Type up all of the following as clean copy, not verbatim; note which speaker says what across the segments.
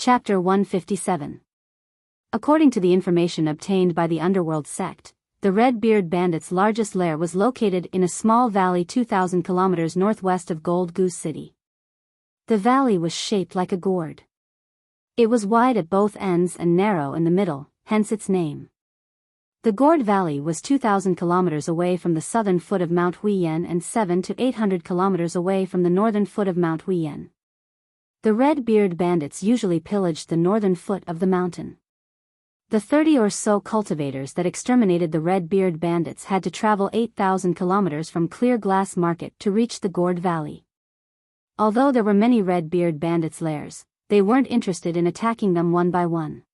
Speaker 1: Chapter 157. According to the information obtained by the Underworld sect, the Red Beard Bandits' largest lair was located in a small valley 2,000 kilometers northwest of Gold Goose City. The valley was shaped like a gourd. It was wide at both ends and narrow in the middle, hence its name. The Gourd Valley was 2,000 kilometers away from the southern foot of Mount Huiyan and 700 to 800 kilometers away from the northern foot of Mount Huiyan. The Red Beard Bandits usually pillaged the northern foot of the mountain. The 30 or so cultivators that exterminated the Red Beard Bandits had to travel 8,000 kilometers from Clear Glass Market to reach the Gourd Valley. Although there were many Red Beard Bandits' lairs, they weren't interested in attacking them one by one.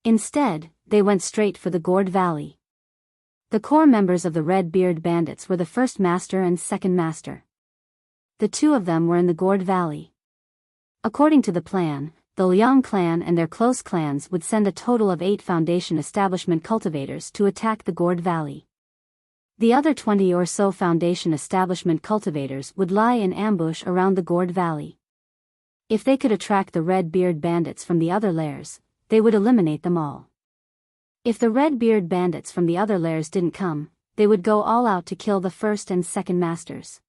Speaker 1: Instead, they went straight for the Gourd Valley. The core members of the Red Beard Bandits were the first master and second master. The two of them were in the Gourd Valley. According to the plan, the Liang clan and their close clans would send a total of 8 Foundation Establishment cultivators to attack the Gourd Valley. The other 20 or so Foundation Establishment cultivators would lie in ambush around the Gourd Valley. If they could attract the Red Beard Bandits from the other lairs, they would eliminate them all. If the Red Beard Bandits from the other lairs didn't come, they would go all out to kill the first and second masters.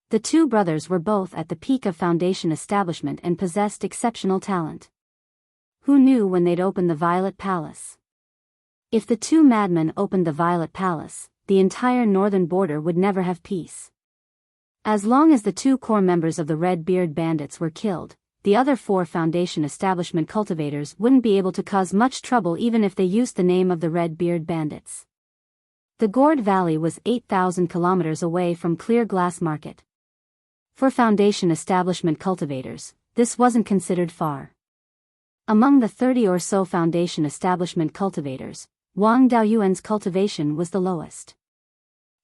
Speaker 1: The two brothers were both at the peak of Foundation Establishment and possessed exceptional talent. Who knew when they'd open the Violet Palace? If the two madmen opened the Violet Palace, the entire northern border would never have peace. As long as the two core members of the Red Beard Bandits were killed, the other 4 Foundation Establishment cultivators wouldn't be able to cause much trouble even if they used the name of the Red Beard Bandits. The Gourd Valley was 8,000 kilometers away from Clear Glass Market. For Foundation Establishment cultivators, this wasn't considered far. Among the 30 or so Foundation Establishment cultivators, Wang Daoyuan's cultivation was the lowest.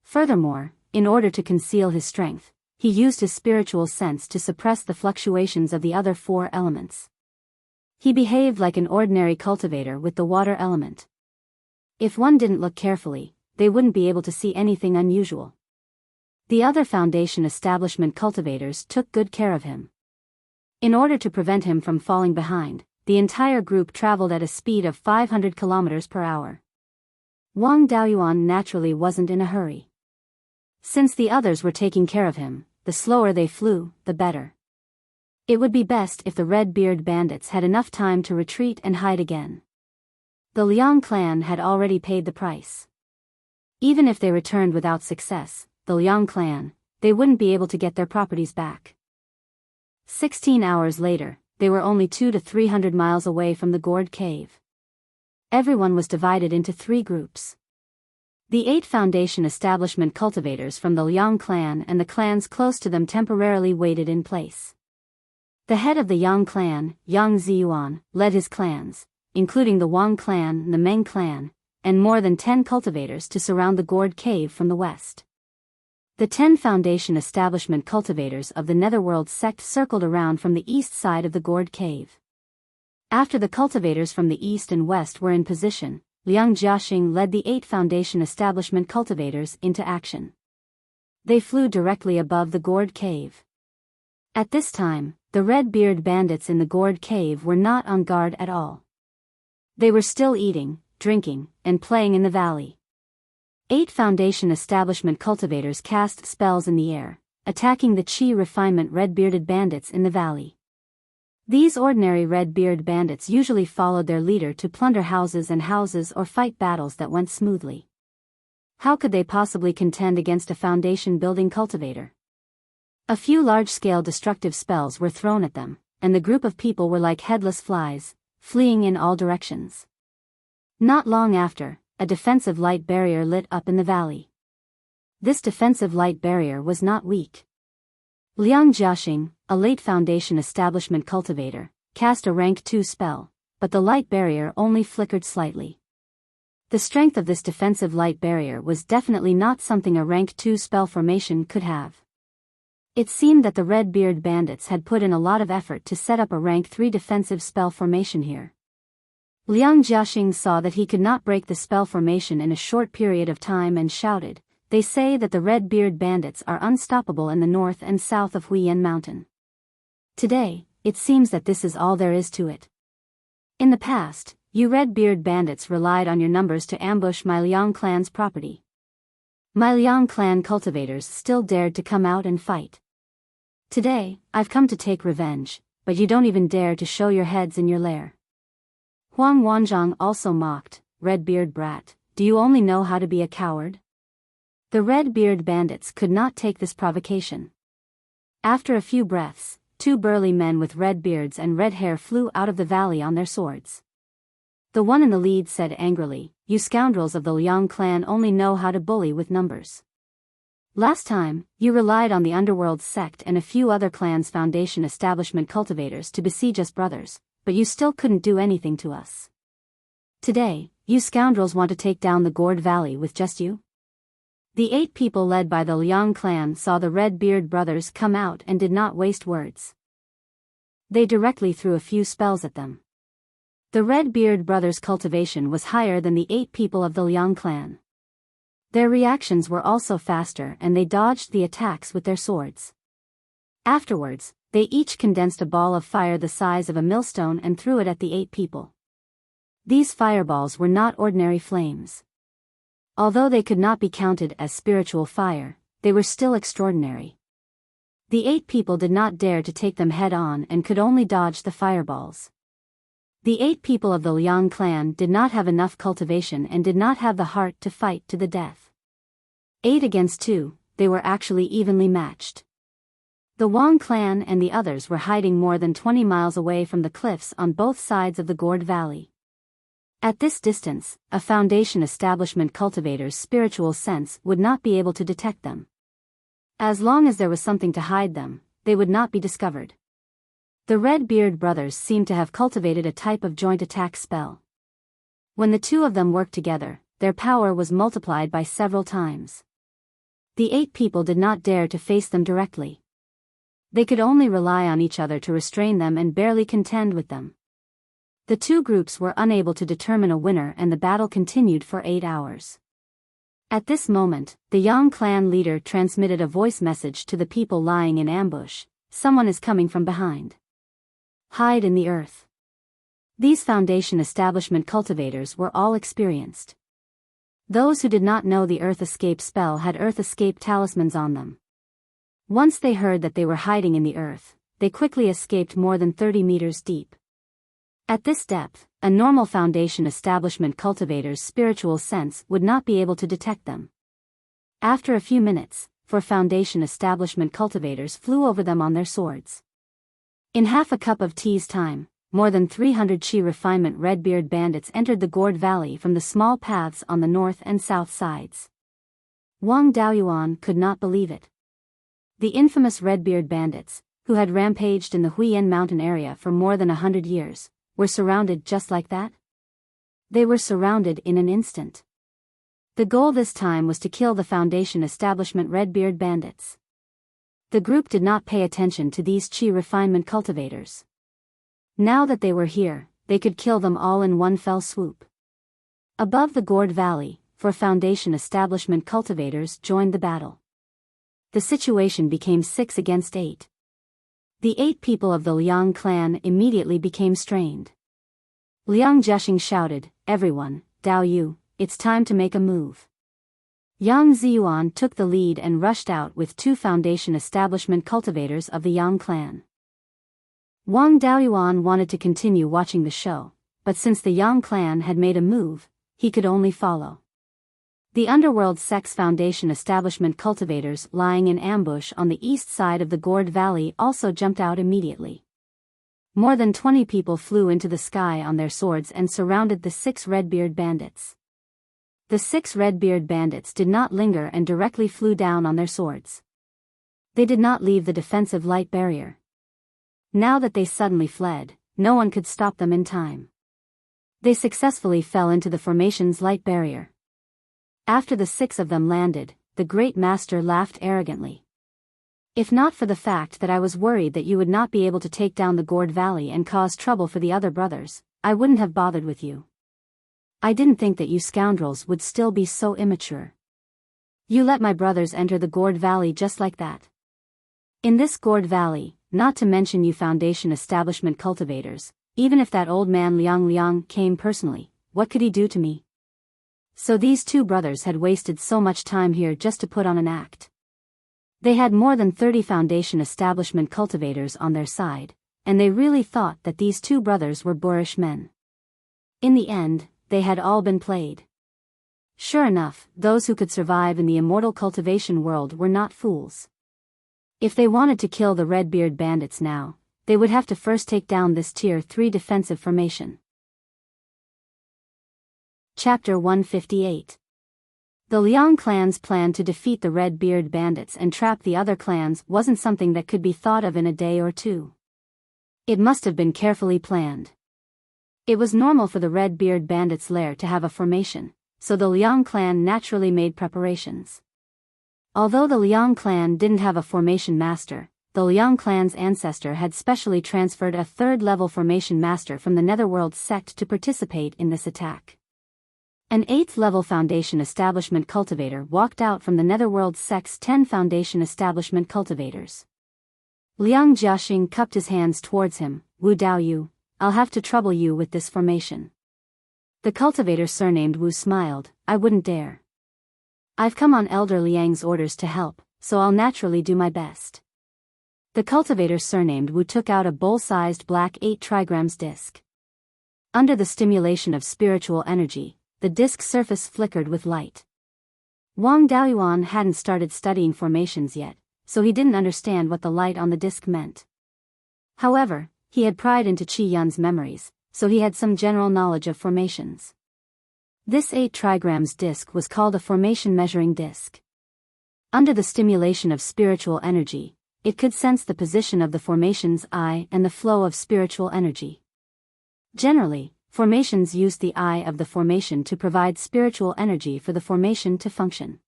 Speaker 1: Furthermore, in order to conceal his strength, he used his spiritual sense to suppress the fluctuations of the other 4 elements. He behaved like an ordinary cultivator with the water element. If one didn't look carefully, they wouldn't be able to see anything unusual. The other Foundation Establishment cultivators took good care of him. In order to prevent him from falling behind, the entire group traveled at a speed of 500 kilometers per hour. Wang Daoyuan naturally wasn't in a hurry. Since the others were taking care of him, the slower they flew, the better. It would be best if the Red Beard Bandits had enough time to retreat and hide again. The Liang clan had already paid the price. Even if they returned without success, the Liang clan, they wouldn't be able to get their properties back. 16 hours later, they were only 200 to 300 miles away from the Gourd Cave. Everyone was divided into 3 groups. The 8 Foundation Establishment cultivators from the Liang clan and the clans close to them temporarily waited in place. The head of the Yang clan, Yang Ziyuan, led his clans, including the Wang clan, the Meng clan, and more than 10 cultivators to surround the Gourd Cave from the west. The 10 Foundation Establishment cultivators of the Netherworld sect circled around from the east side of the Gourd Cave. After the cultivators from the east and west were in position, Liang Jiaxing led the 8 Foundation Establishment cultivators into action. They flew directly above the Gourd Cave. At this time, the Red Beard Bandits in the Gourd Cave were not on guard at all. They were still eating, drinking, and playing in the valley. 8 Foundation Establishment cultivators cast spells in the air, attacking the Qi Refinement Red-Bearded Bandits in the valley. These ordinary Red-Beard Bandits usually followed their leader to plunder houses or fight battles that went smoothly. How could they possibly contend against a foundation-building cultivator? A few large-scale destructive spells were thrown at them, and the group of people were like headless flies, fleeing in all directions. Not long after, a defensive light barrier lit up in the valley. This defensive light barrier was not weak. Liang Jiaxing, a late Foundation Establishment cultivator, cast a rank 2 spell, but the light barrier only flickered slightly. The strength of this defensive light barrier was definitely not something a rank 2 spell formation could have. It seemed that the Red Beard Bandits had put in a lot of effort to set up a rank 3 defensive spell formation here. Liang Jiaxing saw that he could not break the spell formation in a short period of time and shouted, "They say that the Red Beard Bandits are unstoppable in the north and south of Huiyan Mountain. Today, it seems that this is all there is to it. In the past, you Red-Beard bandits relied on your numbers to ambush my Liang clan's property. My Liang clan cultivators still dared to come out and fight. Today, I've come to take revenge, but you don't even dare to show your heads in your lair. Huang Wanzhong also mocked, Red-Beard brat, do you only know how to be a coward? The Red-Beard bandits could not take this provocation. After a few breaths, two burly men with red beards and red hair flew out of the valley on their swords. The one in the lead said angrily, you scoundrels of the Liang clan only know how to bully with numbers. Last time, you relied on the underworld sect and a few other clans' foundation establishment cultivators to besiege us brothers, but you still couldn't do anything to us. Today, you scoundrels want to take down the Gourd Valley with just you? The 8 people led by the Liang clan saw the Red-Beard brothers come out and did not waste words. They directly threw a few spells at them. The Red-Beard brothers' cultivation was higher than the 8 people of the Liang clan. Their reactions were also faster and they dodged the attacks with their swords. Afterwards, they each condensed a ball of fire the size of a millstone and threw it at the 8 people. These fireballs were not ordinary flames. Although they could not be counted as spiritual fire, they were still extraordinary. The 8 people did not dare to take them head-on and could only dodge the fireballs. The 8 people of the Liang clan did not have enough cultivation and did not have the heart to fight to the death. 8 against 2, they were actually evenly matched. The Wang clan and the others were hiding more than 20 miles away from the cliffs on both sides of the Gourd Valley. At this distance, a foundation establishment cultivator's spiritual sense would not be able to detect them. As long as there was something to hide them, they would not be discovered. The Red-Beard brothers seemed to have cultivated a type of joint attack spell. When the 2 of them worked together, their power was multiplied by several times. The 8 people did not dare to face them directly. They could only rely on each other to restrain them and barely contend with them. The 2 groups were unable to determine a winner and the battle continued for 8 hours. At this moment, the Yang clan leader transmitted a voice message to the people lying in ambush, someone is coming from behind. Hide in the earth. These foundation establishment cultivators were all experienced. Those who did not know the earth escape spell had earth escape talismans on them. Once they heard that they were hiding in the earth, they quickly escaped more than 30 meters deep. At this depth, a normal foundation establishment cultivator's spiritual sense would not be able to detect them. After a few minutes, 4 foundation establishment cultivators flew over them on their swords. In half a cup of tea's time, more than 300 Qi refinement Red-Beard bandits entered the Gourd Valley from the small paths on the north and south sides. Wang Daoyuan could not believe it. The infamous Red-Beard bandits, who had rampaged in the Huiyan mountain area for more than 100 years, were surrounded just like that? They were surrounded in an instant. The goal this time was to kill the foundation establishment Red-Beard bandits. The group did not pay attention to these Qi refinement cultivators. Now that they were here, they could kill them all in one fell swoop. Above the Gourd Valley, 4 foundation establishment cultivators joined the battle. The situation became 6 against 8. The 8 people of the Liang clan immediately became strained. Liang Zhexing shouted, everyone, Dao Yu, it's time to make a move. Yang Ziyuan took the lead and rushed out with 2 foundation establishment cultivators of the Yang clan. Wang Daoyuan wanted to continue watching the show, but since the Yang clan had made a move, he could only follow. The underworld sect's foundation establishment cultivators lying in ambush on the east side of the Gourd Valley also jumped out immediately. More than 20 people flew into the sky on their swords and surrounded the 6 Red-Beard bandits. The 6 Red-Beard bandits did not linger and directly flew down on their swords. They did not leave the defensive light barrier. Now that they suddenly fled, no one could stop them in time. They successfully fell into the formation's light barrier. After the 6 of them landed, the Great Master laughed arrogantly. If not for the fact that I was worried that you would not be able to take down the Gourd Valley and cause trouble for the other brothers, I wouldn't have bothered with you. I didn't think that you scoundrels would still be so immature. You let my brothers enter the Gourd Valley just like that. In this Gourd Valley, not to mention you foundation establishment cultivators. Even if that old man Liang came personally, what could he do to me? So these two brothers had wasted so much time here just to put on an act. They had more than 30 foundation establishment cultivators on their side, and they really thought that these two brothers were boorish men. In the end, they had all been played. Sure enough, those who could survive in the immortal cultivation world were not fools. If they wanted to kill the Red-Beard bandits now, they would have to first take down this Tier 3 defensive formation. Chapter 158. The Liang clan's plan to defeat the Red-Beard bandits and trap the other clans wasn't something that could be thought of in a day or two. It must have been carefully planned. It was normal for the Red-Beard bandits' lair to have a formation, so the Liang clan naturally made preparations. Although the Liang clan didn't have a formation master, the Liang clan's ancestor had specially transferred a third-level formation master from the Netherworld sect to participate in this attack. An 8th-level foundation establishment cultivator walked out from the Netherworld sect's 10 foundation establishment cultivators. Liang Jiaxing cupped his hands towards him. Wu Daoyu, I'll have to trouble you with this formation. The cultivator surnamed Wu smiled. I wouldn't dare. I've come on Elder Liang's orders to help, so I'll naturally do my best. The cultivator surnamed Wu took out a bowl-sized black 8 trigrams disc. Under the stimulation of spiritual energy, the disc surface flickered with light. Wang Daoyuan hadn't started studying formations yet, so he didn't understand what the light on the disc meant. However, he had pried into Qi Yun's memories, so he had some general knowledge of formations. This 8 trigrams disc was called a formation measuring disc. Under the stimulation of spiritual energy, it could sense the position of the formation's eye and the flow of spiritual energy. Generally, formations use the eye of the formation to provide spiritual energy for the formation to function.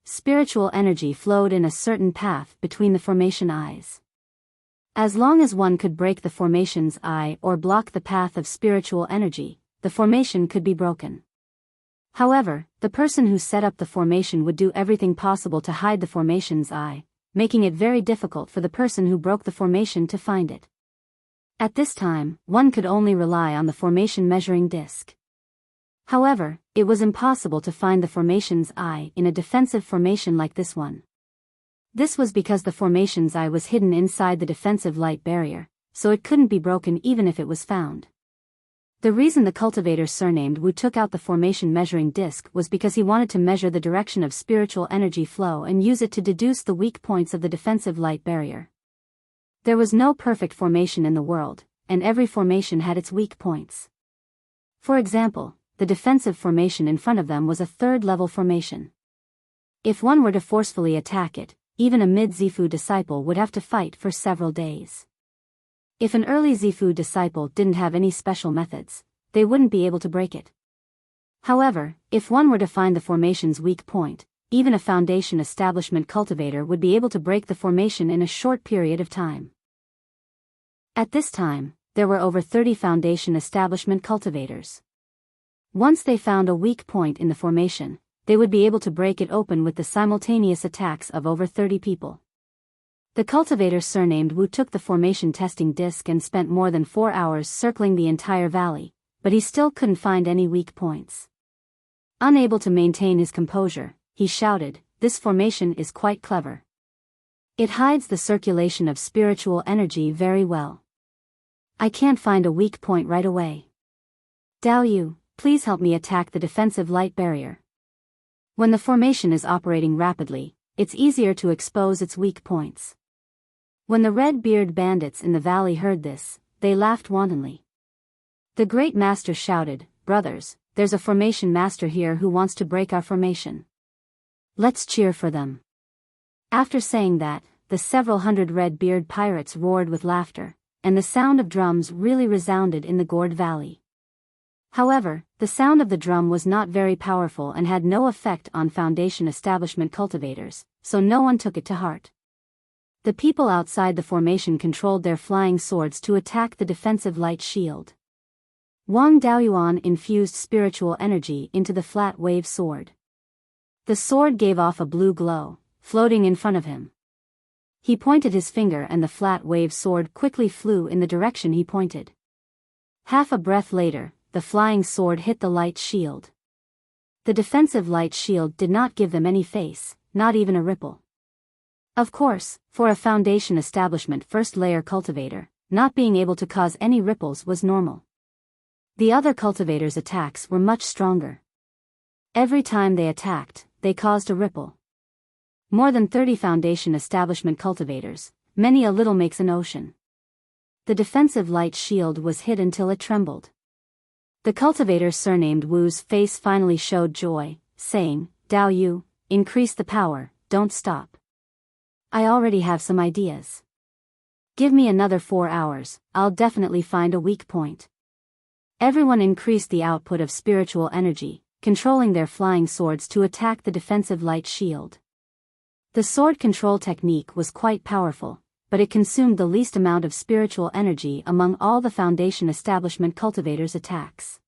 Speaker 1: Spiritual energy flowed in a certain path between the formation eyes. As long as one could break the formation's eye or block the path of spiritual energy, the formation could be broken. However, the person who set up the formation would do everything possible to hide the formation's eye, making it very difficult for the person who broke the formation to find it. At this time, one could only rely on the formation measuring disc. However, it was impossible to find the formation's eye in a defensive formation like this one. This was because the formation's eye was hidden inside the defensive light barrier, so it couldn't be broken even if it was found. The reason the cultivator surnamed Wu took out the formation measuring disc was because he wanted to measure the direction of spiritual energy flow and use it to deduce the weak points of the defensive light barrier. There was no perfect formation in the world, and every formation had its weak points. For example, the defensive formation in front of them was a 3rd-level formation. If one were to forcefully attack it, even a mid-Zifu disciple would have to fight for several days. If an early Zifu disciple didn't have any special methods, they wouldn't be able to break it. However, if one were to find the formation's weak point, even a foundation establishment cultivator would be able to break the formation in a short period of time. At this time, there were over 30 foundation establishment cultivators. Once they found a weak point in the formation, they would be able to break it open with the simultaneous attacks of over 30 people. The cultivator surnamed Wu took the formation testing disc and spent more than 4 hours circling the entire valley, but he still couldn't find any weak points. Unable to maintain his composure, he shouted, "This formation is quite clever. It hides the circulation of spiritual energy very well. I can't find a weak point right away. Daoyu, please help me attack the defensive light barrier." When the formation is operating rapidly, it's easier to expose its weak points. When the Red-Beard bandits in the valley heard this, they laughed wantonly. The Great Master shouted, "Brothers, there's a formation master here who wants to break our formation. Let's cheer for them." After saying that, the several hundred Red-Beard pirates roared with laughter, and the sound of drums really resounded in the Gourd Valley. However, the sound of the drum was not very powerful and had no effect on foundation establishment cultivators, so no one took it to heart. The people outside the formation controlled their flying swords to attack the defensive light shield. Wang Daoyuan infused spiritual energy into the flat wave sword. The sword gave off a blue glow, floating in front of him. He pointed his finger and the flat wave sword quickly flew in the direction he pointed. Half a breath later, the flying sword hit the light shield. The defensive light shield did not give them any face, not even a ripple. Of course, for a Foundation establishment first-layer cultivator, not being able to cause any ripples was normal. The other cultivators' attacks were much stronger. Every time they attacked, they caused a ripple. More than 30 Foundation establishment cultivators, many a little makes an ocean. The defensive light shield was hit until it trembled. The cultivator surnamed Wu's face finally showed joy, saying, "Dao Yu, increase the power, don't stop. I already have some ideas. Give me another 4 hours, I'll definitely find a weak point." Everyone increased the output of spiritual energy, controlling their flying swords to attack the defensive light shield. The sword control technique was quite powerful, but it consumed the least amount of spiritual energy among all the Foundation establishment cultivators' attacks.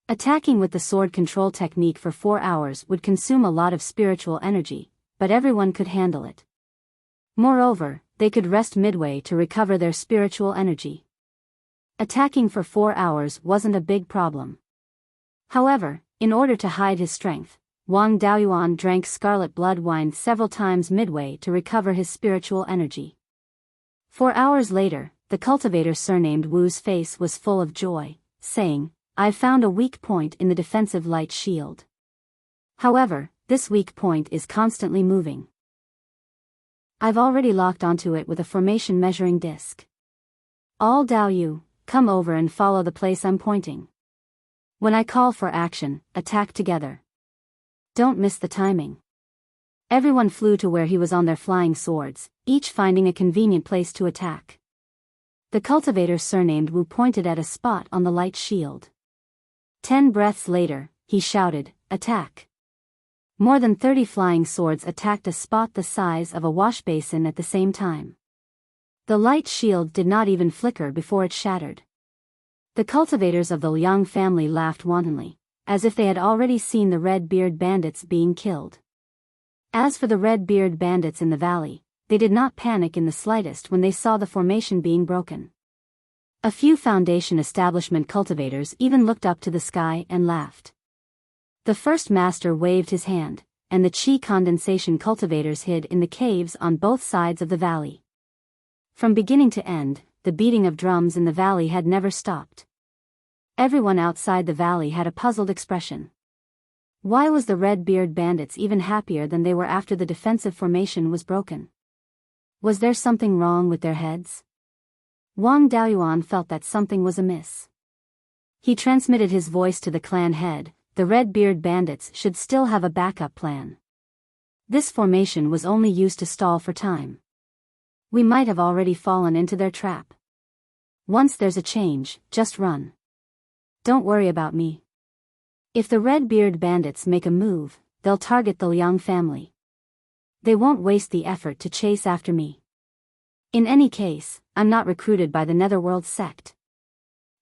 Speaker 1: Attacking with the sword control technique for 4 hours would consume a lot of spiritual energy, but everyone could handle it. Moreover, they could rest midway to recover their spiritual energy. Attacking for 4 hours wasn't a big problem. However, in order to hide his strength, Wang Daoyuan drank scarlet blood wine several times midway to recover his spiritual energy. 4 hours later, the cultivator surnamed Wu's face was full of joy, saying, "I've found a weak point in the defensive light shield. However, this weak point is constantly moving. I've already locked onto it with a formation measuring disc. All Dao Yu, come over and follow the place I'm pointing. When I call for action, attack together. Don't miss the timing." Everyone flew to where he was on their flying swords, each finding a convenient place to attack. The cultivator surnamed Wu pointed at a spot on the light shield. 10 breaths later, he shouted, "Attack." More than 30 flying swords attacked a spot the size of a wash basin at the same time. The light shield did not even flicker before it shattered. The cultivators of the Liang family laughed wantonly, as if they had already seen the red-beard bandits being killed. As for the red-beard bandits in the valley, they did not panic in the slightest when they saw the formation being broken. A few Foundation establishment cultivators even looked up to the sky and laughed. The first master waved his hand, and the chi condensation cultivators hid in the caves on both sides of the valley. From beginning to end, the beating of drums in the valley had never stopped. Everyone outside the valley had a puzzled expression. Why was the red-beard bandits even happier than they were after the defensive formation was broken? Was there something wrong with their heads? Wang Daoyuan felt that something was amiss. He transmitted his voice to the clan head. The red-beard bandits should still have a backup plan. This formation was only used to stall for time. We might have already fallen into their trap. Once there's a change, just run. Don't worry about me. If the red-beard bandits make a move, they'll target the Liang family. They won't waste the effort to chase after me. In any case, I'm not recruited by the Netherworld sect.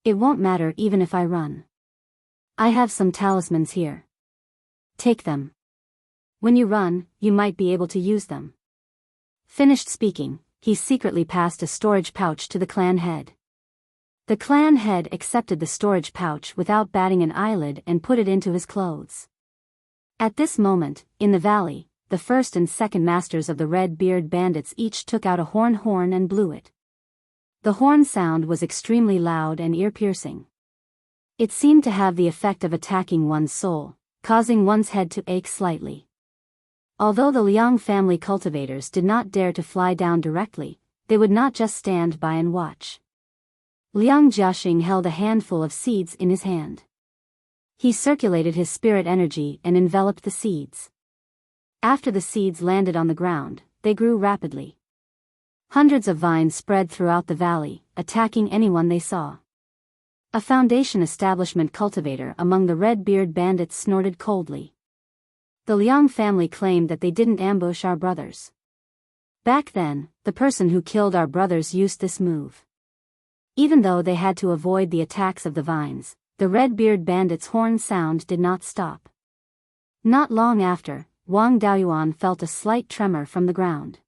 Speaker 1: It won't matter even if I run. I have some talismans here. Take them. When you run, you might be able to use them." Finished speaking, he secretly passed a storage pouch to the clan head. The clan head accepted the storage pouch without batting an eyelid and put it into his clothes. At this moment, in the valley, the first and second masters of the red-beard bandits each took out a horn and blew it. The horn sound was extremely loud and ear-piercing. It seemed to have the effect of attacking one's soul, causing one's head to ache slightly. Although the Liang family cultivators did not dare to fly down directly, they would not just stand by and watch. Liang Jiaxing held a handful of seeds in his hand. He circulated his spirit energy and enveloped the seeds. After the seeds landed on the ground, they grew rapidly. Hundreds of vines spread throughout the valley, attacking anyone they saw. A Foundation establishment cultivator among the red-beard bandits snorted coldly. The Liang family claimed that they didn't ambush our brothers. Back then, the person who killed our brothers used this move. Even though they had to avoid the attacks of the vines, the red-beard bandits' horn sound did not stop. Not long after, Wang Daoyuan felt a slight tremor from the ground.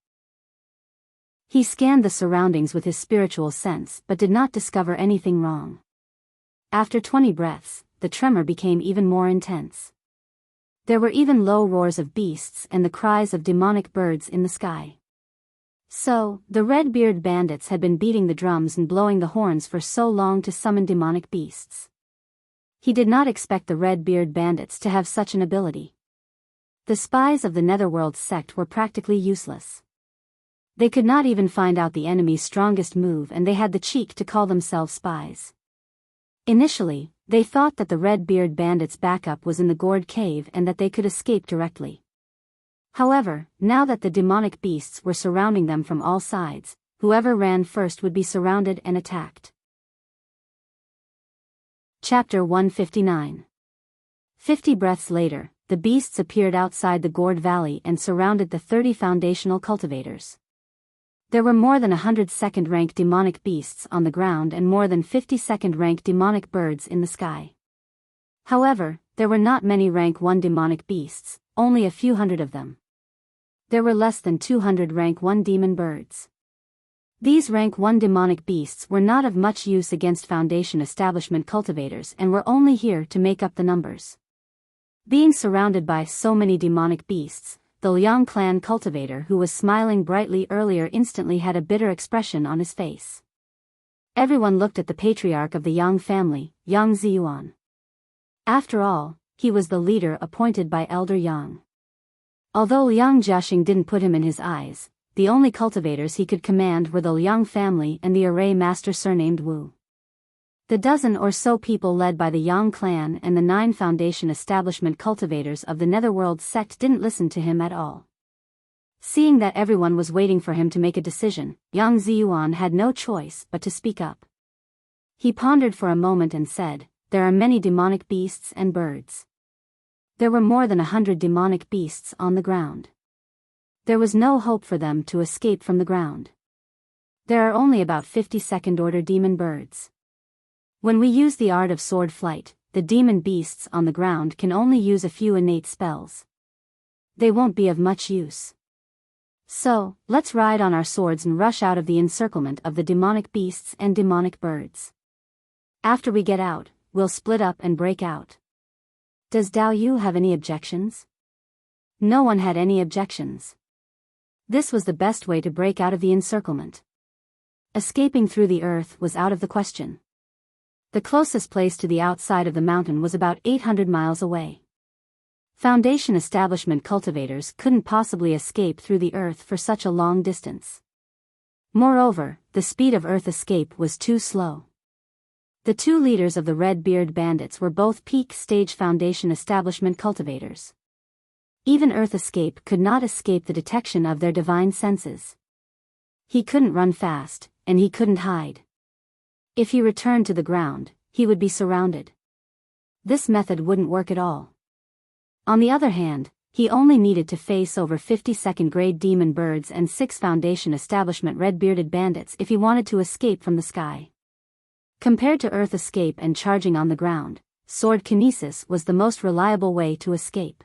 Speaker 1: He scanned the surroundings with his spiritual sense but did not discover anything wrong. After 20 breaths, the tremor became even more intense. There were even low roars of beasts and the cries of demonic birds in the sky. So, the red-bearded bandits had been beating the drums and blowing the horns for so long to summon demonic beasts. He did not expect the red-bearded bandits to have such an ability. The spies of the Netherworld sect were practically useless. They could not even find out the enemy's strongest move, and they had the cheek to call themselves spies. Initially, they thought that the red-bearded bandits' backup was in the gourd cave and that they could escape directly. However, now that the demonic beasts were surrounding them from all sides, whoever ran first would be surrounded and attacked. Chapter 159. 50 breaths later, the beasts appeared outside the gourd valley and surrounded the 30 foundational cultivators. There were more than 100 second-rank demonic beasts on the ground and more than 50 second-rank demonic birds in the sky. However, there were not many rank 1 demonic beasts, only a few hundred of them. There were less than 200 rank 1 demon birds. These rank 1 demonic beasts were not of much use against Foundation establishment cultivators and were only here to make up the numbers. Being surrounded by so many demonic beasts, the Liang clan cultivator who was smiling brightly earlier instantly had a bitter expression on his face. Everyone looked at the patriarch of the Yang family, Yang Ziyuan. After all, he was the leader appointed by Elder Yang. Although Liang Jiaxing didn't put him in his eyes, the only cultivators he could command were the Liang family and the array master surnamed Wu. The dozen or so people led by the Yang clan and the 9 Foundation establishment cultivators of the Netherworld sect didn't listen to him at all. Seeing that everyone was waiting for him to make a decision, Yang Ziyuan had no choice but to speak up. He pondered for a moment and said, "There are many demonic beasts and birds. There were more than 100 demonic beasts on the ground. There was no hope for them to escape from the ground. There are only about 50 second-order demon birds. When we use the art of sword flight, the demon beasts on the ground can only use a few innate spells. They won't be of much use. So, let's ride on our swords and rush out of the encirclement of the demonic beasts and demonic birds. After we get out, we'll split up and break out." Does Dao Yu have any objections? No one had any objections. This was the best way to break out of the encirclement. Escaping through the earth was out of the question. The closest place to the outside of the mountain was about 800 miles away. Foundation establishment cultivators couldn't possibly escape through the earth for such a long distance. Moreover, the speed of earth escape was too slow. The 2 leaders of the red-beard bandits were both peak-stage Foundation establishment cultivators. Even earth escape could not escape the detection of their divine senses. He couldn't run fast, and he couldn't hide. If he returned to the ground, he would be surrounded. This method wouldn't work at all. On the other hand, he only needed to face over 50 second-grade demon birds and 6 Foundation establishment red-bearded bandits if he wanted to escape from the sky. Compared to earth escape and charging on the ground, sword kinesis was the most reliable way to escape.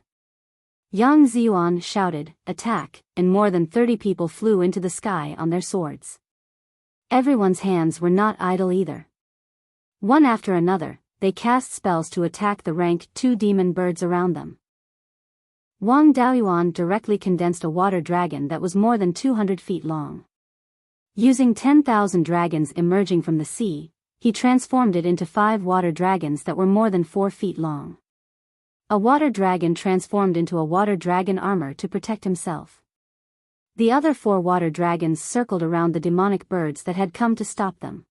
Speaker 1: Yang Ziyuan shouted, "Attack," and more than 30 people flew into the sky on their swords. Everyone's hands were not idle either. One after another, they cast spells to attack the rank 2 demon birds around them. Wang Daoyuan directly condensed a water dragon that was more than 200 feet long. Using 10,000 dragons emerging from the sea, he transformed it into 5 water dragons that were more than 4 feet long. A water dragon transformed into a water dragon armor to protect himself. The other 4 water dragons circled around the demonic birds that had come to stop them.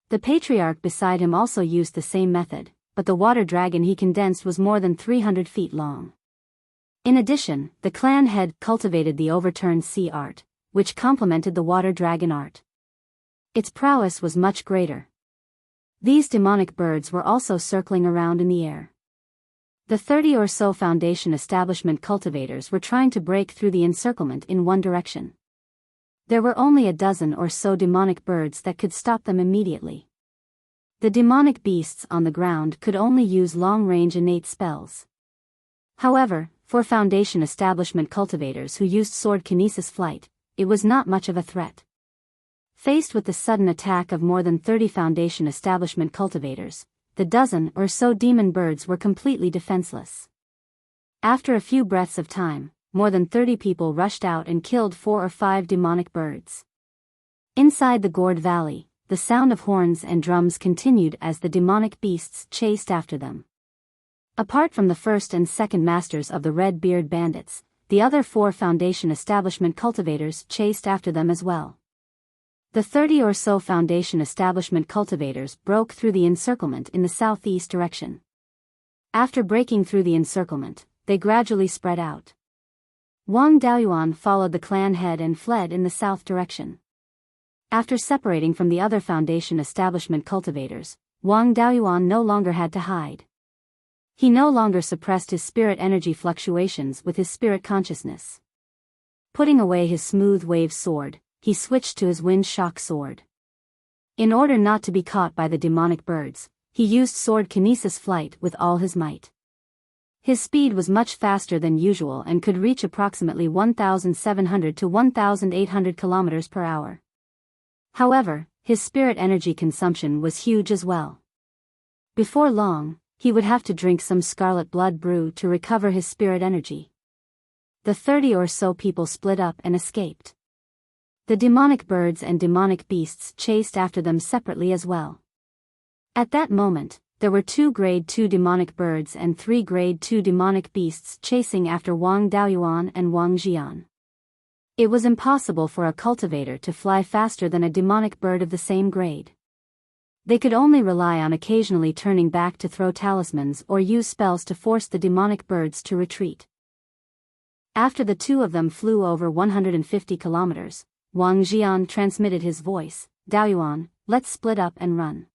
Speaker 1: The patriarch beside him also used the same method, but the water dragon he condensed was more than 300 feet long. In addition, the clan head cultivated the overturned sea art, which complemented the water dragon art. Its prowess was much greater. These demonic birds were also circling around in the air. The 30 or so Foundation establishment cultivators were trying to break through the encirclement in one direction. There were only a dozen or so demonic birds that could stop them immediately. The demonic beasts on the ground could only use long-range innate spells. However, for Foundation establishment cultivators who used sword kinesis flight, it was not much of a threat. Faced with the sudden attack of more than 30 Foundation establishment cultivators, the dozen or so demon birds were completely defenseless. After a few breaths of time, more than 30 people rushed out and killed 4 or 5 demonic birds. Inside the gourd valley, the sound of horns and drums continued as the demonic beasts chased after them. Apart from the first and second masters of the Red Beard Bandits, the other 4 Foundation establishment cultivators chased after them as well. The 30 or so Foundation establishment cultivators broke through the encirclement in the southeast direction. After breaking through the encirclement, they gradually spread out. Wang Daoyuan followed the clan head and fled in the south direction. After separating from the other Foundation establishment cultivators, Wang Daoyuan no longer had to hide. He no longer suppressed his spirit energy fluctuations with his spirit consciousness. Putting away his smooth wave sword, he switched to his wind shock sword. In order not to be caught by the demonic birds, he used sword kinesis flight with all his might. His speed was much faster than usual and could reach approximately 1,700 to 1,800 kilometers per hour. However, his spirit energy consumption was huge as well. Before long, he would have to drink some scarlet blood brew to recover his spirit energy. The 30 or so people split up and escaped. The demonic birds and demonic beasts chased after them separately as well. At that moment, there were 2 grade 2 demonic birds and 3 grade 2 demonic beasts chasing after Wang Daoyuan and Wang Jian. It was impossible for a cultivator to fly faster than a demonic bird of the same grade. They could only rely on occasionally turning back to throw talismans or use spells to force the demonic birds to retreat. After the 2 of them flew over 150 kilometers, Wang Jian transmitted his voice, "Daoyuan, let's split up and run.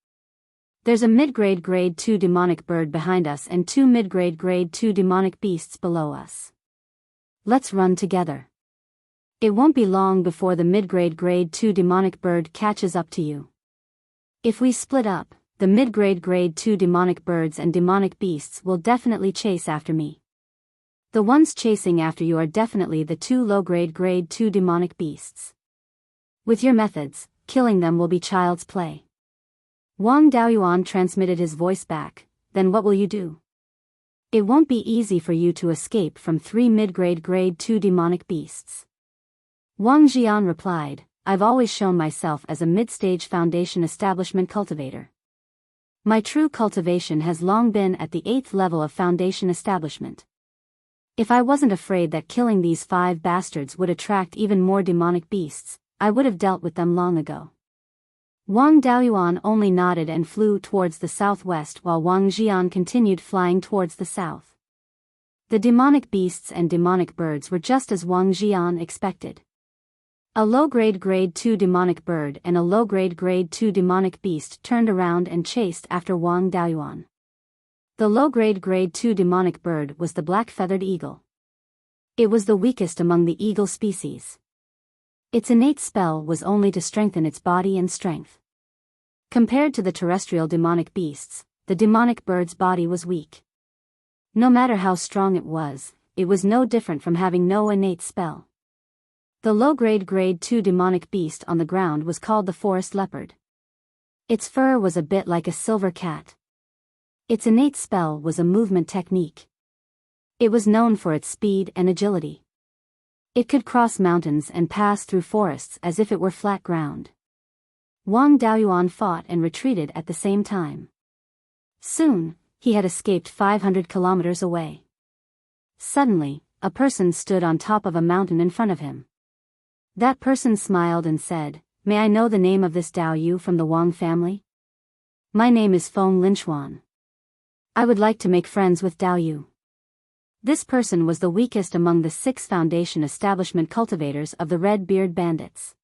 Speaker 1: There's a mid-grade grade 2 demonic bird behind us and 2 mid-grade grade 2 demonic beasts below us. Let's run together. It won't be long before the mid-grade grade 2 demonic bird catches up to you. If we split up, the mid-grade grade 2 demonic birds and demonic beasts will definitely chase after me. The ones chasing after you are definitely the 2 low-grade grade 2 demonic beasts. With your methods, killing them will be child's play." Wang Daoyuan transmitted his voice back, "Then what will you do? It won't be easy for you to escape from 3 mid-grade grade 2 demonic beasts." Wang Jian replied, "I've always shown myself as a mid-stage Foundation establishment cultivator. My true cultivation has long been at the 8th level of Foundation establishment. If I wasn't afraid that killing these 5 bastards would attract even more demonic beasts, I would have dealt with them long ago." Wang Daoyuan only nodded and flew towards the southwest while Wang Jian continued flying towards the south. The demonic beasts and demonic birds were just as Wang Jian expected. A low-grade grade 2 demonic bird and a low-grade grade 2 demonic beast turned around and chased after Wang Daoyuan. The low-grade grade 2 demonic bird was the black-feathered eagle. It was the weakest among the eagle species. Its innate spell was only to strengthen its body and strength. Compared to the terrestrial demonic beasts, the demonic bird's body was weak. No matter how strong it was no different from having no innate spell. The low-grade grade 2 demonic beast on the ground was called the forest leopard. Its fur was a bit like a silver cat. Its innate spell was a movement technique. It was known for its speed and agility. It could cross mountains and pass through forests as if it were flat ground. Wang Daoyuan fought and retreated at the same time. Soon, he had escaped 500 kilometers away. Suddenly, a person stood on top of a mountain in front of him. That person smiled and said, "May I know the name of this Dao Yu from the Wang family? My name is Feng Linchuan. I would like to make friends with Dao Yu." This person was the weakest among the 6 Foundation establishment cultivators of the Red Beard Bandits.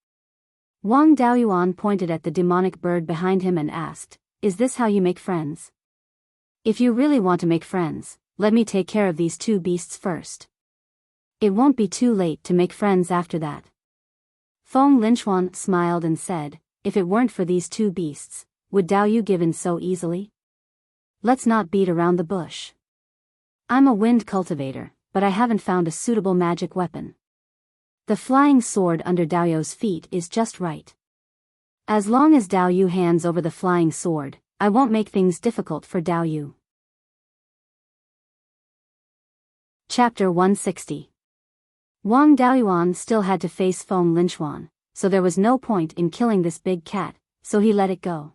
Speaker 1: Wang Daoyuan pointed at the demonic bird behind him and asked, "Is this how you make friends? If you really want to make friends, let me take care of these 2 beasts first. It won't be too late to make friends after that." Feng Linchuan smiled and said, "If it weren't for these 2 beasts, would Dao Yu give in so easily? Let's not beat around the bush. I'm a wind cultivator, but I haven't found a suitable magic weapon. The flying sword under Dao Yu's feet is just right. As long as Dao Yu hands over the flying sword, I won't make things difficult for Dao Yu. Chapter 160. Wang Daoyuan still had to face Feng Linchuan, so there was no point in killing this big cat, so he let it go.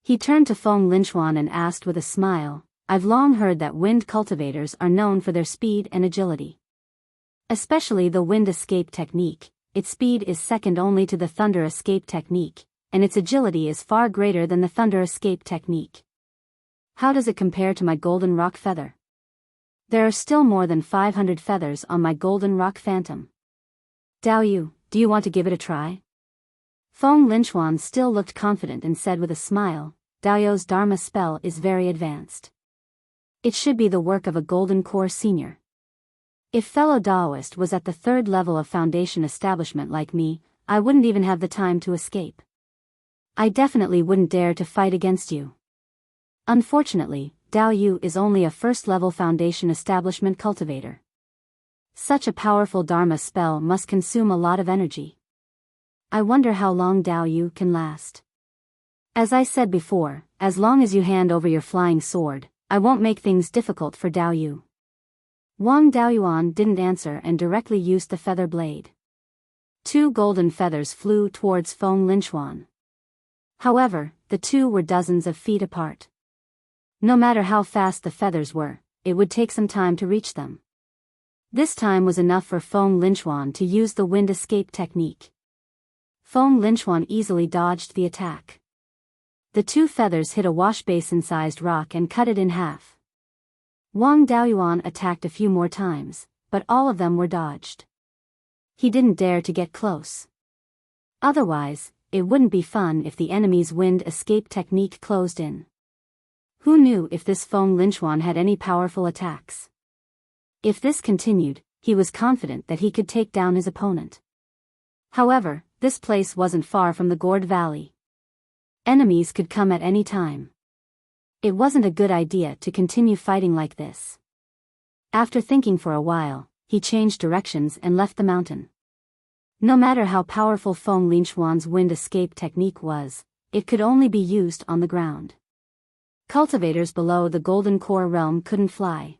Speaker 1: He turned to Feng Linchuan and asked with a smile, "I've long heard that wind cultivators are known for their speed and agility. Especially the wind escape technique. Its speed is second only to the thunder escape technique, and its agility is far greater than the thunder escape technique. How does it compare to my golden rock feather? There are still more than 500 feathers on my golden rock phantom. Dao Yu, do you want to give it a try?" Feng Linchuan still looked confident and said with a smile, "Dao Yu's Dharma spell is very advanced. It should be the work of a golden core senior. If fellow Daoist was at the third level of foundation establishment like me, I wouldn't even have the time to escape. I definitely wouldn't dare to fight against you. Unfortunately, Dao Yu is only a first-level foundation establishment cultivator. Such a powerful Dharma spell must consume a lot of energy. I wonder how long Dao Yu can last. As I said before, as long as you hand over your flying sword, I won't make things difficult for Dao Yu." Wang Daoyuan didn't answer and directly used the feather blade. 2 golden feathers flew towards Feng Linchuan. However, the two were dozens of feet apart. No matter how fast the feathers were, it would take some time to reach them. This time was enough for Feng Linchuan to use the wind escape technique. Feng Linchuan easily dodged the attack. The 2 feathers hit a washbasin-sized rock and cut it in half. Wang Daoyuan attacked a few more times, but all of them were dodged. He didn't dare to get close. Otherwise, it wouldn't be fun if the enemy's wind escape technique closed in. Who knew if this Feng Linchuan had any powerful attacks? If this continued, he was confident that he could take down his opponent. However, this place wasn't far from the Gourd Valley. Enemies could come at any time. It wasn't a good idea to continue fighting like this. After thinking for a while, he changed directions and left the mountain. No matter how powerful Feng Linchuan's wind escape technique was, it could only be used on the ground. Cultivators below the Golden Core realm couldn't fly.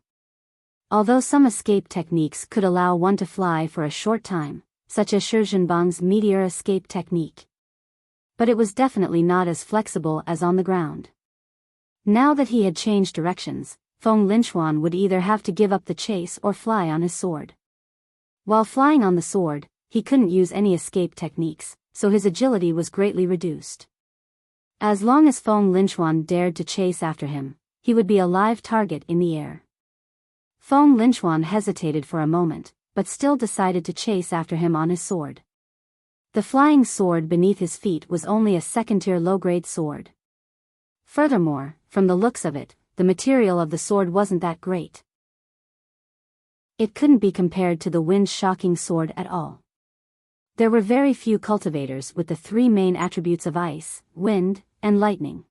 Speaker 1: Although some escape techniques could allow one to fly for a short time, such as Shizhenbang's meteor escape technique. But it was definitely not as flexible as on the ground. Now that he had changed directions, Feng Linchuan would either have to give up the chase or fly on his sword. While flying on the sword, he couldn't use any escape techniques, so his agility was greatly reduced. As long as Feng Linchuan dared to chase after him, he would be a live target in the air. Feng Linchuan hesitated for a moment, but still decided to chase after him on his sword. The flying sword beneath his feet was only a second-tier low-grade sword. Furthermore, from the looks of it, the material of the sword wasn't that great. It couldn't be compared to the wind-shocking sword at all. There were very few cultivators with the 3 main attributes of ice, wind, and lightning.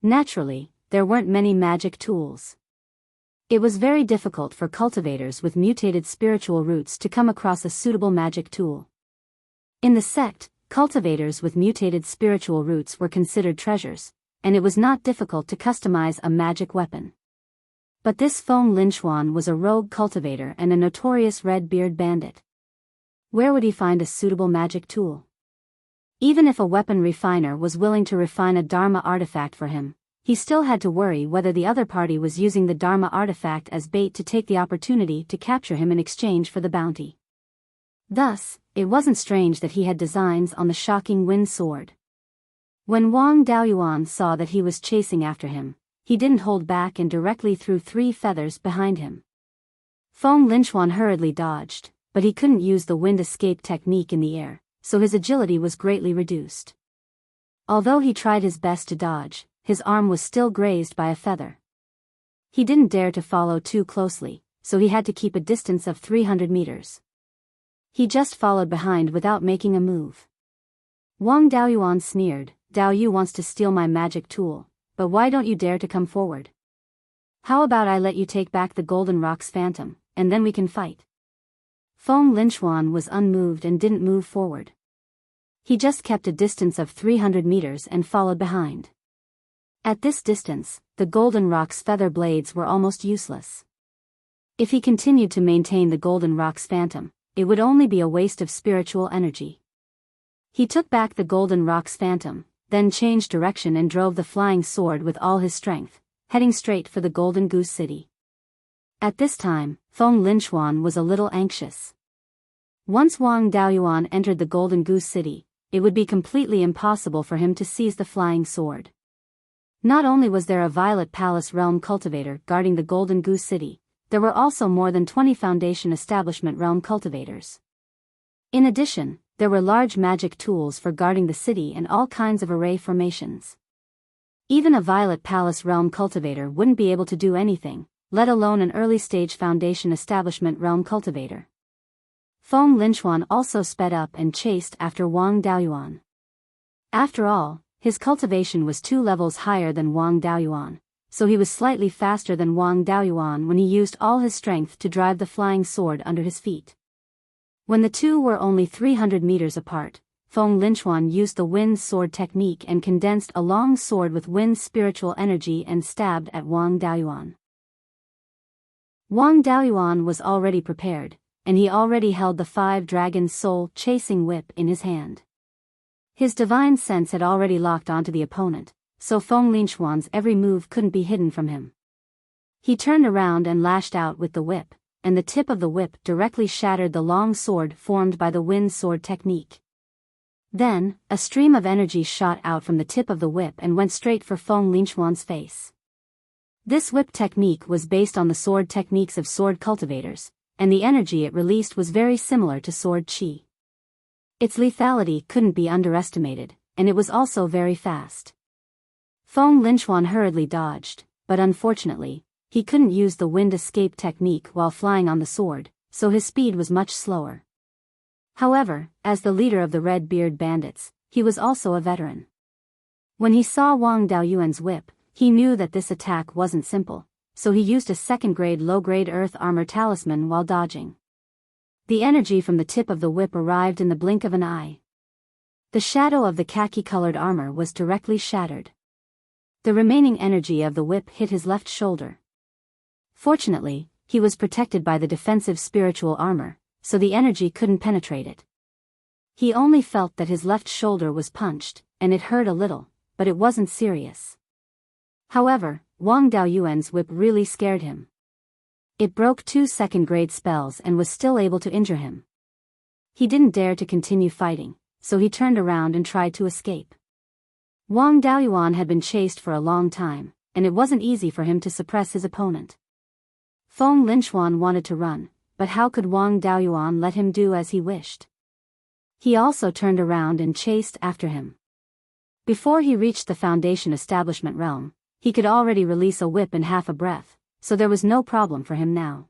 Speaker 1: Naturally, there weren't many magic tools. It was very difficult for cultivators with mutated spiritual roots to come across a suitable magic tool. In the sect, cultivators with mutated spiritual roots were considered treasures, and it was not difficult to customize a magic weapon. But this Feng Linchuan was a rogue cultivator and a notorious red-beard bandit. Where would he find a suitable magic tool? Even if a weapon refiner was willing to refine a Dharma artifact for him, he still had to worry whether the other party was using the Dharma artifact as bait to take the opportunity to capture him in exchange for the bounty. Thus, it wasn't strange that he had designs on the shocking wind sword. When Wang Daoyuan saw that he was chasing after him, he didn't hold back and directly threw 3 feathers behind him. Feng Linchuan hurriedly dodged, but he couldn't use the wind escape technique in the air, so his agility was greatly reduced. Although he tried his best to dodge, his arm was still grazed by a feather. He didn't dare to follow too closely, so he had to keep a distance of 300 meters. He just followed behind without making a move. Wang Daoyuan sneered, "Dao Yu wants to steal my magic tool, but why don't you dare to come forward? How about I let you take back the Golden Rock's phantom, and then we can fight?" Feng Linchuan was unmoved and didn't move forward. He just kept a distance of 300 meters and followed behind. At this distance, the Golden Rock's feather blades were almost useless. If he continued to maintain the Golden Rock's phantom, it would only be a waste of spiritual energy. He took back the Golden Rock's phantom, then changed direction and drove the flying sword with all his strength, heading straight for the Golden Goose City. At this time, Feng Linchuan was a little anxious. Once Wang Daoyuan entered the Golden Goose City, it would be completely impossible for him to seize the flying sword. Not only was there a Violet Palace Realm cultivator guarding the Golden Goose City, there were also more than 20 Foundation Establishment Realm cultivators. In addition, there were large magic tools for guarding the city and all kinds of array formations. Even a Violet Palace Realm cultivator wouldn't be able to do anything, let alone an early-stage Foundation Establishment Realm cultivator. Feng Linchuan also sped up and chased after Wang Daoyuan. After all, his cultivation was 2 levels higher than Wang Daoyuan, so he was slightly faster than Wang Daoyuan when he used all his strength to drive the flying sword under his feet. When the two were only 300 meters apart, Feng Linchuan used the wind sword technique and condensed a long sword with wind spiritual energy and stabbed at Wang Daoyuan. Wang Daoyuan was already prepared, and he already held the 5-dragon soul chasing whip in his hand. His divine sense had already locked onto the opponent, so Feng Linchuan's every move couldn't be hidden from him. He turned around and lashed out with the whip, and the tip of the whip directly shattered the long sword formed by the wind sword technique. Then, a stream of energy shot out from the tip of the whip and went straight for Feng Linchuan's face. This whip technique was based on the sword techniques of sword cultivators, and the energy it released was very similar to sword qi. Its lethality couldn't be underestimated, and it was also very fast. Feng Linchuan hurriedly dodged, but unfortunately, he couldn't use the wind escape technique while flying on the sword, so his speed was much slower. However, as the leader of the Red Beard Bandits, he was also a veteran. When he saw Wang Daoyuan's whip, he knew that this attack wasn't simple, so he used a second-grade low-grade earth armor talisman while dodging. The energy from the tip of the whip arrived in the blink of an eye. The shadow of the khaki-colored armor was directly shattered. The remaining energy of the whip hit his left shoulder. Fortunately, he was protected by the defensive spiritual armor, so the energy couldn't penetrate it. He only felt that his left shoulder was punched, and it hurt a little, but it wasn't serious. However, Wang Daoyuan's whip really scared him. It broke 2 second-grade spells and was still able to injure him. He didn't dare to continue fighting, so he turned around and tried to escape. Wang Daoyuan had been chased for a long time, and it wasn't easy for him to suppress his opponent. Feng Linchuan wanted to run, but how could Wang Daoyuan let him do as he wished? He also turned around and chased after him. Before he reached the Foundation Establishment Realm, he could already release a whip in half a breath, so there was no problem for him now.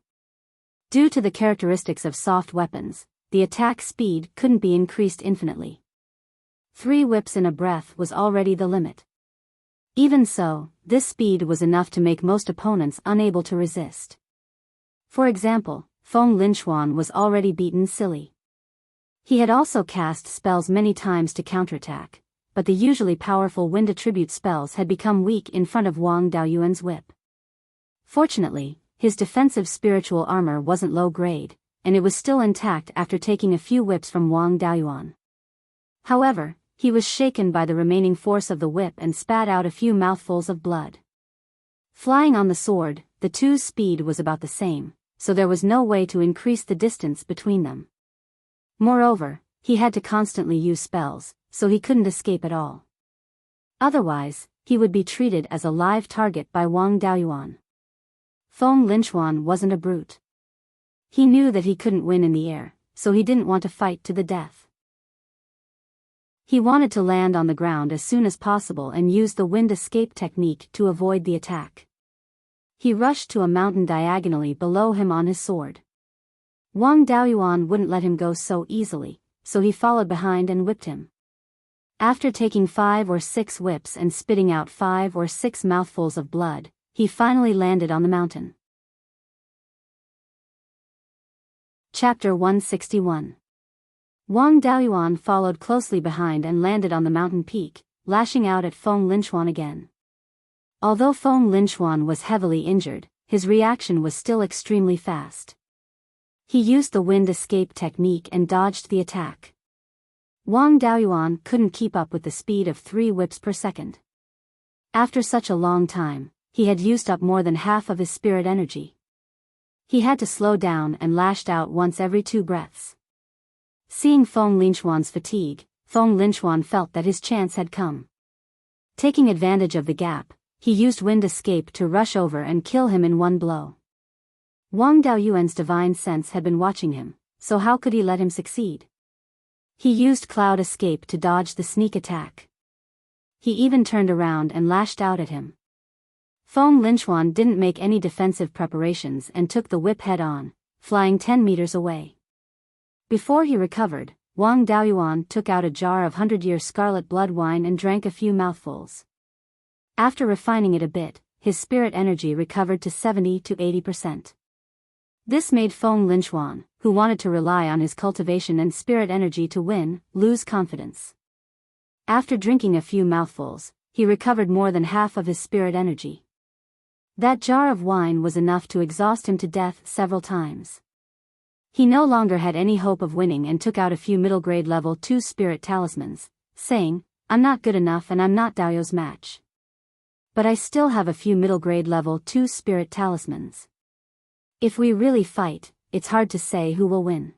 Speaker 1: Due to the characteristics of soft weapons, the attack speed couldn't be increased infinitely. 3 whips in a breath was already the limit. Even so, this speed was enough to make most opponents unable to resist. For example, Feng Linchuan was already beaten silly. He had also cast spells many times to counterattack, but the usually powerful wind attribute spells had become weak in front of Wang Daoyuan's whip. Fortunately, his defensive spiritual armor wasn't low grade, and it was still intact after taking a few whips from Wang Daoyuan. However, he was shaken by the remaining force of the whip and spat out a few mouthfuls of blood. Flying on the sword, the two's speed was about the same, so there was no way to increase the distance between them. Moreover, he had to constantly use spells, so he couldn't escape at all. Otherwise, he would be treated as a live target by Wang Daoyuan. Feng Linchuan wasn't a brute. He knew that he couldn't win in the air, so he didn't want to fight to the death. He wanted to land on the ground as soon as possible and use the wind escape technique to avoid the attack. He rushed to a mountain diagonally below him on his sword. Wang Daoyuan wouldn't let him go so easily, so he followed behind and whipped him. After taking 5 or 6 whips and spitting out 5 or 6 mouthfuls of blood, he finally landed on the mountain. Chapter 161. Wang Daoyuan followed closely behind and landed on the mountain peak, lashing out at Feng Linchuan again. Although Feng Linchuan was heavily injured, his reaction was still extremely fast. He used the wind escape technique and dodged the attack. Wang Daoyuan couldn't keep up with the speed of 3 whips per second. After such a long time, he had used up more than half of his spirit energy. He had to slow down and lashed out once every 2 breaths. Seeing Feng Linchuan's fatigue, Feng Linchuan felt that his chance had come. Taking advantage of the gap, he used wind escape to rush over and kill him in one blow. Wang Daoyuan's divine sense had been watching him, so how could he let him succeed? He used cloud escape to dodge the sneak attack. He even turned around and lashed out at him. Feng Linchuan didn't make any defensive preparations and took the whip head-on, flying 10 meters away. Before he recovered, Wang Daoyuan took out a jar of 100-year scarlet blood wine and drank a few mouthfuls. After refining it a bit, his spirit energy recovered to 70 to 80%. This made Feng Linchuan, who wanted to rely on his cultivation and spirit energy to win, lose confidence. After drinking a few mouthfuls, he recovered more than half of his spirit energy. That jar of wine was enough to exhaust him to death several times. He no longer had any hope of winning and took out a few middle-grade level 2 spirit talismans, saying, "I'm not good enough and I'm not Daoyu's match. But I still have a few middle-grade level 2 spirit talismans. If we really fight, it's hard to say who will win."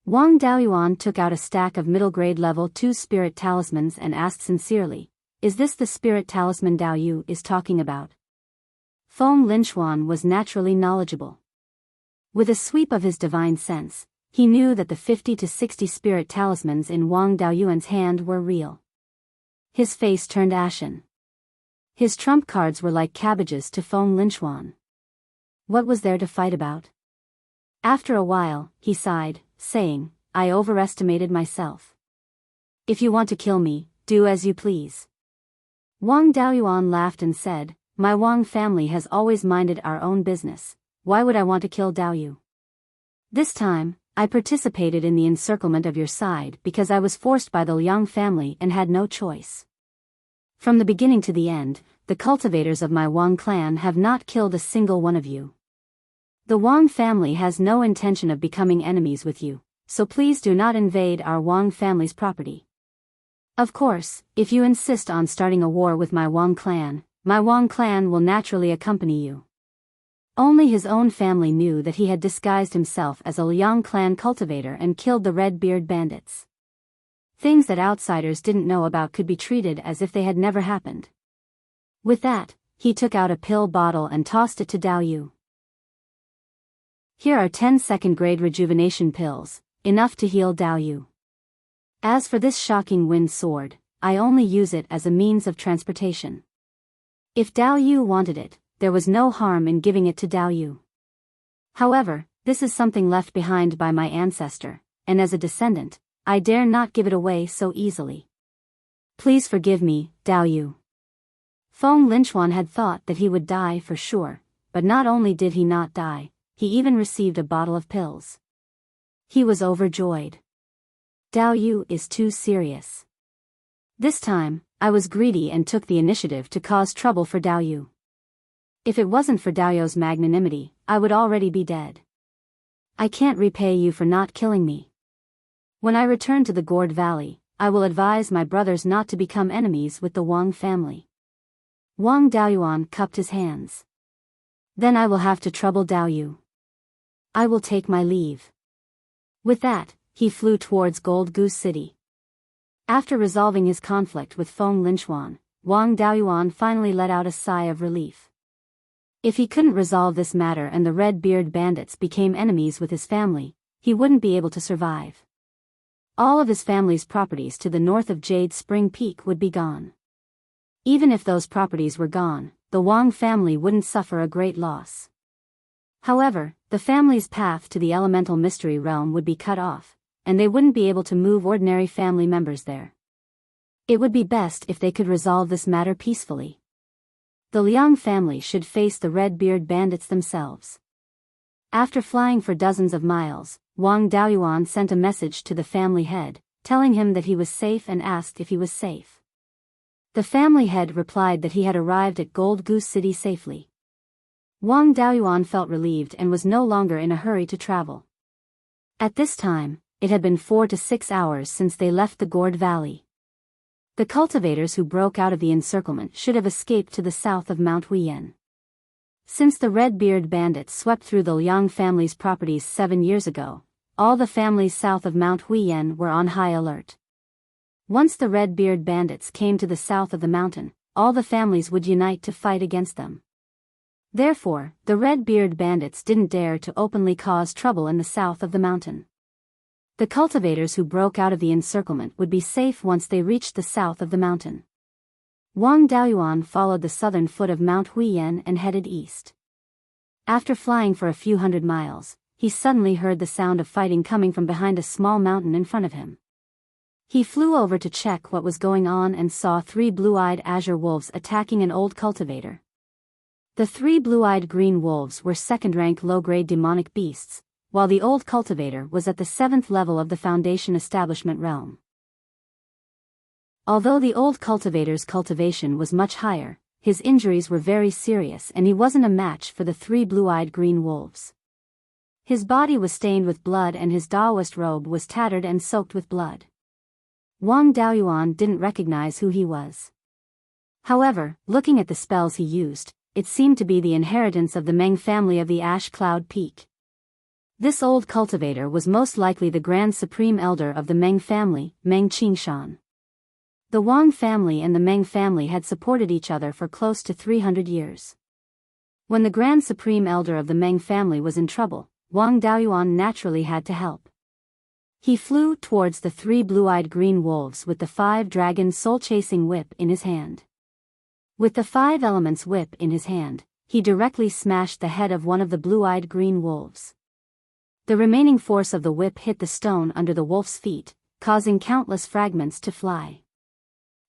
Speaker 1: Wang Daoyuan took out a stack of middle-grade level 2 spirit talismans and asked sincerely, "Is this the spirit talisman Daoyu is talking about?" Feng Linchuan was naturally knowledgeable. With a sweep of his divine sense, he knew that the 50 to 60 spirit talismans in Wang Daoyuan's hand were real. His face turned ashen. His trump cards were like cabbages to Feng Linchuan. What was there to fight about? After a while, he sighed, saying, "I overestimated myself. If you want to kill me, do as you please." Wang Daoyuan laughed and said, "My Wang family has always minded our own business. Why would I want to kill Daoyu? This time, I participated in the encirclement of your side because I was forced by the Liang family and had no choice. From the beginning to the end, the cultivators of my Wang clan have not killed a single one of you. The Wang family has no intention of becoming enemies with you, so please do not invade our Wang family's property. Of course, if you insist on starting a war with my Wang clan will naturally accompany you." Only his own family knew that he had disguised himself as a Liang clan cultivator and killed the Red Beard bandits. Things that outsiders didn't know about could be treated as if they had never happened. With that, he took out a pill bottle and tossed it to Daoyu. "Here are 10 second-grade rejuvenation pills, enough to heal Daoyu. As for this shocking wind sword, I only use it as a means of transportation. If Daoyu wanted it, there was no harm in giving it to Daoyu. However, this is something left behind by my ancestor, and as a descendant, I dare not give it away so easily. Please forgive me, Daoyu." Feng Linchuan had thought that he would die for sure, but not only did he not die, he even received a bottle of pills. He was overjoyed. Daoyu is too serious. This time, I was greedy and took the initiative to cause trouble for Daoyu. If it wasn't for Daoyu's magnanimity, I would already be dead. I can't repay you for not killing me. When I return to the Gourd Valley, I will advise my brothers not to become enemies with the Wang family." Wang Daoyuan cupped his hands. "Then I will have to trouble Daoyu. I will take my leave." With that, he flew towards Gold Goose City. After resolving his conflict with Feng Linchuan, Wang Daoyuan finally let out a sigh of relief. If he couldn't resolve this matter and the Red Beard bandits became enemies with his family, he wouldn't be able to survive. All of his family's properties to the north of Jade Spring Peak would be gone. Even if those properties were gone, the Wang family wouldn't suffer a great loss. However, the family's path to the elemental mystery realm would be cut off, and they wouldn't be able to move ordinary family members there. It would be best if they could resolve this matter peacefully. The Liang family should face the Red Beard bandits themselves. After flying for dozens of miles, Wang Daoyuan sent a message to the family head, telling him that he was safe and asked if he was safe. The family head replied that he had arrived at Gold Goose City safely. Wang Daoyuan felt relieved and was no longer in a hurry to travel. At this time, it had been 4 to 6 hours since they left the Gourd Valley. The cultivators who broke out of the encirclement should have escaped to the south of Mount Huiyan. Since the Red-Beard bandits swept through the Liang family's properties 7 years ago, all the families south of Mount Huiyan were on high alert. Once the Red-Beard bandits came to the south of the mountain, all the families would unite to fight against them. Therefore, the Red-Beard bandits didn't dare to openly cause trouble in the south of the mountain. The cultivators who broke out of the encirclement would be safe once they reached the south of the mountain. Wang Daoyuan followed the southern foot of Mount Huiyan and headed east. After flying for a few hundred miles, he suddenly heard the sound of fighting coming from behind a small mountain in front of him. He flew over to check what was going on and saw 3 blue-eyed azure wolves attacking an old cultivator. The 3 blue-eyed green wolves were second-rank low-grade demonic beasts, while the old cultivator was at the 7th level of the Foundation Establishment realm. Although the old cultivator's cultivation was much higher, his injuries were very serious and he wasn't a match for the 3 blue-eyed green wolves. His body was stained with blood and his Daoist robe was tattered and soaked with blood. Wang Daoyuan didn't recognize who he was. However, looking at the spells he used, it seemed to be the inheritance of the Meng family of the Ash Cloud Peak. This old cultivator was most likely the Grand Supreme Elder of the Meng family, Meng Qingshan. The Wang family and the Meng family had supported each other for close to 300 years. When the Grand Supreme Elder of the Meng family was in trouble, Wang Daoyuan naturally had to help. He flew towards the 3 blue-eyed green wolves with the 5-dragon soul-chasing whip in his hand. With the 5 elements whip in his hand, he directly smashed the head of one of the blue-eyed green wolves. The remaining force of the whip hit the stone under the wolf's feet, causing countless fragments to fly.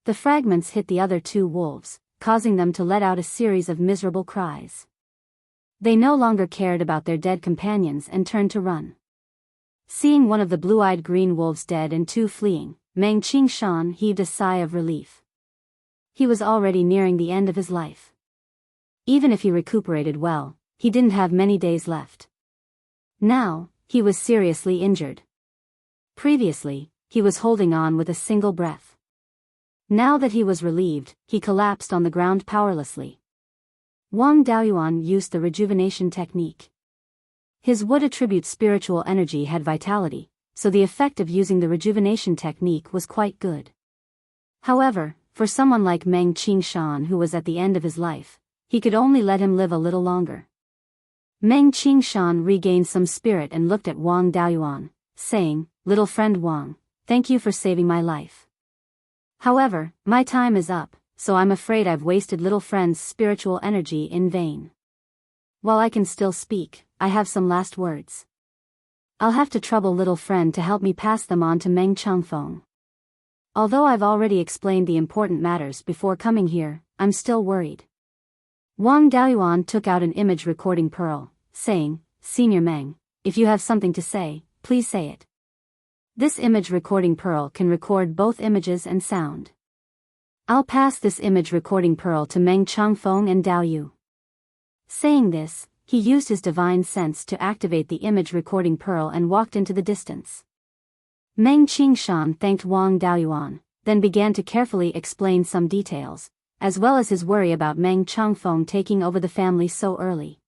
Speaker 1: The fragments hit the other 2 wolves, causing them to let out a series of miserable cries. They no longer cared about their dead companions and turned to run. Seeing one of the blue-eyed green wolves dead and 2 fleeing, Meng Qingshan heaved a sigh of relief. He was already nearing the end of his life. Even if he recuperated well, he didn't have many days left. Now, he was seriously injured. Previously, he was holding on with a single breath. Now that he was relieved, he collapsed on the ground powerlessly. Wang Daoyuan used the rejuvenation technique. His wood attribute spiritual energy had vitality, so the effect of using the rejuvenation technique was quite good. However, for someone like Meng Qingshan who was at the end of his life, he could only let him live a little longer. Meng Qingshan regained some spirit and looked at Wang Daoyuan, saying, "Little friend Wang, thank you for saving my life. However, my time is up, so I'm afraid I've wasted little friend's spiritual energy in vain. While I can still speak, I have some last words. I'll have to trouble little friend to help me pass them on to Meng Changfeng. Although I've already explained the important matters before coming here, I'm still worried." Wang Daoyuan took out an image recording pearl, saying, "Senior Meng, if you have something to say, please say it." This image recording pearl can record both images and sound. I'll pass this image recording pearl to Meng Changfeng and Dao Yu. Saying this, he used his divine sense to activate the image recording pearl and walked into the distance. Meng Qingshan thanked Wang Daoyuan, then began to carefully explain some details, as well as his worry about Meng Changfeng taking over the family so early.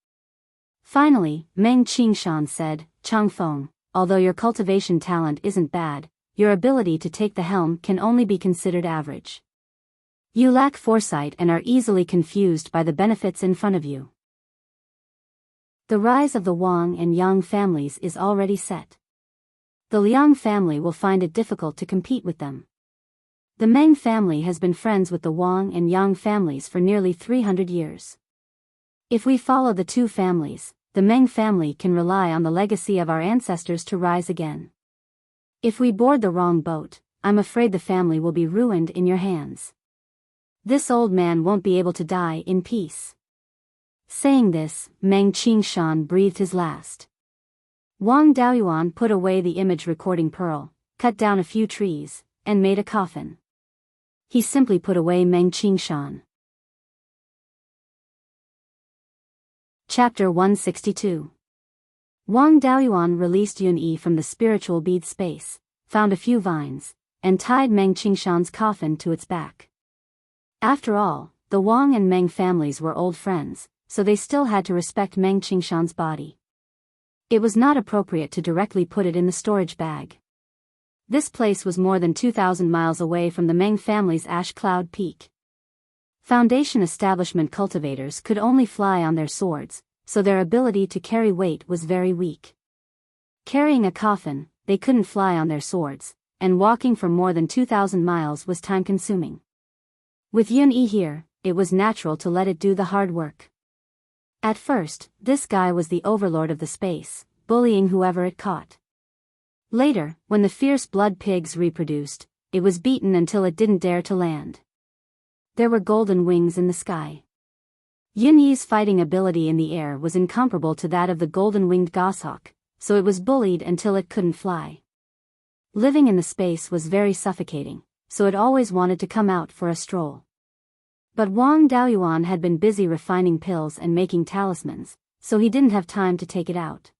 Speaker 1: Finally, Meng Qingshan said, "Changfeng, although your cultivation talent isn't bad, your ability to take the helm can only be considered average. You lack foresight and are easily confused by the benefits in front of you. The rise of the Wang and Yang families is already set. The Liang family will find it difficult to compete with them. The Meng family has been friends with the Wang and Yang families for nearly 300 years. If we follow the 2 families, the Meng family can rely on the legacy of our ancestors to rise again. If we board the wrong boat, I'm afraid the family will be ruined in your hands. This old man won't be able to die in peace." Saying this, Meng Qingshan breathed his last. Wang Daoyuan put away the image recording pearl, cut down a few trees, and made a coffin. He simply put away Meng Qingshan. Chapter 162. Wang Daoyuan released Yun Yi from the spiritual bead space, found a few vines, and tied Meng Qingshan's coffin to its back. After all, the Wang and Meng families were old friends, so they still had to respect Meng Qingshan's body. It was not appropriate to directly put it in the storage bag. This place was more than 2,000 miles away from the Meng family's Ash Cloud Peak. Foundation establishment cultivators could only fly on their swords, so their ability to carry weight was very weak. Carrying a coffin, they couldn't fly on their swords, and walking for more than 2,000 miles was time-consuming. With Yun Yi here, it was natural to let it do the hard work. At first, this guy was the overlord of the space, bullying whoever it caught. Later, when the fierce blood pigs reproduced, it was beaten until it didn't dare to land. There were golden wings in the sky. Yun Yi's fighting ability in the air was incomparable to that of the golden-winged goshawk, so it was bullied until it couldn't fly. Living in the space was very suffocating, so it always wanted to come out for a stroll. But Wang Daoyuan had been busy refining pills and making talismans, so he didn't have time to take it out.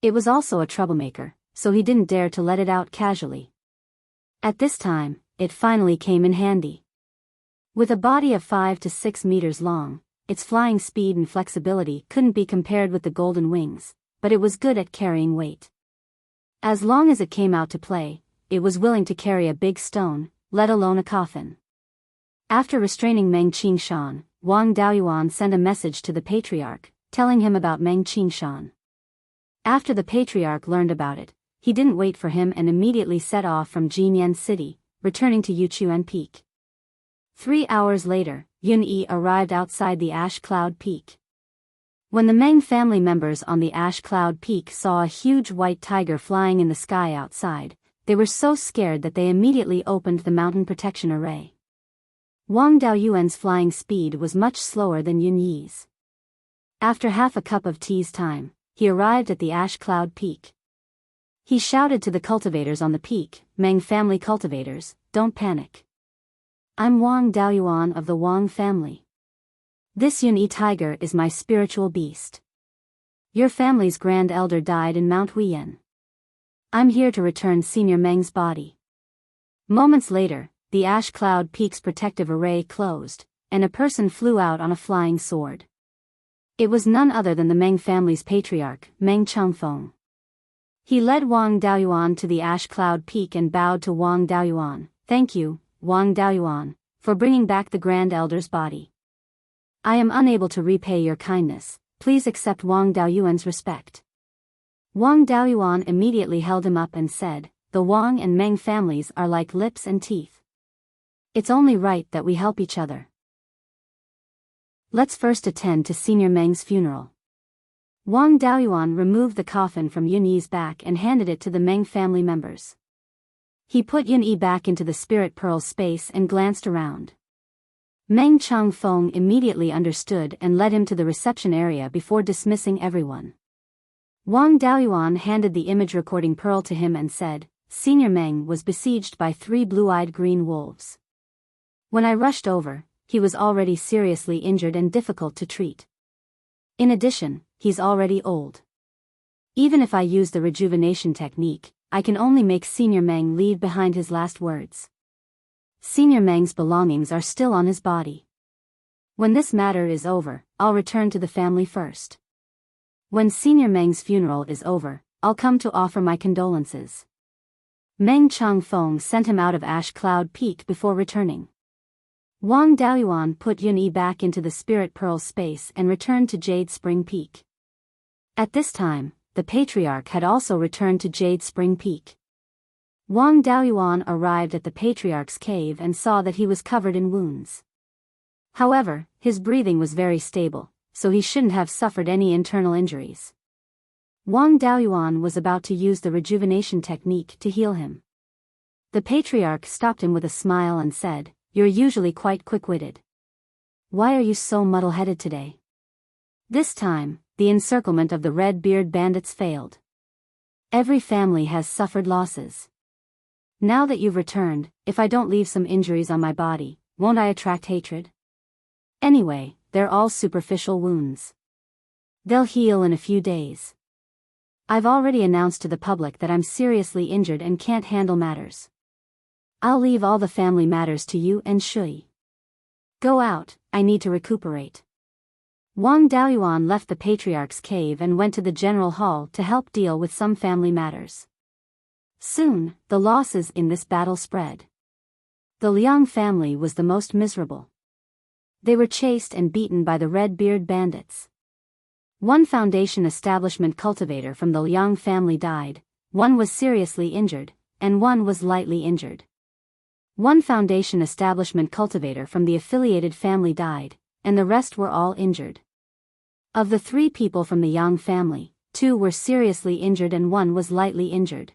Speaker 1: It was also a troublemaker, so he didn't dare to let it out casually. At this time, it finally came in handy. With a body of 5 to 6 meters long, its flying speed and flexibility couldn't be compared with the golden wings, but it was good at carrying weight. As long as it came out to play, it was willing to carry a big stone, let alone a coffin. After restraining Meng Qingshan, Wang Daoyuan sent a message to the patriarch, telling him about Meng Qingshan. After the patriarch learned about it, he didn't wait for him and immediately set off from Jinyan City, returning to Yuchuan Peak. 3 hours later, Yun Yi arrived outside the Ash Cloud Peak. When the Meng family members on the Ash Cloud Peak saw a huge white tiger flying in the sky outside, they were so scared that they immediately opened the mountain protection array. Wang Daoyuan's flying speed was much slower than Yun Yi's. After half a cup of tea's time, he arrived at the Ash Cloud Peak. He shouted to the cultivators on the peak, "Meng family cultivators, don't panic. I'm Wang Daoyuan of the Wang family. This Yun Yi tiger is my spiritual beast. Your family's grand elder died in Mount Huiyan. I'm here to return Senior Meng's body." Moments later, the Ash Cloud Peak's protective array closed, and a person flew out on a flying sword. It was none other than the Meng family's patriarch, Meng Changfeng. He led Wang Daoyuan to the Ash Cloud Peak and bowed to Wang Daoyuan. "Thank you, Wang Daoyuan, for bringing back the Grand Elder's body. I am unable to repay your kindness, please accept Wang Daoyuan's respect." Wang Daoyuan immediately held him up and said, "The Wang and Meng families are like lips and teeth. It's only right that we help each other. Let's first attend to Senior Meng's funeral." Wang Daoyuan removed the coffin from Yun Yi's back and handed it to the Meng family members. He put Yun Yi back into the spirit pearl space and glanced around. Meng Changfeng immediately understood and led him to the reception area before dismissing everyone. Wang Daoyuan handed the image recording pearl to him and said, "Senior Meng was besieged by 3 blue-eyed green wolves. When I rushed over, he was already seriously injured and difficult to treat. In addition, he's already old. Even if I use the rejuvenation technique, I can only make Senior Meng leave behind his last words. Senior Meng's belongings are still on his body. When this matter is over, I'll return to the family first. When Senior Meng's funeral is over, I'll come to offer my condolences." Meng Changfeng sent him out of Ash Cloud Peak before returning. Wang Daoyuan put Yun Yi back into the spirit pearl space and returned to Jade Spring Peak. At this time, the patriarch had also returned to Jade Spring Peak. Wang Daoyuan arrived at the patriarch's cave and saw that he was covered in wounds. However, his breathing was very stable, so he shouldn't have suffered any internal injuries. Wang Daoyuan was about to use the rejuvenation technique to heal him. The patriarch stopped him with a smile and said, "You're usually quite quick-witted. Why are you so muddle-headed today?" This time, the encirclement of the red-beard bandits failed. Every family has suffered losses. Now that you've returned, if I don't leave some injuries on my body, won't I attract hatred? Anyway, they're all superficial wounds. They'll heal in a few days. I've already announced to the public that I'm seriously injured and can't handle matters. I'll leave all the family matters to you and Shui. Go out, I need to recuperate. Wang Daoyuan left the patriarch's cave and went to the general hall to help deal with some family matters. Soon, the losses in this battle spread. The Liang family was the most miserable. They were chased and beaten by the red-beard bandits. One foundation establishment cultivator from the Liang family died, one was seriously injured, and one was lightly injured. One foundation establishment cultivator from the affiliated family died, and the rest were all injured. Of the 3 people from the Yang family, 2 were seriously injured and 1 was lightly injured.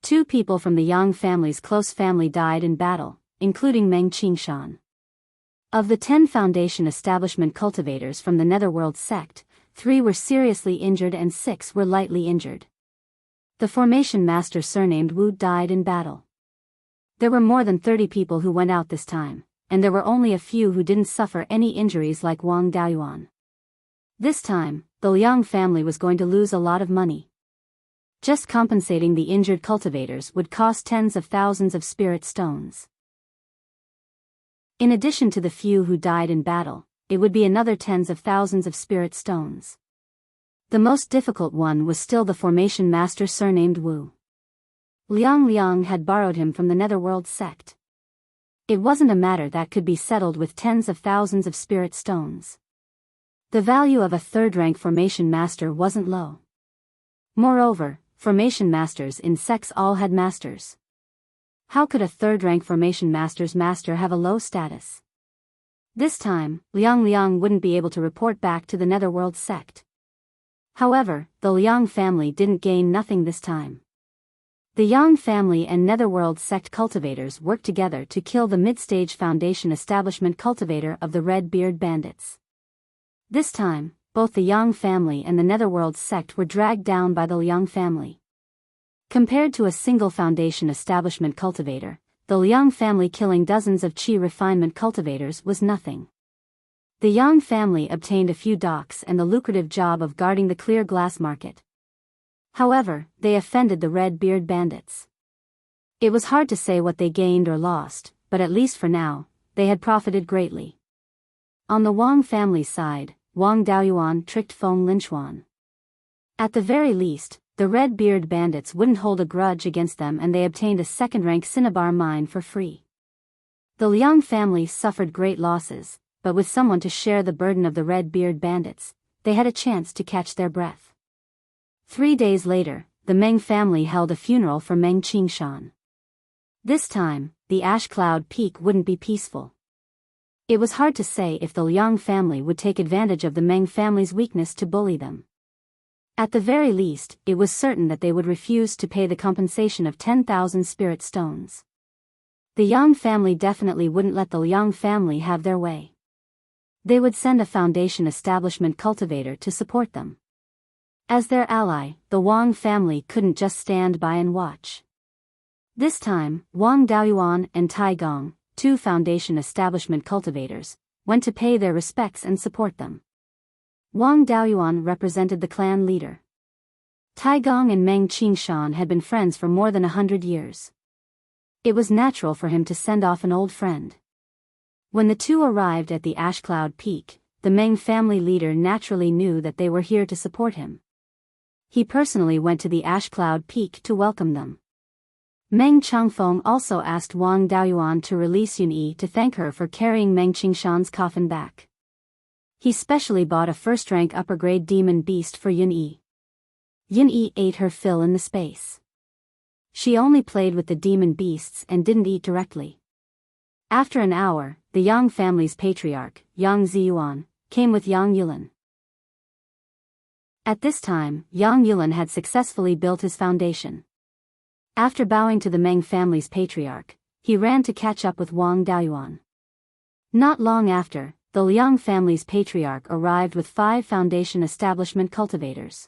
Speaker 1: 2 people from the Yang family's close family died in battle, including Meng Qingshan. Of the 10 foundation establishment cultivators from the Netherworld sect, 3 were seriously injured and 6 were lightly injured. The formation master surnamed Wu died in battle. There were more than 30 people who went out this time, and there were only a few who didn't suffer any injuries like Wang Daoyuan. This time, the Liang family was going to lose a lot of money. Just compensating the injured cultivators would cost tens of thousands of spirit stones. In addition to the few who died in battle, it would be another tens of thousands of spirit stones. The most difficult one was still the formation master surnamed Wu. Liang had borrowed him from the Netherworld sect. It wasn't a matter that could be settled with tens of thousands of spirit stones. The value of a third-rank formation master wasn't low. Moreover, formation masters in sects all had masters. How could a third-rank formation master's master have a low status? This time, Liang wouldn't be able to report back to the Netherworld sect. However, the Liang family didn't gain nothing this time. The Yang family and Netherworld sect cultivators worked together to kill the mid-stage foundation establishment cultivator of the Red Beard Bandits. This time, both the Yang family and the Netherworld sect were dragged down by the Liang family. Compared to a single foundation establishment cultivator, the Liang family killing dozens of qi refinement cultivators was nothing. The Yang family obtained a few docks and the lucrative job of guarding the clear glass market. However, they offended the Red Beard Bandits. It was hard to say what they gained or lost, but at least for now, they had profited greatly. On the Wang family's side, Wang Daoyuan tricked Feng Linchuan. At the very least, the Red Beard Bandits wouldn't hold a grudge against them and they obtained a second-rank cinnabar mine for free. The Liang family suffered great losses, but with someone to share the burden of the Red Beard Bandits, they had a chance to catch their breath. 3 days later, the Meng family held a funeral for Meng Qingshan. This time, the ash cloud peak wouldn't be peaceful. It was hard to say if the Liang family would take advantage of the Meng family's weakness to bully them. At the very least, it was certain that they would refuse to pay the compensation of 10,000 spirit stones. The Yang family definitely wouldn't let the Liang family have their way. They would send a foundation establishment cultivator to support them. As their ally, the Wang family couldn't just stand by and watch. This time, Wang Daoyuan and Tai Gong, 2 foundation establishment cultivators, went to pay their respects and support them. Wang Daoyuan represented the clan leader. Tai Gong and Meng Qingshan had been friends for more than 100 years. It was natural for him to send off an old friend. When the 2 arrived at the Ash Cloud Peak, the Meng family leader naturally knew that they were here to support him. He personally went to the Ash Cloud Peak to welcome them. Meng Changfeng also asked Wang Daoyuan to release Yunyi to thank her for carrying Meng Qingshan's coffin back. He specially bought a first-rank upper-grade demon beast for Yunyi. Yunyi ate her fill in the space. She only played with the demon beasts and didn't eat directly. After an hour, the Yang family's patriarch, Yang Ziyuan, came with Yang Yulan. At this time, Yang Yulan had successfully built his foundation. After bowing to the Meng family's patriarch, he ran to catch up with Wang Daoyuan. Not long after, the Liang family's patriarch arrived with 5 foundation establishment cultivators.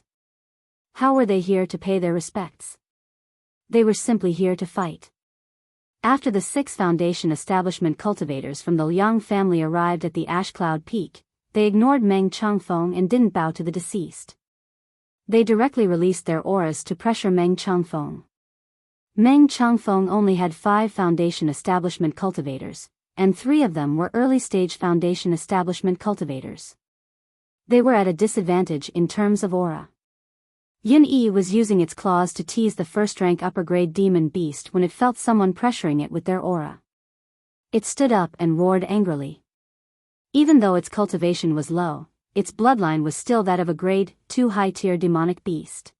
Speaker 1: How were they here to pay their respects? They were simply here to fight. After the 6 Foundation establishment cultivators from the Liang family arrived at the Ash Cloud Peak, they ignored Meng Changfeng and didn't bow to the deceased. They directly released their auras to pressure Meng Changfeng. Meng Changfeng only had 5 Foundation establishment cultivators, and 3 of them were early-stage Foundation establishment cultivators. They were at a disadvantage in terms of aura. Yin-Yi was using its claws to tease the first-rank upper-grade demon beast when it felt someone pressuring it with their aura. It stood up and roared angrily. Even though its cultivation was low, its bloodline was still that of a grade 2 high-tier demonic beast.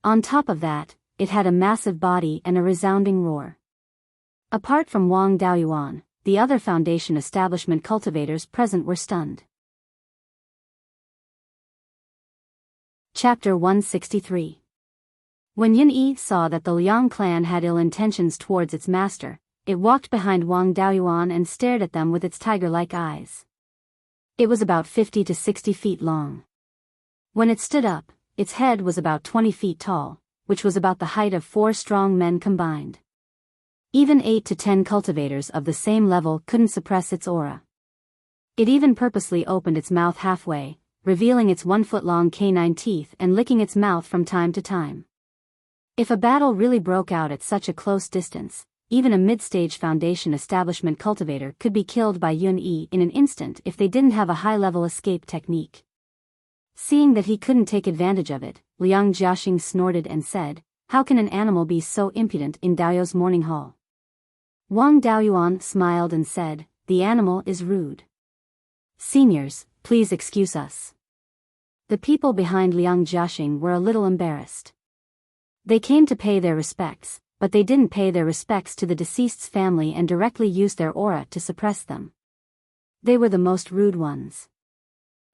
Speaker 1: On top of that, it had a massive body and a resounding roar. Apart from Wang Daoyuan, the other Foundation establishment cultivators present were stunned. Chapter 163. When Yin-Yi saw that the Liang clan had ill intentions towards its master, it walked behind Wang Daoyuan and stared at them with its tiger-like eyes. It was about 50 to 60 feet long. When it stood up, its head was about 20 feet tall, which was about the height of 4 strong men combined. Even 8 to 10 cultivators of the same level couldn't suppress its aura. It even purposely opened its mouth halfway, revealing its 1-foot-long canine teeth and licking its mouth from time to time. If a battle really broke out at such a close distance, even a mid-stage Foundation establishment cultivator could be killed by Yun-Yi in an instant if they didn't have a high-level escape technique. Seeing that he couldn't take advantage of it, Liang Jiaxing snorted and said, "How can an animal be so impudent in Daoyu's morning hall?" Wang Daoyuan smiled and said, "The animal is rude. Seniors, please excuse us." The people behind Liang Jiaxing were a little embarrassed. They came to pay their respects, but they didn't pay their respects to the deceased's family and directly used their aura to suppress them. They were the most rude ones.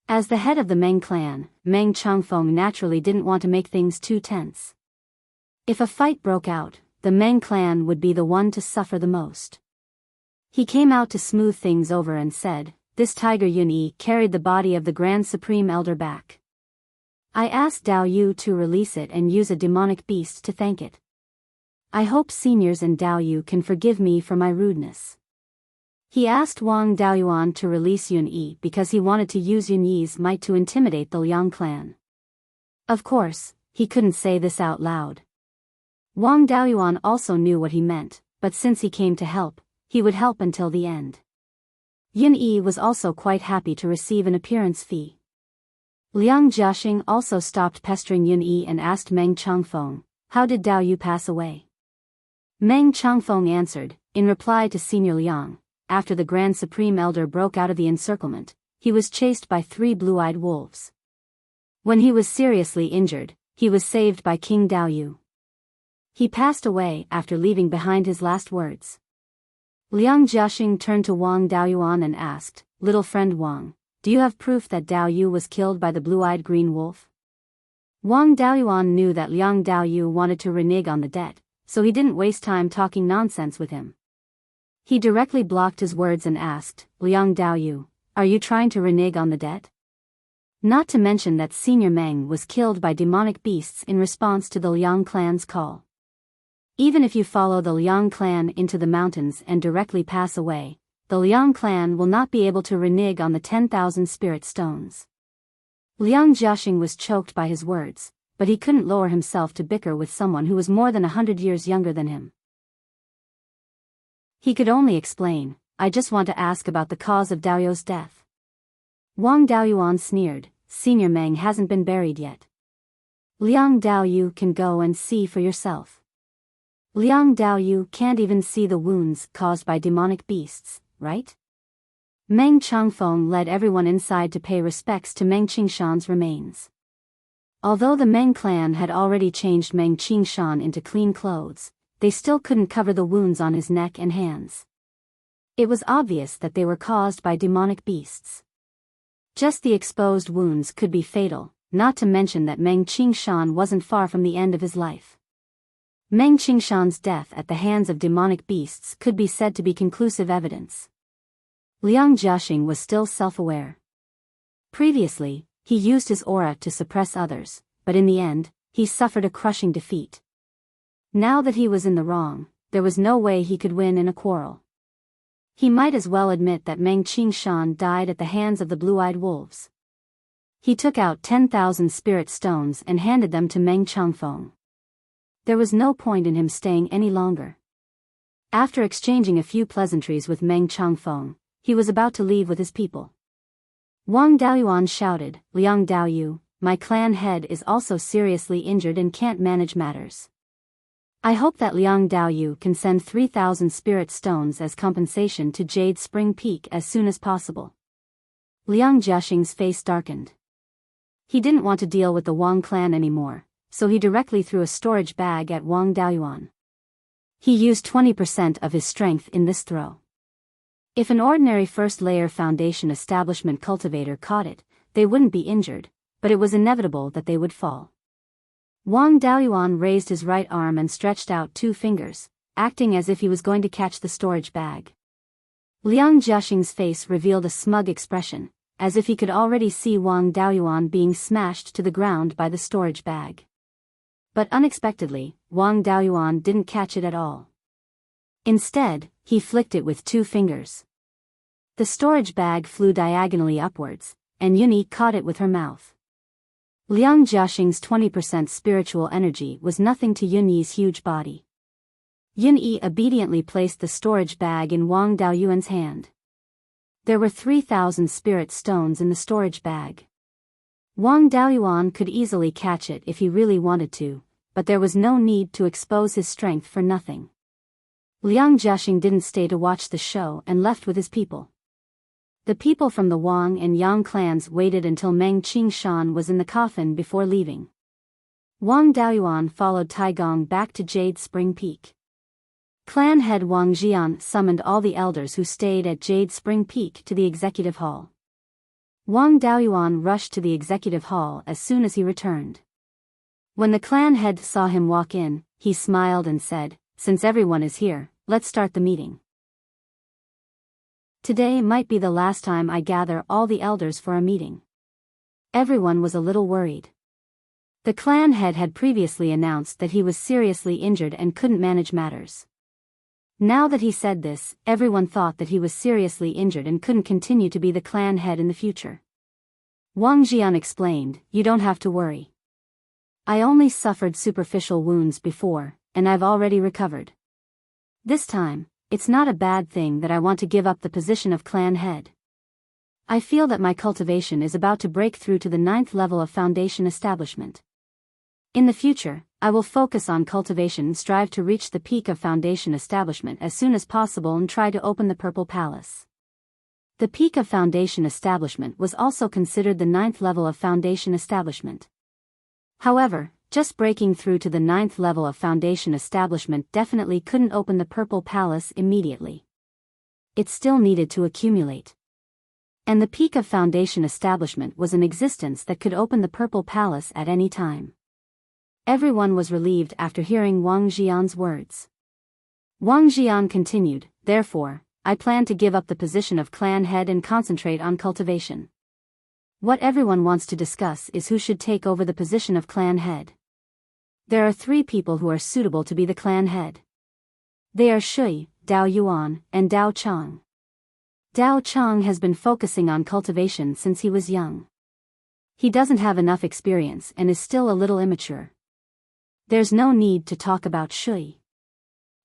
Speaker 1: As the head of the Meng clan, Meng Changfeng naturally didn't want to make things too tense. If a fight broke out, the Meng clan would be the one to suffer the most. He came out to smooth things over and said, "This tiger Yun-Yi carried the body of the Grand Supreme Elder back. I asked Dao Yu to release it and use a demonic beast to thank it. I hope seniors and Dao Yu can forgive me for my rudeness." He asked Wang Daoyuan to release Yun-Yi because he wanted to use Yun-Yi's might to intimidate the Liang clan. Of course, he couldn't say this out loud. Wang Daoyuan also knew what he meant, but since he came to help, he would help until the end. Yun-Yi was also quite happy to receive an appearance fee. Liang Jiaxing also stopped pestering Yun-Yi and asked Meng Changfeng, "How did Dao Yu pass away?" Meng Changfeng answered, in reply to Senior Liang, "After the Grand Supreme Elder broke out of the encirclement, he was chased by 3 blue-eyed wolves. When he was seriously injured, he was saved by King Dao Yu. He passed away after leaving behind his last words." Liang Jiaxing turned to Wang Daoyuan and asked, "Little friend Wang, do you have proof that Dao Yu was killed by the blue-eyed green wolf?" Wang Daoyuan knew that Liang Dao Yu wanted to renege on the debt, so he didn't waste time talking nonsense with him. He directly blocked his words and asked, "Liang Dao Yu, are you trying to renege on the debt? Not to mention that Senior Meng was killed by demonic beasts in response to the Liang clan's call. Even if you follow the Liang clan into the mountains and directly pass away, the Liang clan will not be able to renege on the 10,000 spirit stones." Liang Jiaxing was choked by his words, but he couldn't lower himself to bicker with someone who was more than 100 years younger than him. He could only explain, "I just want to ask about the cause of Dao Yu's death." Wang Daoyuan sneered, "Senior Meng hasn't been buried yet. Liang Dao Yu can go and see for yourself. Liang Dao Yu can't even see the wounds caused by demonic beasts, right?" Meng Changfeng led everyone inside to pay respects to Meng Qingshan's remains. Although the Meng clan had already changed Meng Qingshan into clean clothes, they still couldn't cover the wounds on his neck and hands. It was obvious that they were caused by demonic beasts. Just the exposed wounds could be fatal, not to mention that Meng Qingshan wasn't far from the end of his life. Meng Qingshan's death at the hands of demonic beasts could be said to be conclusive evidence. Liang Jiaxing was still self-aware. Previously, he used his aura to suppress others, but in the end, he suffered a crushing defeat. Now that he was in the wrong, there was no way he could win in a quarrel. He might as well admit that Meng Qingshan died at the hands of the blue-eyed wolves. He took out 10,000 spirit stones and handed them to Meng Changfeng. There was no point in him staying any longer. After exchanging a few pleasantries with Meng Changfeng, he was about to leave with his people. Wang Daoyuan shouted, "Liang Daoyu, my clan head is also seriously injured and can't manage matters. I hope that Liang Daoyu can send 3,000 spirit stones as compensation to Jade Spring Peak as soon as possible." Liang Jiaxing's face darkened. He didn't want to deal with the Wang clan anymore, so he directly threw a storage bag at Wang Daoyuan. He used 20% of his strength in this throw. If an ordinary first-layer foundation establishment cultivator caught it, they wouldn't be injured, but it was inevitable that they would fall. Wang Daoyuan raised his right arm and stretched out 2 fingers, acting as if he was going to catch the storage bag. Liang Jiaxing's face revealed a smug expression, as if he could already see Wang Daoyuan being smashed to the ground by the storage bag. But unexpectedly, Wang Daoyuan didn't catch it at all. Instead, he flicked it with 2 fingers. The storage bag flew diagonally upwards, and Yunyi caught it with her mouth. Liang Jiaxing's 20% spiritual energy was nothing to Yunyi's huge body. Yunyi obediently placed the storage bag in Wang Daoyuan's hand. There were 3,000 spirit stones in the storage bag. Wang Daoyuan could easily catch it if he really wanted to, but there was no need to expose his strength for nothing. Liang Jiaxing didn't stay to watch the show and left with his people. The people from the Wang and Yang clans waited until Meng Qingshan was in the coffin before leaving. Wang Daoyuan followed Taigong back to Jade Spring Peak. Clan head Wang Jian summoned all the elders who stayed at Jade Spring Peak to the executive hall. Wang Daoyuan rushed to the executive hall as soon as he returned. When the clan head saw him walk in, he smiled and said, "Since everyone is here, let's start the meeting. Today might be the last time I gather all the elders for a meeting." Everyone was a little worried. The clan head had previously announced that he was seriously injured and couldn't manage matters. Now that he said this, everyone thought that he was seriously injured and couldn't continue to be the clan head in the future. Wang Jian explained, "You don't have to worry. I only suffered superficial wounds before, and I've already recovered. This time, it's not a bad thing that I want to give up the position of clan head. I feel that my cultivation is about to break through to the 9th level of foundation establishment. In the future, I will focus on cultivation and strive to reach the peak of foundation establishment as soon as possible and try to open the Purple Palace." The peak of foundation establishment was also considered the 9th level of foundation establishment. However, just breaking through to the 9th level of foundation establishment definitely couldn't open the Purple Palace immediately. It still needed to accumulate. And the peak of foundation establishment was an existence that could open the Purple Palace at any time. Everyone was relieved after hearing Wang Jian's words. Wang Jian continued, "Therefore, I plan to give up the position of clan head and concentrate on cultivation. What everyone wants to discuss is who should take over the position of clan head. There are 3 people who are suitable to be the clan head. They are Shui, Dao Yuan, and Dao Chang. Dao Chang has been focusing on cultivation since he was young. He doesn't have enough experience and is still a little immature. There's no need to talk about Shui.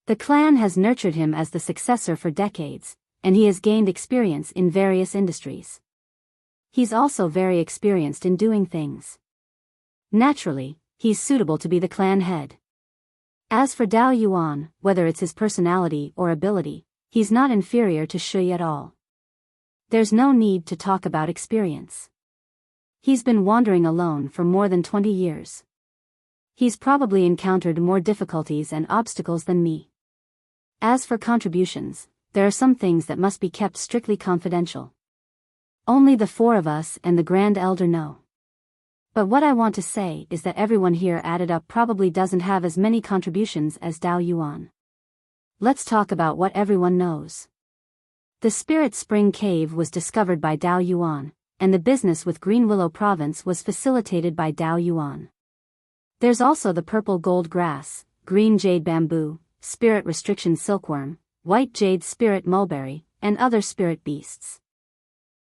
Speaker 1: The clan has nurtured him as the successor for decades, and he has gained experience in various industries. He's also very experienced in doing things. Naturally, he's suitable to be the clan head. As for Dao Yuan, whether it's his personality or ability, he's not inferior to Shui at all. There's no need to talk about experience. He's been wandering alone for more than 20 years. He's probably encountered more difficulties and obstacles than me. As for contributions, there are some things that must be kept strictly confidential. Only the 4 of us and the Grand Elder know. But what I want to say is that everyone here added up probably doesn't have as many contributions as Dao Yuan. Let's talk about what everyone knows. The Spirit Spring Cave was discovered by Dao Yuan, and the business with Green Willow Province was facilitated by Dao Yuan. There's also the purple gold grass, green jade bamboo, spirit restriction silkworm, white jade spirit mulberry, and other spirit beasts.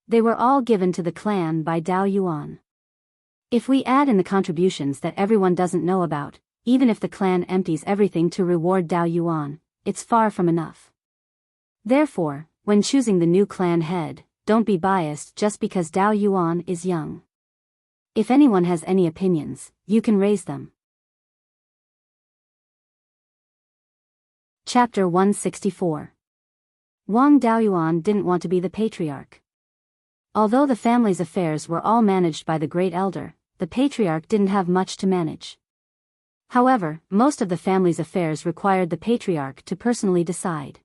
Speaker 1: They were all given to the clan by Dao Yuan. If we add in the contributions that everyone doesn't know about, even if the clan empties everything to reward Dao Yuan, it's far from enough. Therefore, when choosing the new clan head, don't be biased just because Dao Yuan is young. If anyone has any opinions, you can raise them. Chapter 164. Wang Daoyuan didn't want to be the patriarch. Although the family's affairs were all managed by the great elder, the patriarch didn't have much to manage. However, most of the family's affairs required the patriarch to personally decide.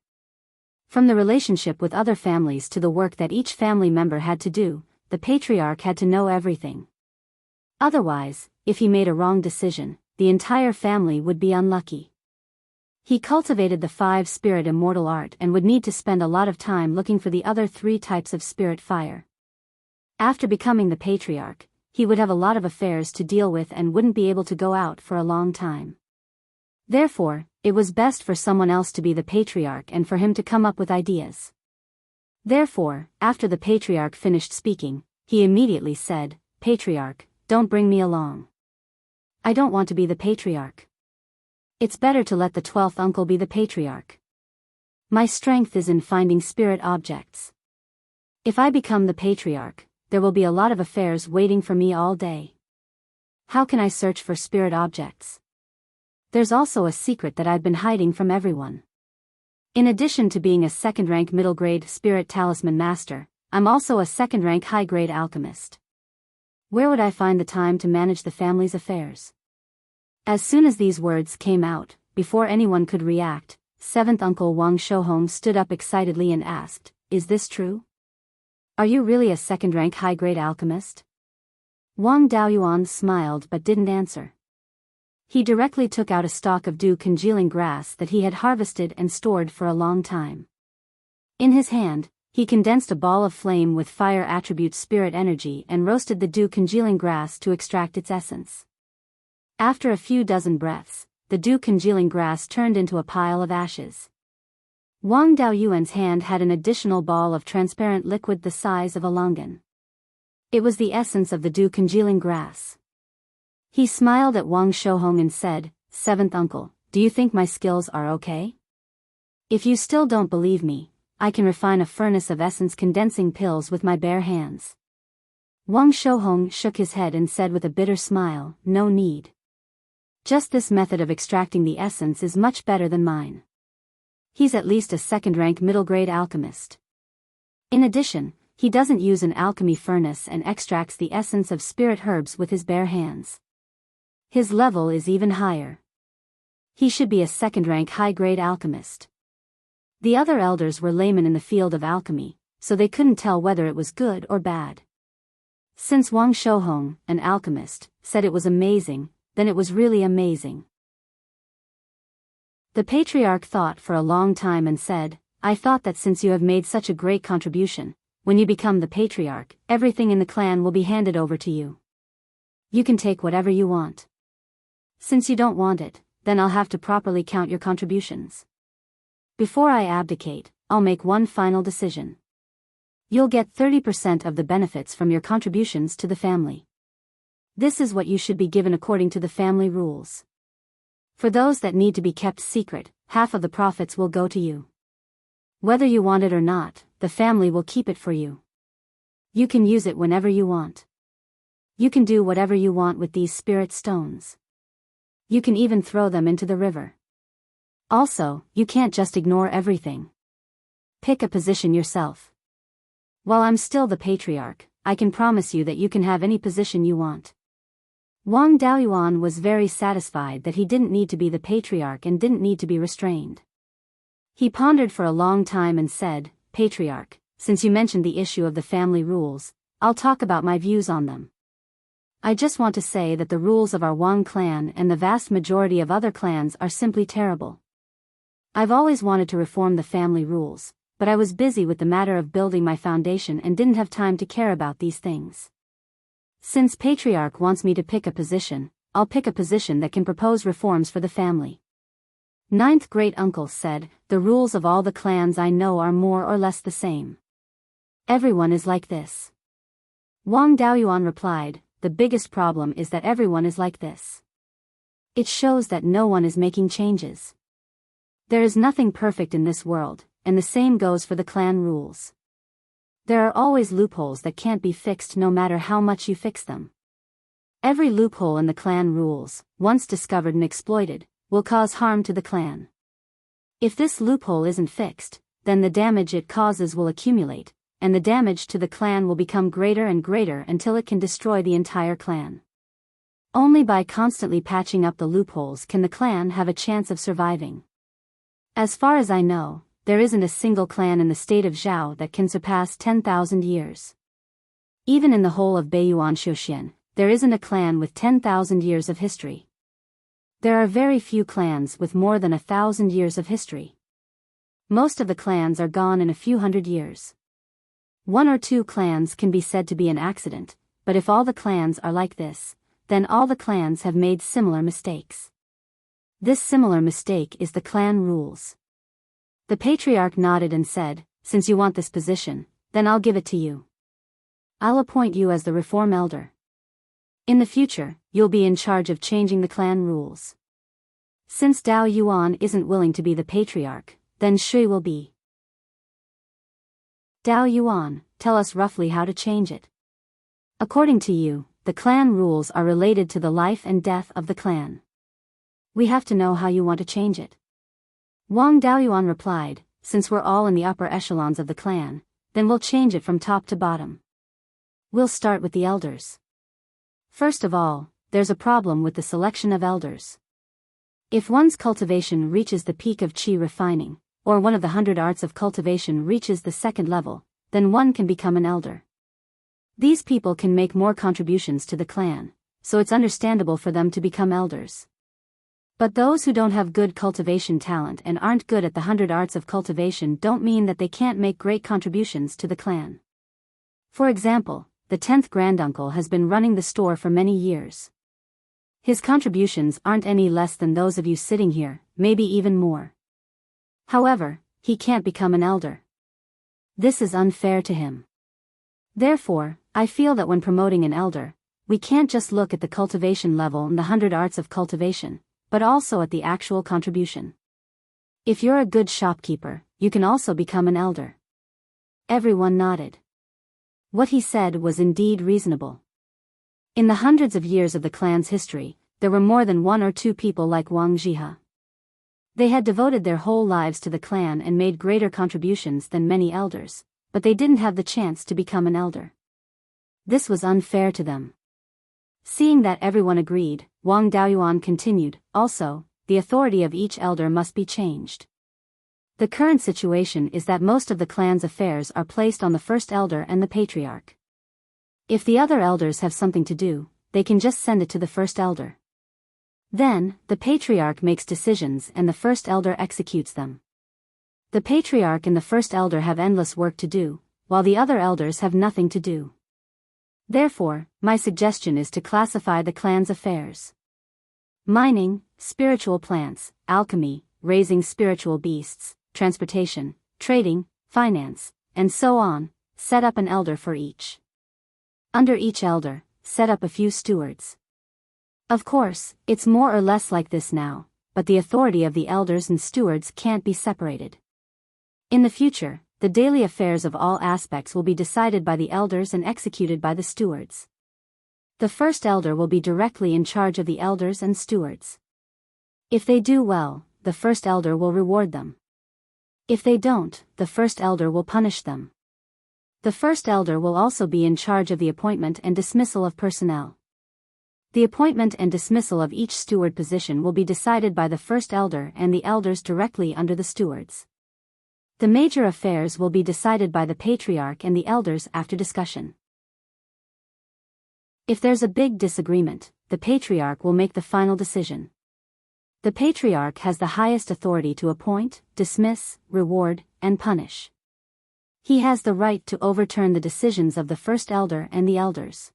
Speaker 1: From the relationship with other families to the work that each family member had to do, the patriarch had to know everything. Otherwise, if he made a wrong decision, the entire family would be unlucky. He cultivated the 5-spirit immortal art and would need to spend a lot of time looking for the other 3 types of spirit fire. After becoming the patriarch, he would have a lot of affairs to deal with and wouldn't be able to go out for a long time. Therefore, it was best for someone else to be the patriarch and for him to come up with ideas. Therefore, after the patriarch finished speaking, he immediately said, "Patriarch, don't bring me along. I don't want to be the patriarch. It's better to let the 12th uncle be the patriarch. My strength is in finding spirit objects. If I become the patriarch, there will be a lot of affairs waiting for me all day. How can I search for spirit objects? There's also a secret that I've been hiding from everyone. In addition to being a second-rank middle-grade spirit talisman master, I'm also a second-rank high-grade alchemist. Where would I find the time to manage the family's affairs?" As soon as these words came out, before anyone could react, 7th Uncle Wang Shouhong stood up excitedly and asked, "Is this true? Are you really a second-rank high-grade alchemist?" Wang Daoyuan smiled but didn't answer. He directly took out a stalk of dew-congealing grass that he had harvested and stored for a long time. In his hand, he condensed a ball of flame with fire attribute spirit energy and roasted the dew-congealing grass to extract its essence. After a few dozen breaths, the dew-congealing grass turned into a pile of ashes. Wang Daoyuan's hand had an additional ball of transparent liquid the size of a longan. It was the essence of the dew-congealing grass. He smiled at Wang Shouhong and said, "7th Uncle, do you think my skills are okay? If you still don't believe me, I can refine a furnace of essence condensing pills with my bare hands." Wang Shouhong shook his head and said with a bitter smile, "No need. Just this method of extracting the essence is much better than mine. He's at least a second-rank middle-grade alchemist. In addition, he doesn't use an alchemy furnace and extracts the essence of spirit herbs with his bare hands. His level is even higher. He should be a second-rank high-grade alchemist." The other elders were laymen in the field of alchemy, so they couldn't tell whether it was good or bad. Since Wang Shouhong, an alchemist, said it was amazing, then it was really amazing. The patriarch thought for a long time and said, "I thought that since you have made such a great contribution, when you become the patriarch, everything in the clan will be handed over to you. You can take whatever you want. Since you don't want it, then I'll have to properly count your contributions. Before I abdicate, I'll make one final decision. You'll get 30% of the benefits from your contributions to the family. This is what you should be given according to the family rules. For those that need to be kept secret, half of the profits will go to you. Whether you want it or not, the family will keep it for you. You can use it whenever you want. You can do whatever you want with these spirit stones. You can even throw them into the river. Also, you can't just ignore everything. Pick a position yourself. While I'm still the patriarch, I can promise you that you can have any position you want." Wang Daoyuan was very satisfied that he didn't need to be the patriarch and didn't need to be restrained. He pondered for a long time and said, "Patriarch, since you mentioned the issue of the family rules, I'll talk about my views on them. I just want to say that the rules of our Wang clan and the vast majority of other clans are simply terrible. I've always wanted to reform the family rules, but I was busy with the matter of building my foundation and didn't have time to care about these things. Since Patriarch wants me to pick a position, I'll pick a position that can propose reforms for the family. Ninth great-uncle said, the rules of all the clans I know are more or less the same. Everyone is like this. Wang Daoyuan replied, the biggest problem is that everyone is like this. It shows that no one is making changes. There is nothing perfect in this world, and the same goes for the clan rules. There are always loopholes that can't be fixed no matter how much you fix them. Every loophole in the clan rules, once discovered and exploited, will cause harm to the clan. If this loophole isn't fixed, then the damage it causes will accumulate, and the damage to the clan will become greater and greater until it can destroy the entire clan. Only by constantly patching up the loopholes can the clan have a chance of surviving. As far as I know, there isn't a single clan in the state of Zhao that can surpass 10,000 years. Even in the whole of Beiyuan Shouxian, there isn't a clan with 10,000 years of history. There are very few clans with more than 1,000 years of history. Most of the clans are gone in a few hundred years. One or two clans can be said to be an accident, but if all the clans are like this, then all the clans have made similar mistakes. This similar mistake is the clan rules. The patriarch nodded and said, since you want this position, then I'll give it to you. I'll appoint you as the reform elder. In the future, you'll be in charge of changing the clan rules. Since Dao Yuan isn't willing to be the patriarch, then Shui will be. Dao Yuan, tell us roughly how to change it. According to you, the clan rules are related to the life and death of the clan. We have to know how you want to change it. Wang Daoyuan replied, since we're all in the upper echelons of the clan, then we'll change it from top to bottom. We'll start with the elders. First of all, there's a problem with the selection of elders. If one's cultivation reaches the peak of qi refining, or one of the 100 arts of cultivation reaches the second level, then one can become an elder. These people can make more contributions to the clan, so it's understandable for them to become elders. But those who don't have good cultivation talent and aren't good at the 100 arts of cultivation don't mean that they can't make great contributions to the clan. For example, the 10th granduncle has been running the store for many years. His contributions aren't any less than those of you sitting here, maybe even more. However, he can't become an elder. This is unfair to him. Therefore, I feel that when promoting an elder, we can't just look at the cultivation level and the 100 arts of cultivation, but also at the actual contribution. If you're a good shopkeeper, you can also become an elder. Everyone nodded. What he said was indeed reasonable. In the hundreds of years of the clan's history, there were more than one or two people like Wang Zhihe. They had devoted their whole lives to the clan and made greater contributions than many elders, but they didn't have the chance to become an elder. This was unfair to them. Seeing that everyone agreed, Wang Daoyuan continued, also, the authority of each elder must be changed. The current situation is that most of the clan's affairs are placed on the first elder and the patriarch. If the other elders have something to do, they can just send it to the first elder. Then, the patriarch makes decisions and the first elder executes them. The patriarch and the first elder have endless work to do, while the other elders have nothing to do. Therefore, my suggestion is to classify the clan's affairs. Mining, spiritual plants, alchemy, raising spiritual beasts, transportation, trading, finance, and so on, set up an elder for each. Under each elder, set up a few stewards. Of course, it's more or less like this now, but the authority of the elders and stewards can't be separated. In the future, the daily affairs of all aspects will be decided by the elders and executed by the stewards. The first elder will be directly in charge of the elders and stewards. If they do well, the first elder will reward them. If they don't, the first elder will punish them. The first elder will also be in charge of the appointment and dismissal of personnel. The appointment and dismissal of each steward position will be decided by the first elder and the elders directly under the stewards. The major affairs will be decided by the patriarch and the elders after discussion. If there's a big disagreement, the patriarch will make the final decision. The patriarch has the highest authority to appoint, dismiss, reward, and punish. He has the right to overturn the decisions of the first elder and the elders.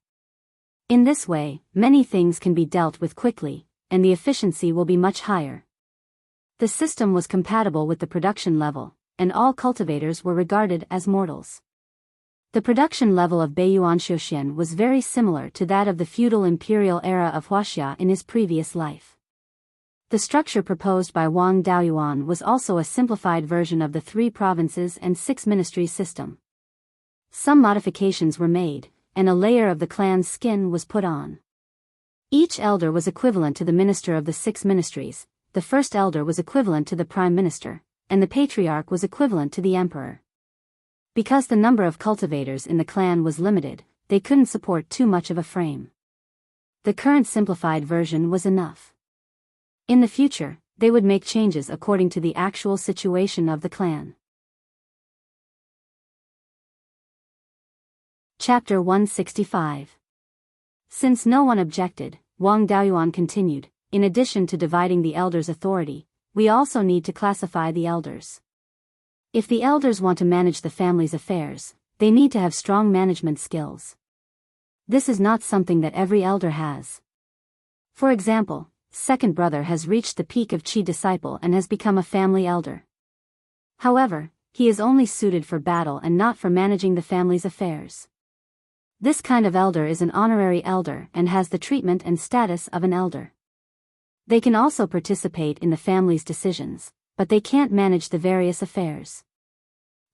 Speaker 1: In this way, many things can be dealt with quickly, and the efficiency will be much higher. The system was compatible with the production level, and all cultivators were regarded as mortals. The production level of Beiyuan Xiuxian was very similar to that of the feudal imperial era of Wuxia in his previous life. The structure proposed by Wang Daoyuan was also a simplified version of the 3 provinces and 6 ministries system. Some modifications were made, and a layer of the clan's skin was put on. Each elder was equivalent to the minister of the 6 ministries, the first elder was equivalent to the prime minister, and the patriarch was equivalent to the emperor. Because the number of cultivators in the clan was limited, they couldn't support too much of a frame. The current simplified version was enough. In the future, they would make changes according to the actual situation of the clan. Chapter 165. Since no one objected, Wang Daoyuan continued, in addition to dividing the elders' authority, we also need to classify the elders. If the elders want to manage the family's affairs, they need to have strong management skills. This is not something that every elder has. For example, second brother has reached the peak of Qi disciple and has become a family elder. However, he is only suited for battle and not for managing the family's affairs. This kind of elder is an honorary elder and has the treatment and status of an elder. They can also participate in the family's decisions, but they can't manage the various affairs.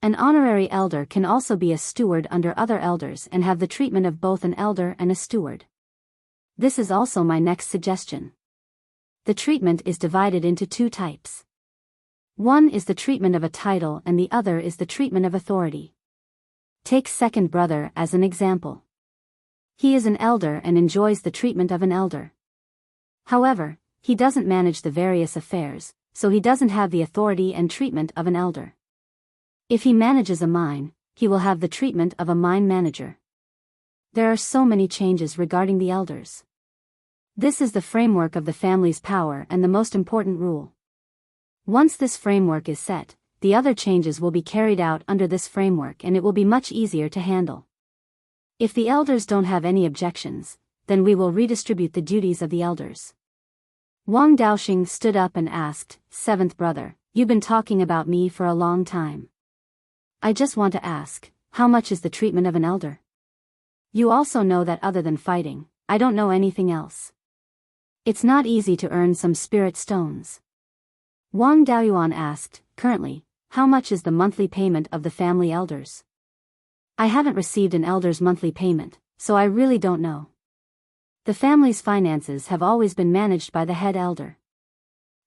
Speaker 1: An honorary elder can also be a steward under other elders and have the treatment of both an elder and a steward. This is also my next suggestion. The treatment is divided into 2 types. One is the treatment of a title and the other is the treatment of authority. Take second brother as an example. He is an elder and enjoys the treatment of an elder. However, he doesn't manage the various affairs, so he doesn't have the authority and treatment of an elder. If he manages a mine, he will have the treatment of a mine manager. There are so many changes regarding the elders. This is the framework of the family's power and the most important rule. Once this framework is set, the other changes will be carried out under this framework and it will be much easier to handle. If the elders don't have any objections, then we will redistribute the duties of the elders. Wang Daoxing stood up and asked, "Seventh brother, you've been talking about me for a long time. I just want to ask, how much is the treatment of an elder? You also know that other than fighting, I don't know anything else. It's not easy to earn some spirit stones." Wang Daoyuan asked, "Currently, how much is the monthly payment of the family elders?" "I haven't received an elder's monthly payment, so I really don't know. The family's finances have always been managed by the head elder."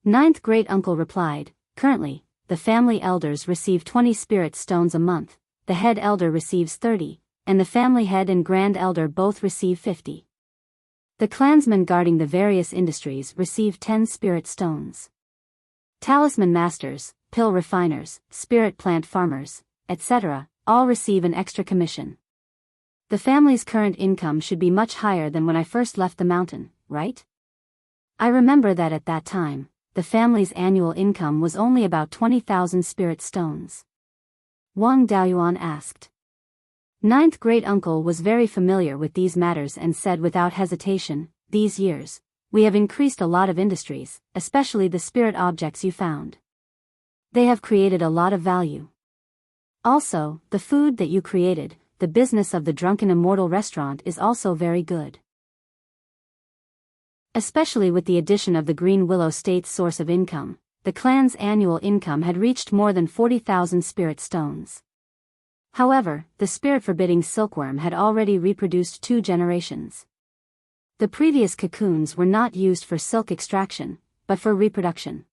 Speaker 1: Ninth great-uncle replied, "Currently, the family elders receive 20 spirit stones a month, the head elder receives 30, and the family head and grand elder both receive 50. The clansmen guarding the various industries receive 10 spirit stones. Talisman masters, pill refiners, spirit plant farmers, etc., all receive an extra commission. The family's current income should be much higher than when I first left the mountain, right? I remember that at that time, the family's annual income was only about 20,000 spirit stones." Wang Daoyuan asked. Ninth great-uncle was very familiar with these matters and said without hesitation, "These years, we have increased a lot of industries, especially the spirit objects you found. They have created a lot of value. Also, the food that you created, the business of the Drunken Immortal restaurant is also very good. Especially with the addition of the Green Willow State's source of income, the clan's annual income had reached more than 40,000 spirit stones. However, the spirit-forbidding silkworm had already reproduced 2 generations. The previous cocoons were not used for silk extraction, but for reproduction.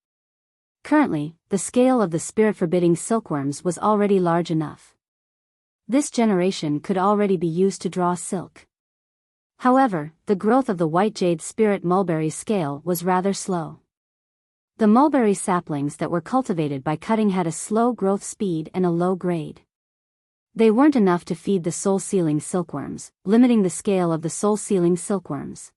Speaker 1: Currently, the scale of the spirit-forbidding silkworms was already large enough. This generation could already be used to draw silk. However, the growth of the white jade spirit mulberry scale was rather slow. The mulberry saplings that were cultivated by cutting had a slow growth speed and a low grade. They weren't enough to feed the soul-sealing silkworms, limiting the scale of the soul-sealing silkworms.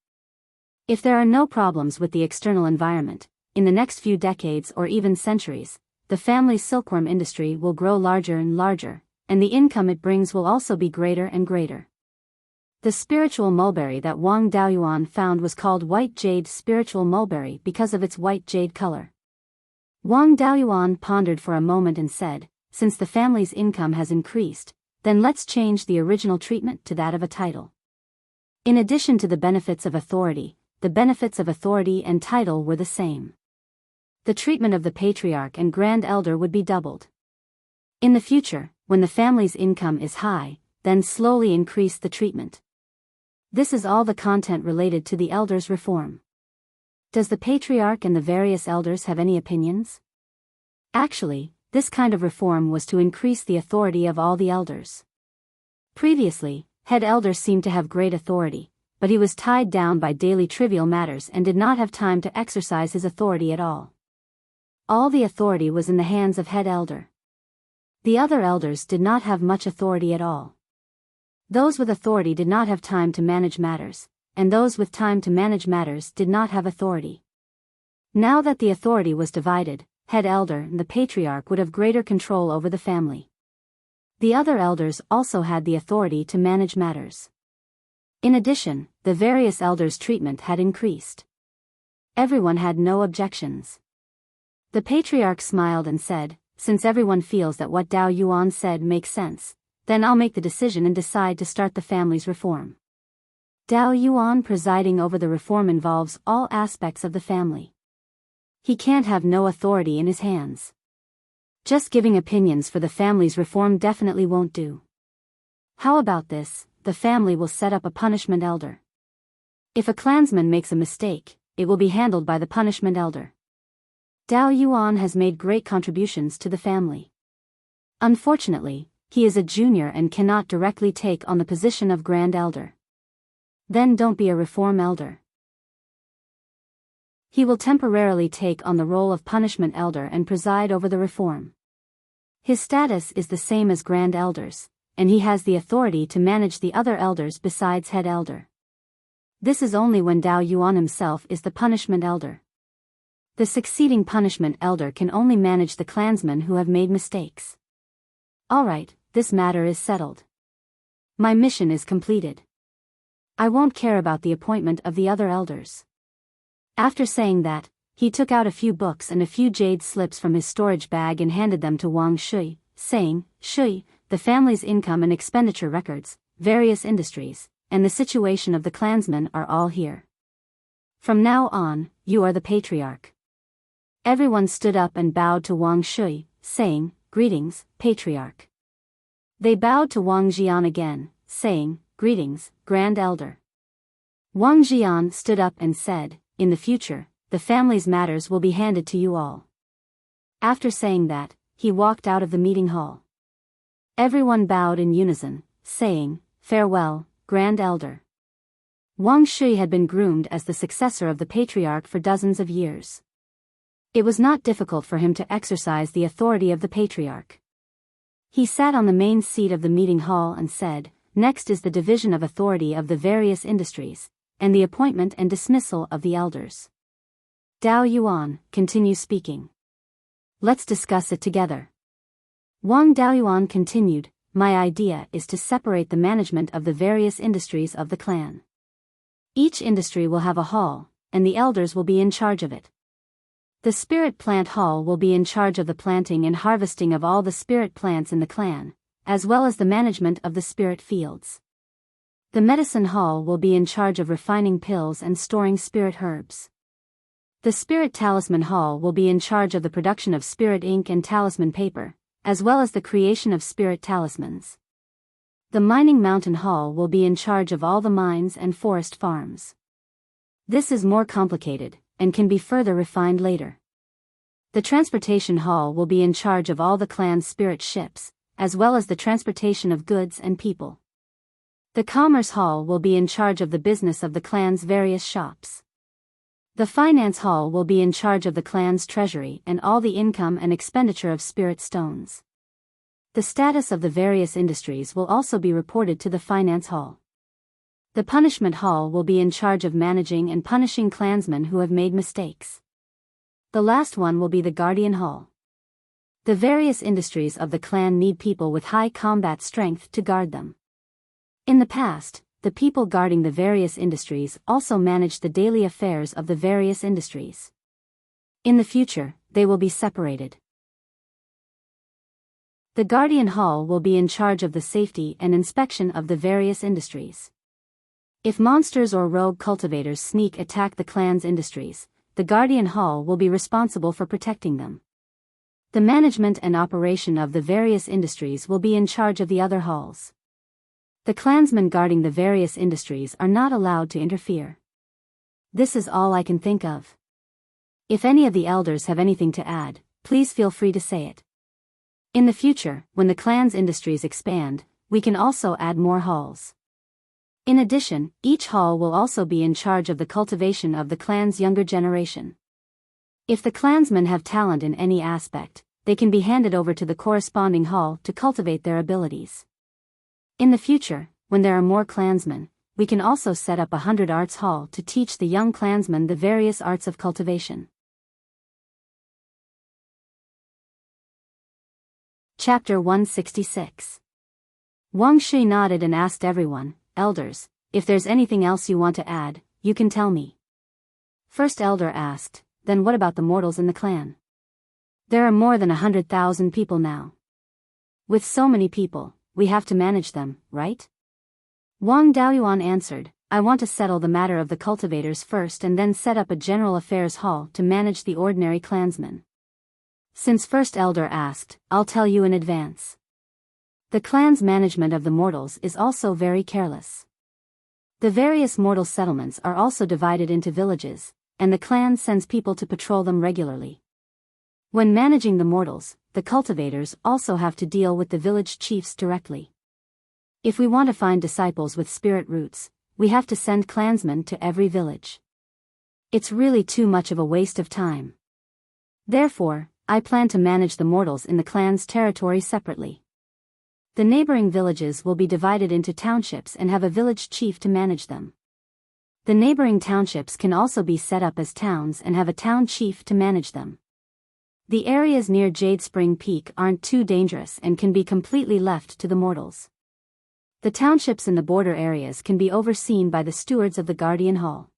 Speaker 1: If there are no problems with the external environment, in the next few decades or even centuries, the family's silkworm industry will grow larger and larger, and the income it brings will also be greater and greater. The spiritual mulberry that Wang Daoyuan found was called white jade spiritual mulberry because of its white jade color. Wang Daoyuan pondered for a moment and said, since the family's income has increased, then let's change the original treatment to that of a title. In addition to the benefits of authority, the benefits of authority and title were the same. The treatment of the patriarch and grand elder would be doubled. In the future, when the family's income is high, then slowly increase the treatment. This is all the content related to the elders' reform. Does the patriarch and the various elders have any opinions? Actually, this kind of reform was to increase the authority of all the elders. Previously, head elder seemed to have great authority, but he was tied down by daily trivial matters and did not have time to exercise his authority at all. All the authority was in the hands of head elder. The other elders did not have much authority at all. Those with authority did not have time to manage matters, and those with time to manage matters did not have authority. Now that the authority was divided, head elder and the patriarch would have greater control over the family. The other elders also had the authority to manage matters. In addition, the various elders' treatment had increased. Everyone had no objections. The patriarch smiled and said, since everyone feels that what Dao Yuan said makes sense, then I'll make the decision and decide to start the family's reform. Dao Yuan presiding over the reform involves all aspects of the family. He can't have no authority in his hands. Just giving opinions for the family's reform definitely won't do. How about this? The family will set up a punishment elder. If a clansman makes a mistake, it will be handled by the punishment elder. Dao Yuan has made great contributions to the family. Unfortunately, he is a junior and cannot directly take on the position of grand elder. Then don't be a reform elder. He will temporarily take on the role of punishment elder and preside over the reform. His status is the same as grand elders, and he has the authority to manage the other elders besides head elder. This is only when Dao Yuan himself is the punishment elder. The succeeding punishment elder can only manage the clansmen who have made mistakes. Alright, this matter is settled. My mission is completed. I won't care about the appointment of the other elders. After saying that, he took out a few books and a few jade slips from his storage bag and handed them to Wang Shui, saying, Shui, the family's income and expenditure records, various industries, and the situation of the clansmen are all here. From now on, you are the patriarch. Everyone stood up and bowed to Wang Shui, saying, Greetings, patriarch. They bowed to Wang Jian again, saying, Greetings, grand elder. Wang Jian stood up and said, in the future, the family's matters will be handed to you all. After saying that, he walked out of the meeting hall. Everyone bowed in unison, saying, Farewell, grand elder. Wang Shui had been groomed as the successor of the patriarch for dozens of years. It was not difficult for him to exercise the authority of the patriarch. He sat on the main seat of the meeting hall and said, Next is the division of authority of the various industries, and the appointment and dismissal of the elders. Dao Yuan, continue speaking. Let's discuss it together. Wang Daoyuan continued, My idea is to separate the management of the various industries of the clan. Each industry will have a hall, and the elders will be in charge of it. The spirit plant hall will be in charge of the planting and harvesting of all the spirit plants in the clan, as well as the management of the spirit fields. The medicine hall will be in charge of refining pills and storing spirit herbs. The spirit talisman hall will be in charge of the production of spirit ink and talisman paper, as well as the creation of spirit talismans. The mining mountain hall will be in charge of all the mines and forest farms. This is more complicated, and can be further refined later. The transportation hall will be in charge of all the clan's spirit ships, as well as the transportation of goods and people. The commerce hall will be in charge of the business of the clan's various shops. The finance hall will be in charge of the clan's treasury and all the income and expenditure of spirit stones. The status of the various industries will also be reported to the finance hall. The punishment hall will be in charge of managing and punishing clansmen who have made mistakes. The last one will be the guardian hall. The various industries of the clan need people with high combat strength to guard them. In the past, the people guarding the various industries also manage the daily affairs of the various industries. In the future, they will be separated. The Guardian Hall will be in charge of the safety and inspection of the various industries. If monsters or rogue cultivators sneak attack the clan's industries, the Guardian Hall will be responsible for protecting them. The management and operation of the various industries will be in charge of the other halls. The clansmen guarding the various industries are not allowed to interfere. This is all I can think of. If any of the elders have anything to add, please feel free to say it. In the future, when the clan's industries expand, we can also add more halls. In addition, each hall will also be in charge of the cultivation of the clan's younger generation. If the clansmen have talent in any aspect, they can be handed over to the corresponding hall to cultivate their abilities. In the future, when there are more clansmen, we can also set up 100 arts hall to teach the young clansmen the various arts of cultivation. Chapter 166. Wang Shi nodded and asked everyone, "Elders, if there's anything else you want to add, you can tell me." First elder asked, "Then what about the mortals in the clan? There are more than 100,000 people now. With so many people, we have to manage them, right?" Wang Daoyuan answered, "I want to settle the matter of the cultivators first and then set up a general affairs hall to manage the ordinary clansmen." Since first elder asked, I'll tell you in advance. The clan's management of the mortals is also very careless. The various mortal settlements are also divided into villages, and the clan sends people to patrol them regularly. When managing the mortals, the cultivators also have to deal with the village chiefs directly. If we want to find disciples with spirit roots, we have to send clansmen to every village. It's really too much of a waste of time. Therefore, I plan to manage the mortals in the clan's territory separately. The neighboring villages will be divided into townships and have a village chief to manage them. The neighboring townships can also be set up as towns and have a town chief to manage them. The areas near Jade Spring Peak aren't too dangerous and can be completely left to the mortals. The townships in the border areas can be overseen by the stewards of the Guardian Hall.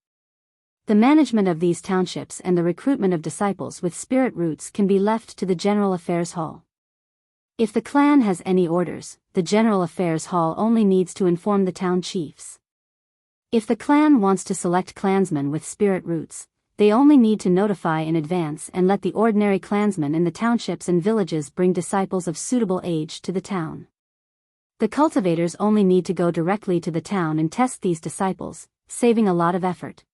Speaker 1: The management of these townships and the recruitment of disciples with spirit roots can be left to the General Affairs Hall. If the clan has any orders, the General Affairs Hall only needs to inform the town chiefs. If the clan wants to select clansmen with spirit roots, they only need to notify in advance and let the ordinary clansmen in the townships and villages bring disciples of suitable age to the town. The cultivators only need to go directly to the town and test these disciples, saving a lot of effort.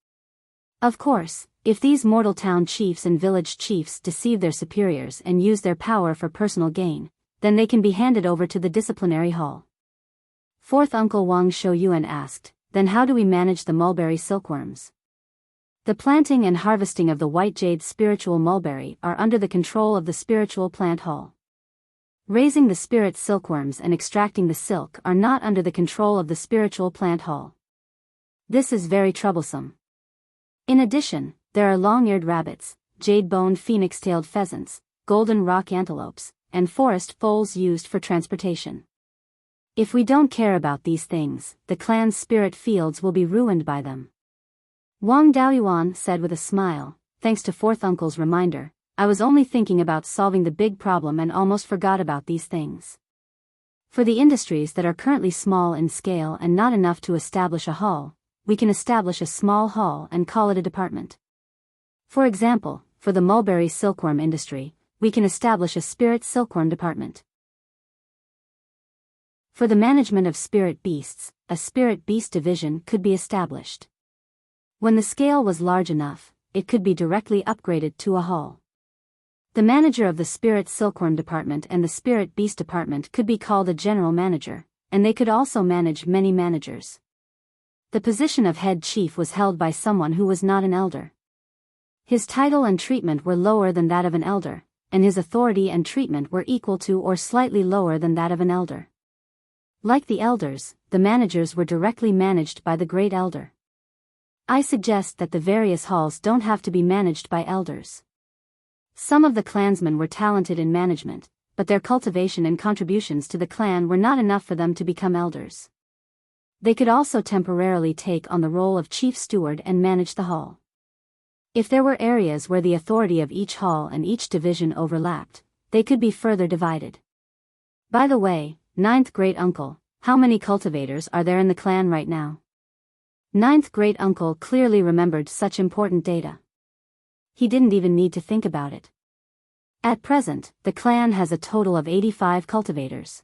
Speaker 1: Of course, if these mortal town chiefs and village chiefs deceive their superiors and use their power for personal gain, then they can be handed over to the disciplinary hall. Fourth uncle Wang Shouyuan asked, "Then how do we manage the mulberry silkworms?" The planting and harvesting of the white jade spiritual mulberry are under the control of the spiritual plant hall. Raising the spirit silkworms and extracting the silk are not under the control of the spiritual plant hall. This is very troublesome. In addition, there are long-eared rabbits, jade-boned phoenix-tailed pheasants, golden rock antelopes, and forest foals used for transportation. If we don't care about these things, the clan's spirit fields will be ruined by them. Wang Daoyuan said with a smile, "Thanks to fourth uncle's reminder, I was only thinking about solving the big problem and almost forgot about these things. For the industries that are currently small in scale and not enough to establish a hall, we can establish a small hall and call it a department. For example, for the mulberry silkworm industry, we can establish a spirit silkworm department. For the management of spirit beasts, a spirit beast division could be established. When the scale was large enough, it could be directly upgraded to a hall. The manager of the spirit silkworm department and the spirit beast department could be called a general manager, and they could also manage many managers. The position of head chief was held by someone who was not an elder. His title and treatment were lower than that of an elder, and his authority and treatment were equal to or slightly lower than that of an elder. Like the elders, the managers were directly managed by the great elder. I suggest that the various halls don't have to be managed by elders. Some of the clansmen were talented in management, but their cultivation and contributions to the clan were not enough for them to become elders. They could also temporarily take on the role of chief steward and manage the hall. If there were areas where the authority of each hall and each division overlapped, they could be further divided. By the way, ninth great-uncle, how many cultivators are there in the clan right now? Ninth great-uncle clearly remembered such important data. He didn't even need to think about it. At present, the clan has a total of 85 cultivators.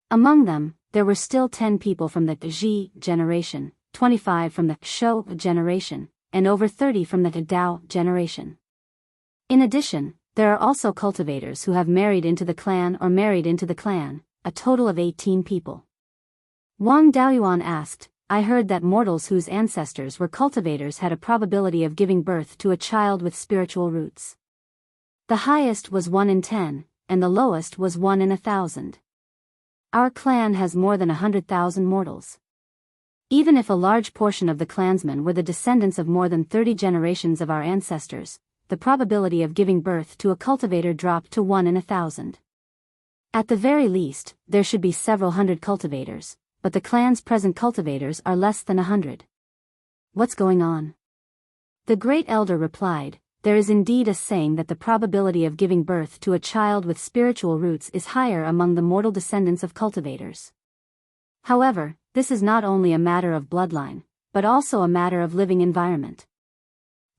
Speaker 1: Among them, there were still 10 people from the Ji generation, 25 from the Shou generation, and over 30 from the Dao generation. In addition, there are also cultivators who have married into the clan or married into the clan, a total of 18 people. Wang Daoyuan asked, I heard that mortals whose ancestors were cultivators had a probability of giving birth to a child with spiritual roots. The highest was 1 in 10, and the lowest was 1 in 1,000. Our clan has more than 100,000 mortals. Even if a large portion of the clansmen were the descendants of more than 30 generations of our ancestors, the probability of giving birth to a cultivator dropped to 1 in 1,000. At the very least, there should be several hundred cultivators, but the clan's present cultivators are less than 100. What's going on? The great elder replied, there is indeed a saying that the probability of giving birth to a child with spiritual roots is higher among the mortal descendants of cultivators. However, this is not only a matter of bloodline, but also a matter of living environment.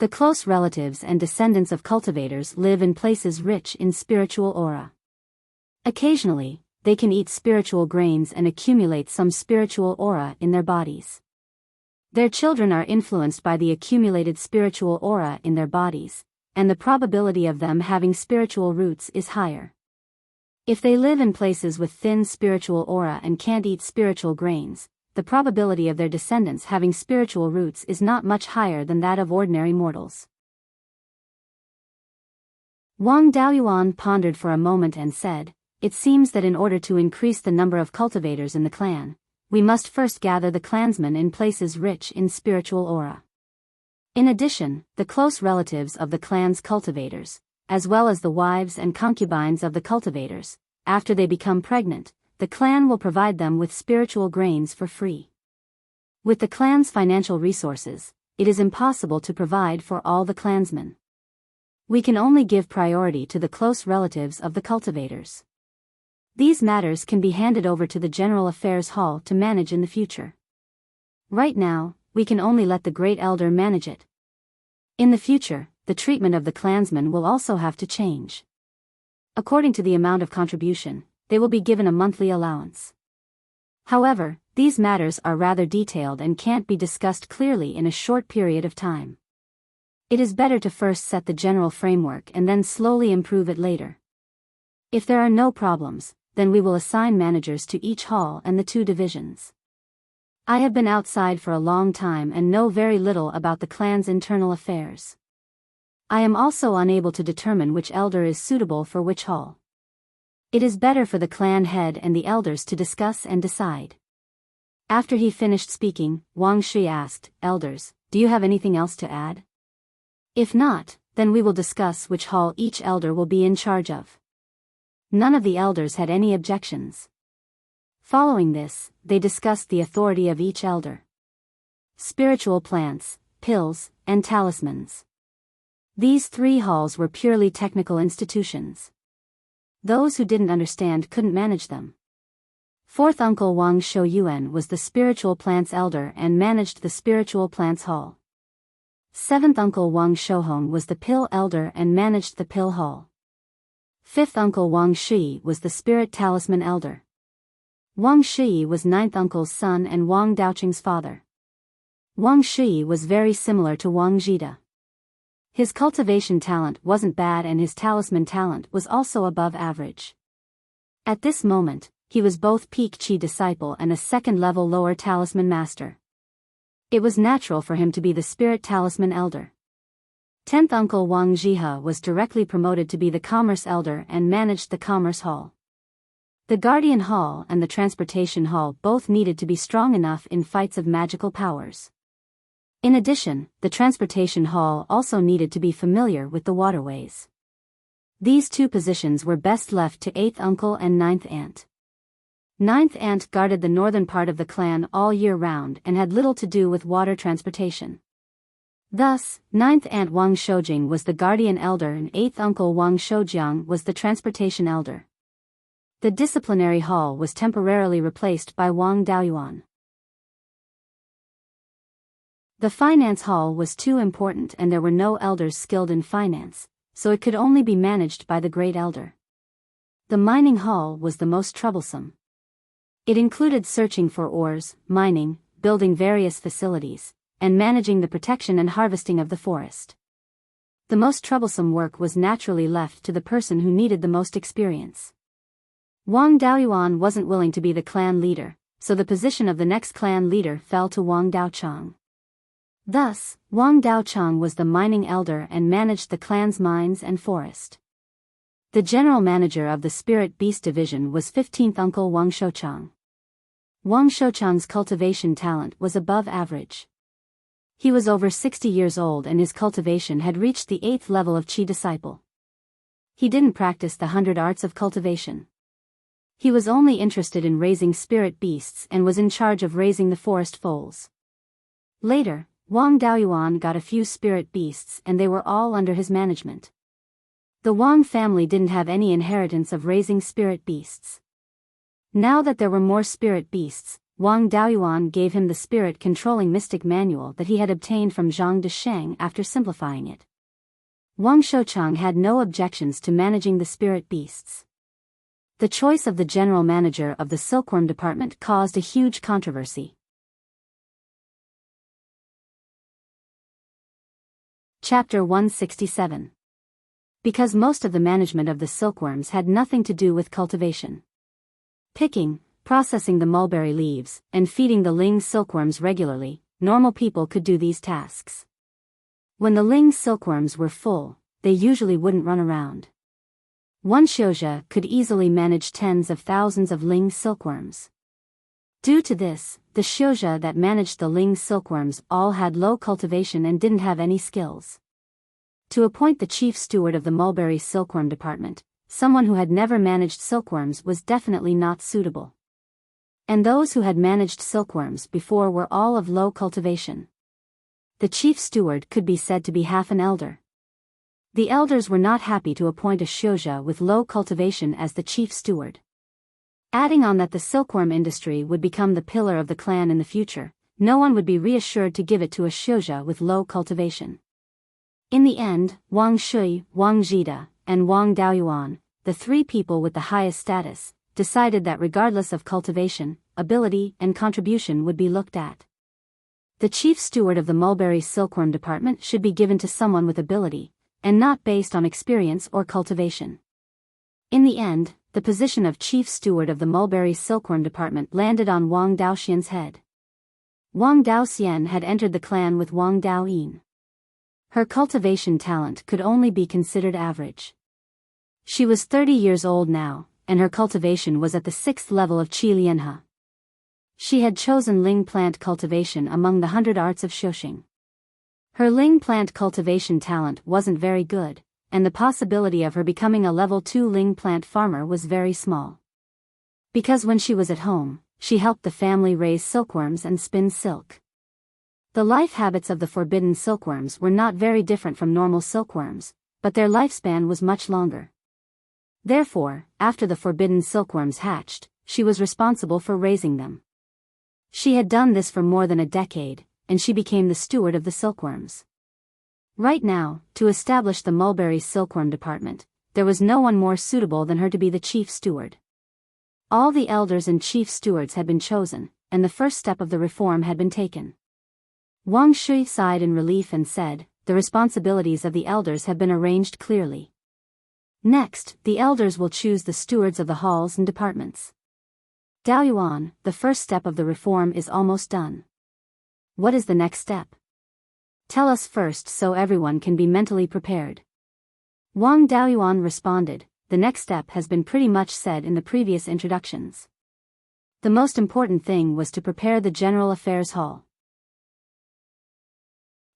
Speaker 1: The close relatives and descendants of cultivators live in places rich in spiritual aura. Occasionally, they can eat spiritual grains and accumulate some spiritual aura in their bodies. Their children are influenced by the accumulated spiritual aura in their bodies, and the probability of them having spiritual roots is higher. If they live in places with thin spiritual aura and can't eat spiritual grains, the probability of their descendants having spiritual roots is not much higher than that of ordinary mortals. Wang Daoyuan pondered for a moment and said, it seems that in order to increase the number of cultivators in the clan, we must first gather the clansmen in places rich in spiritual aura. In addition, the close relatives of the clan's cultivators, as well as the wives and concubines of the cultivators, after they become pregnant, the clan will provide them with spiritual grains for free. With the clan's financial resources, it is impossible to provide for all the clansmen. We can only give priority to the close relatives of the cultivators. These matters can be handed over to the General Affairs Hall to manage in the future. Right now, we can only let the Great Elder manage it. In the future, the treatment of the clansmen will also have to change. According to the amount of contribution, they will be given a monthly allowance. However, these matters are rather detailed and can't be discussed clearly in a short period of time. It is better to first set the general framework and then slowly improve it later. If there are no problems, then we will assign managers to each hall and the 2 divisions. I have been outside for a long time and know very little about the clan's internal affairs. I am also unable to determine which elder is suitable for which hall. It is better for the clan head and the elders to discuss and decide. After he finished speaking, Wang Shi asked, Elders, do you have anything else to add? If not, then we will discuss which hall each elder will be in charge of. None of the elders had any objections. Following this, they discussed the authority of each elder. Spiritual plants, pills, and talismans. These 3 halls were purely technical institutions. Those who didn't understand couldn't manage them. 4th Uncle Wang Shouyuan was the spiritual plants elder and managed the spiritual plants hall. 7th Uncle Wang Shouhong was the pill elder and managed the pill hall. 5th Uncle Wang Shi was the spirit talisman elder. Wang Shi was 9th uncle's son and Wang Daoqing's father. Wang Shi was very similar to Wang Jida. His cultivation talent wasn't bad and his talisman talent was also above average. At this moment, he was both peak Qi disciple and a second-level lower talisman master. It was natural for him to be the spirit talisman elder. 10th Uncle Wang Jihe was directly promoted to be the Commerce Elder and managed the Commerce Hall. The Guardian Hall and the Transportation Hall both needed to be strong enough in fights of magical powers. In addition, the Transportation Hall also needed to be familiar with the waterways. These 2 positions were best left to 8th Uncle and 9th Aunt. Ninth Ant guarded the northern part of the clan all year round and had little to do with water transportation. Thus, Ninth Aunt Wang Shoujing was the guardian elder and 8th uncle Wang Shoujiang was the transportation elder. The disciplinary hall was temporarily replaced by Wang Daoyuan. The finance hall was too important and there were no elders skilled in finance, so it could only be managed by the great elder. The mining hall was the most troublesome. It included searching for ores, mining, building various facilities, and managing the protection and harvesting of the forest. The most troublesome work was naturally left to the person who needed the most experience. Wang Daoyuan wasn't willing to be the clan leader, so the position of the next clan leader fell to Wang Daochang. Thus, Wang Daochang was the mining elder and managed the clan's mines and forest. The general manager of the Spirit Beast Division was 15th uncle Wang Shouchang. Wang Shouchang's cultivation talent was above average. He was over 60 years old and his cultivation had reached the 8th level of Qi disciple. He didn't practice the 100 arts of cultivation. He was only interested in raising spirit beasts and was in charge of raising the forest foals. Later, Wang Daoyuan got a few spirit beasts and they were all under his management. The Wang family didn't have any inheritance of raising spirit beasts. Now that there were more spirit beasts, Wang Daoyuan gave him the spirit-controlling mystic manual that he had obtained from Zhang Desheng after simplifying it. Wang Shouchang had no objections to managing the spirit beasts. The choice of the general manager of the silkworm department caused a huge controversy. Chapter 167. Because most of the management of the silkworms had nothing to do with cultivation. Picking, processing the mulberry leaves, and feeding the Ling silkworms regularly, normal people could do these tasks. When the Ling silkworms were full, they usually wouldn't run around. One Xiuzhe could easily manage tens of thousands of Ling silkworms. Due to this, the Xiuzhe that managed the Ling silkworms all had low cultivation and didn't have any skills. To appoint the chief steward of the mulberry silkworm department, someone who had never managed silkworms was definitely not suitable. And those who had managed silkworms before were all of low cultivation. The chief steward could be said to be half an elder. The elders were not happy to appoint a Xiuzhe with low cultivation as the chief steward. Adding on that the silkworm industry would become the pillar of the clan in the future, no one would be reassured to give it to a Xiuzhe with low cultivation. In the end, Wang Shui, Wang Zhida, and Wang Daoyuan, the three people with the highest status, decided that regardless of cultivation, ability, and contribution would be looked at. The chief steward of the mulberry silkworm department should be given to someone with ability, and not based on experience or cultivation. In the end, the position of chief steward of the mulberry silkworm department landed on Wang Daoxian's head. Wang Daoxian had entered the clan with Wang Daoyin. Her cultivation talent could only be considered average. She was 30 years old now, and her cultivation was at the 6th level of Qi Lianhe. She had chosen Ling plant cultivation among the 100 arts of Shoxing. Her Ling plant cultivation talent wasn't very good, and the possibility of her becoming a level 2 Ling plant farmer was very small. Because when she was at home, she helped the family raise silkworms and spin silk. The life habits of the forbidden silkworms were not very different from normal silkworms, but their lifespan was much longer. Therefore, after the forbidden silkworms hatched, she was responsible for raising them. She had done this for more than a decade, and she became the steward of the silkworms. Right now, to establish the mulberry silkworm department, there was no one more suitable than her to be the chief steward. All the elders and chief stewards had been chosen, and the first step of the reform had been taken. Wang Shui sighed in relief and said, "The responsibilities of the elders have been arranged clearly. Next, the elders will choose the stewards of the halls and departments." Daoyuan, the first step of the reform is almost done. What is the next step? Tell us first so everyone can be mentally prepared. Wang Daoyuan responded, "The next step has been pretty much said in the previous introductions. The most important thing was to prepare the General Affairs Hall."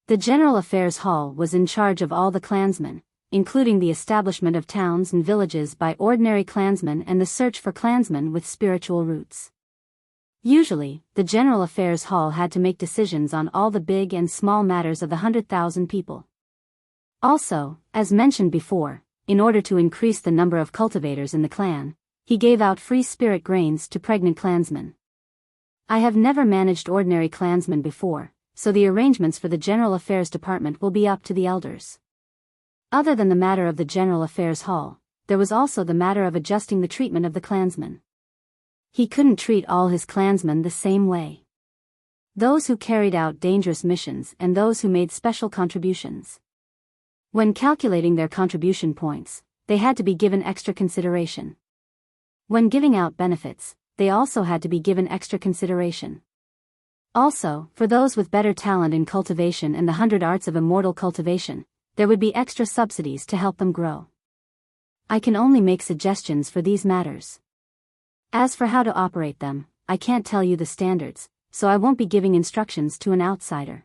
Speaker 1: The General Affairs Hall was in charge of all the clansmen, including the establishment of towns and villages by ordinary clansmen and the search for clansmen with spiritual roots. Usually, the General Affairs Hall had to make decisions on all the big and small matters of the 100,000 people. Also, as mentioned before, in order to increase the number of cultivators in the clan, he gave out free spirit grains to pregnant clansmen. I have never managed ordinary clansmen before, so the arrangements for the General Affairs Department will be up to the elders. Other than the matter of the General Affairs Hall, there was also the matter of adjusting the treatment of the clansmen. He couldn't treat all his clansmen the same way. Those who carried out dangerous missions and those who made special contributions. When calculating their contribution points, they had to be given extra consideration. When giving out benefits, they also had to be given extra consideration. Also, for those with better talent in cultivation and the 100 arts of immortal cultivation, there would be extra subsidies to help them grow. I can only make suggestions for these matters. As for how to operate them, I can't tell you the standards, so I won't be giving instructions to an outsider.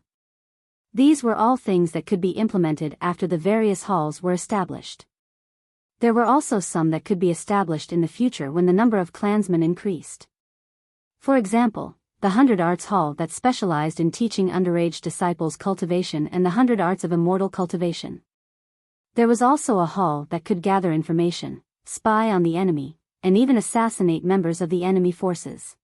Speaker 1: These were all things that could be implemented after the various halls were established. There were also some that could be established in the future when the number of clansmen increased. For example, the 100 Arts Hall that specialized in teaching underage disciples cultivation and the 100 Arts of Immortal Cultivation. There was also a hall that could gather information, spy on the enemy, and even assassinate members of the enemy forces.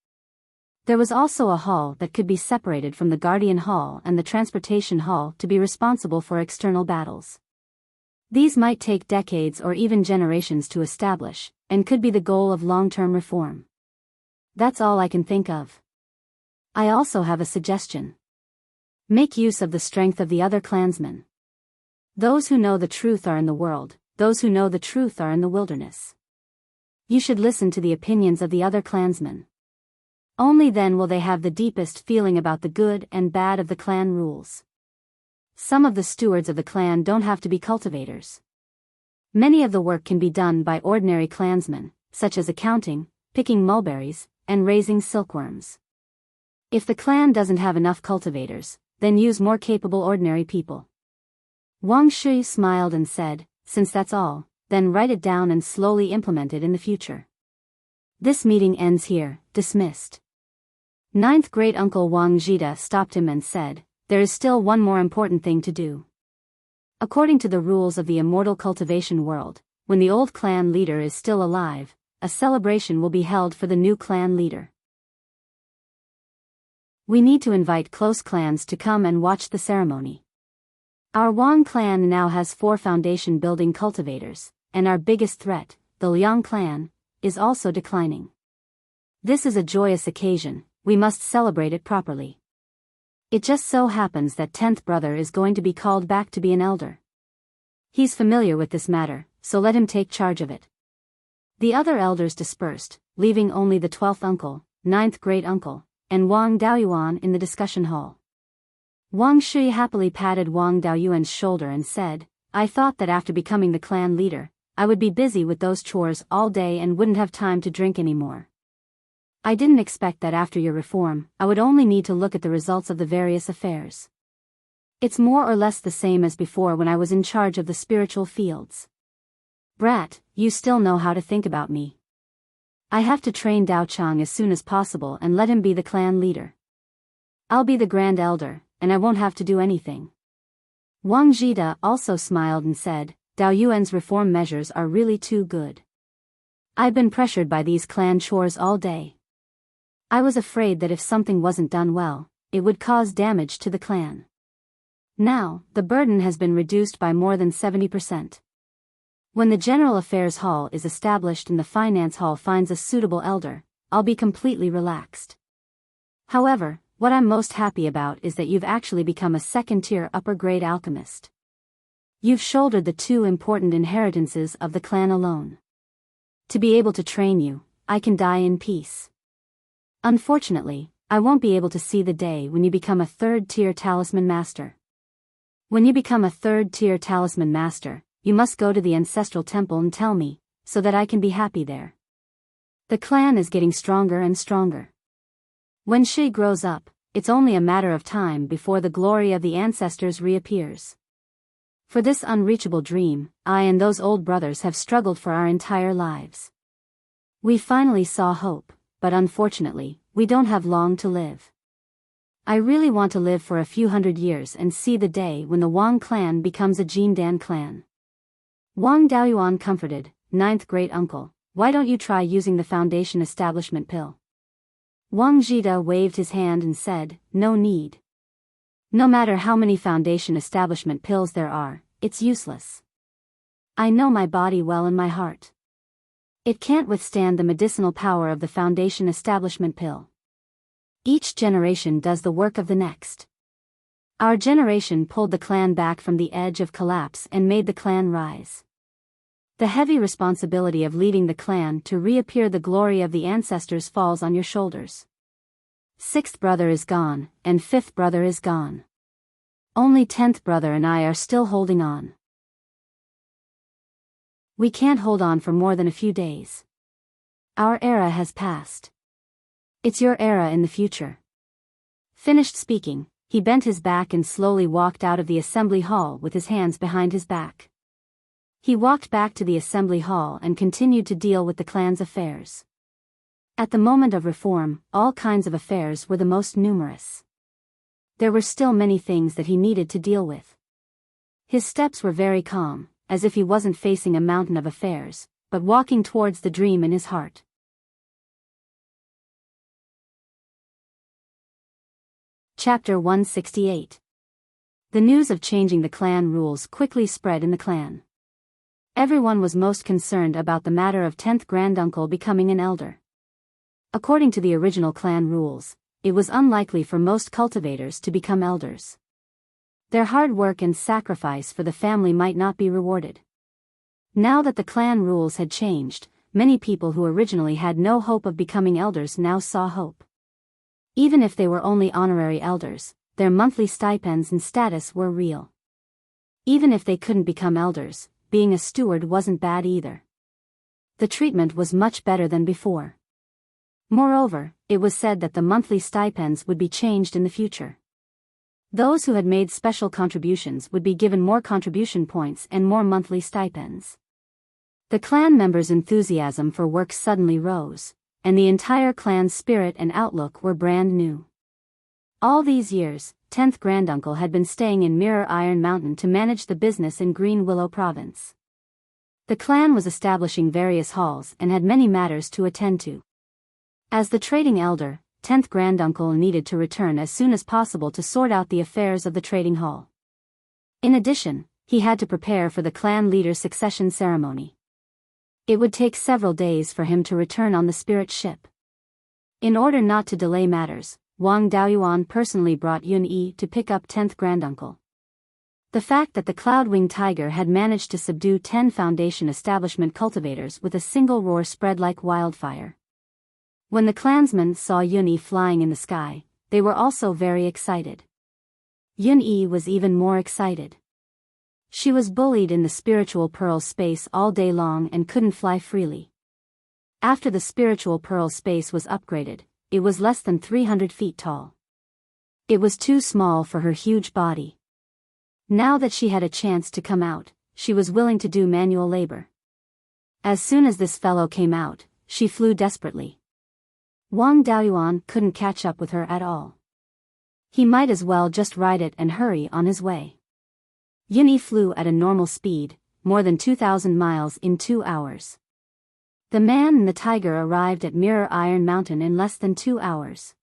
Speaker 1: There was also a hall that could be separated from the Guardian Hall and the Transportation Hall to be responsible for external battles. These might take decades or even generations to establish, and could be the goal of long-term reform. That's all I can think of. I also have a suggestion. Make use of the strength of the other clansmen. Those who know the truth are in the world, those who know the truth are in the wilderness. You should listen to the opinions of the other clansmen. Only then will they have the deepest feeling about the good and bad of the clan rules. Some of the stewards of the clan don't have to be cultivators. Many of the work can be done by ordinary clansmen, such as accounting, picking mulberries, and raising silkworms. If the clan doesn't have enough cultivators, then use more capable ordinary people. Wang Shui smiled and said, since that's all, then write it down and slowly implement it in the future. This meeting ends here, dismissed. Ninth great-uncle Wang Zhida stopped him and said, there is still one more important thing to do. According to the rules of the immortal cultivation world, when the old clan leader is still alive, a celebration will be held for the new clan leader. We need to invite close clans to come and watch the ceremony. Our Wang clan now has 4 foundation building cultivators, and our biggest threat, the Liang clan, is also declining. This is a joyous occasion, we must celebrate it properly. It just so happens that 10th brother is going to be called back to be an elder. He's familiar with this matter, so let him take charge of it. The other elders dispersed, leaving only the 12th uncle, 9th great-uncle, and Wang Daoyuan in the discussion hall. Wang Shui happily patted Wang Daoyuan's shoulder and said, I thought that after becoming the clan leader, I would be busy with those chores all day and wouldn't have time to drink anymore. I didn't expect that after your reform, I would only need to look at the results of the various affairs. It's more or less the same as before when I was in charge of the spiritual fields. Brat, you still know how to think about me. I have to train Dao Chang as soon as possible and let him be the clan leader. I'll be the grand elder, and I won't have to do anything. Wang Zhida also smiled and said, Dao Yuan's reform measures are really too good. I've been pressured by these clan chores all day. I was afraid that if something wasn't done well, it would cause damage to the clan. Now, the burden has been reduced by more than 70%. When the General Affairs Hall is established and the Finance Hall finds a suitable elder, I'll be completely relaxed. However, what I'm most happy about is that you've actually become a second-tier upper-grade alchemist. You've shouldered the 2 important inheritances of the clan alone. To be able to train you, I can die in peace. Unfortunately, I won't be able to see the day when you become a 3rd-tier talisman master. When you become a 3rd-tier talisman master, you must go to the ancestral temple and tell me, so that I can be happy there. The clan is getting stronger and stronger. When Shi grows up, it's only a matter of time before the glory of the ancestors reappears. For this unreachable dream, I and those old brothers have struggled for our entire lives. We finally saw hope, but unfortunately, we don't have long to live. I really want to live for a few hundred years and see the day when the Wang clan becomes a Jindan clan. Wang Daoyuan comforted, ninth great uncle, why don't you try using the foundation establishment pill? Wang Zhida waved his hand and said, no need. No matter how many foundation establishment pills there are, it's useless. I know my body well and my heart. It can't withstand the medicinal power of the foundation establishment pill. Each generation does the work of the next. Our generation pulled the clan back from the edge of collapse and made the clan rise. The heavy responsibility of leading the clan to reappear, the glory of the ancestors falls on your shoulders. Sixth brother is gone, and fifth brother is gone. Only 10th brother and I are still holding on. We can't hold on for more than a few days. Our era has passed. It's your era in the future. Finished speaking, he bent his back and slowly walked out of the assembly hall with his hands behind his back. He walked back to the assembly hall and continued to deal with the clan's affairs. At the moment of reform, all kinds of affairs were the most numerous. There were still many things that he needed to deal with. His steps were very calm, as if he wasn't facing a mountain of affairs, but walking towards the dream in his heart. Chapter 168. The news of changing the clan rules quickly spread in the clan. Everyone was most concerned about the matter of 10th granduncle becoming an elder. According to the original clan rules, it was unlikely for most cultivators to become elders. Their hard work and sacrifice for the family might not be rewarded. Now that the clan rules had changed, many people who originally had no hope of becoming elders now saw hope. Even if they were only honorary elders, their monthly stipends and status were real. Even if they couldn't become elders, being a steward wasn't bad either. The treatment was much better than before. Moreover, it was said that the monthly stipends would be changed in the future. Those who had made special contributions would be given more contribution points and more monthly stipends. The clan members' enthusiasm for work suddenly rose, and the entire clan's spirit and outlook were brand new. All these years, 10th granduncle had been staying in Mirror Iron Mountain to manage the business in Green Willow Province. The clan was establishing various halls and had many matters to attend to. As the trading elder, 10th granduncle needed to return as soon as possible to sort out the affairs of the trading hall. In addition, he had to prepare for the clan leader's succession ceremony. It would take several days for him to return on the spirit ship. In order not to delay matters, Wang Daoyuan personally brought Yun Yi to pick up 10th granduncle. The fact that the Cloud-Winged Tiger had managed to subdue 10 foundation establishment cultivators with a single roar spread like wildfire. When the clansmen saw Yun Yi flying in the sky, they were also very excited. Yun Yi was even more excited. She was bullied in the spiritual pearl space all day long and couldn't fly freely. After the spiritual pearl space was upgraded, it was less than 300 feet tall. It was too small for her huge body. Now that she had a chance to come out, she was willing to do manual labor. As soon as this fellow came out, she flew desperately. Wang Daoyuan couldn't catch up with her at all. He might as well just ride it and hurry on his way. Yun Yi flew at a normal speed, more than 2,000 miles in 2 hours. The man and the tiger arrived at Mirror Iron Mountain in less than 2 hours.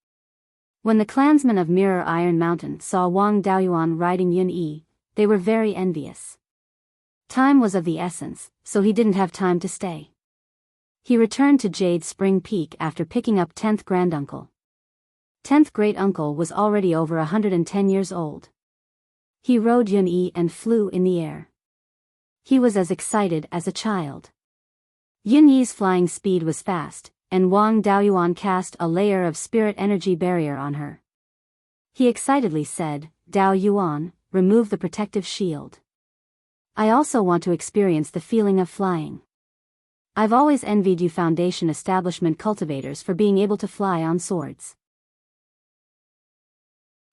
Speaker 1: When the clansmen of Mirror Iron Mountain saw Wang Daoyuan riding Yun Yi, they were very envious. Time was of the essence, so he didn't have time to stay. He returned to Jade Spring Peak after picking up 10th granduncle. 10th great-uncle was already over 110 years old. He rode Yun Yi and flew in the air. He was as excited as a child. Yun Yi's flying speed was fast, and Wang Daoyuan cast a layer of spirit energy barrier on her. He excitedly said, "Dao Yuan, remove the protective shield. I also want to experience the feeling of flying. I've always envied you foundation establishment cultivators for being able to fly on swords."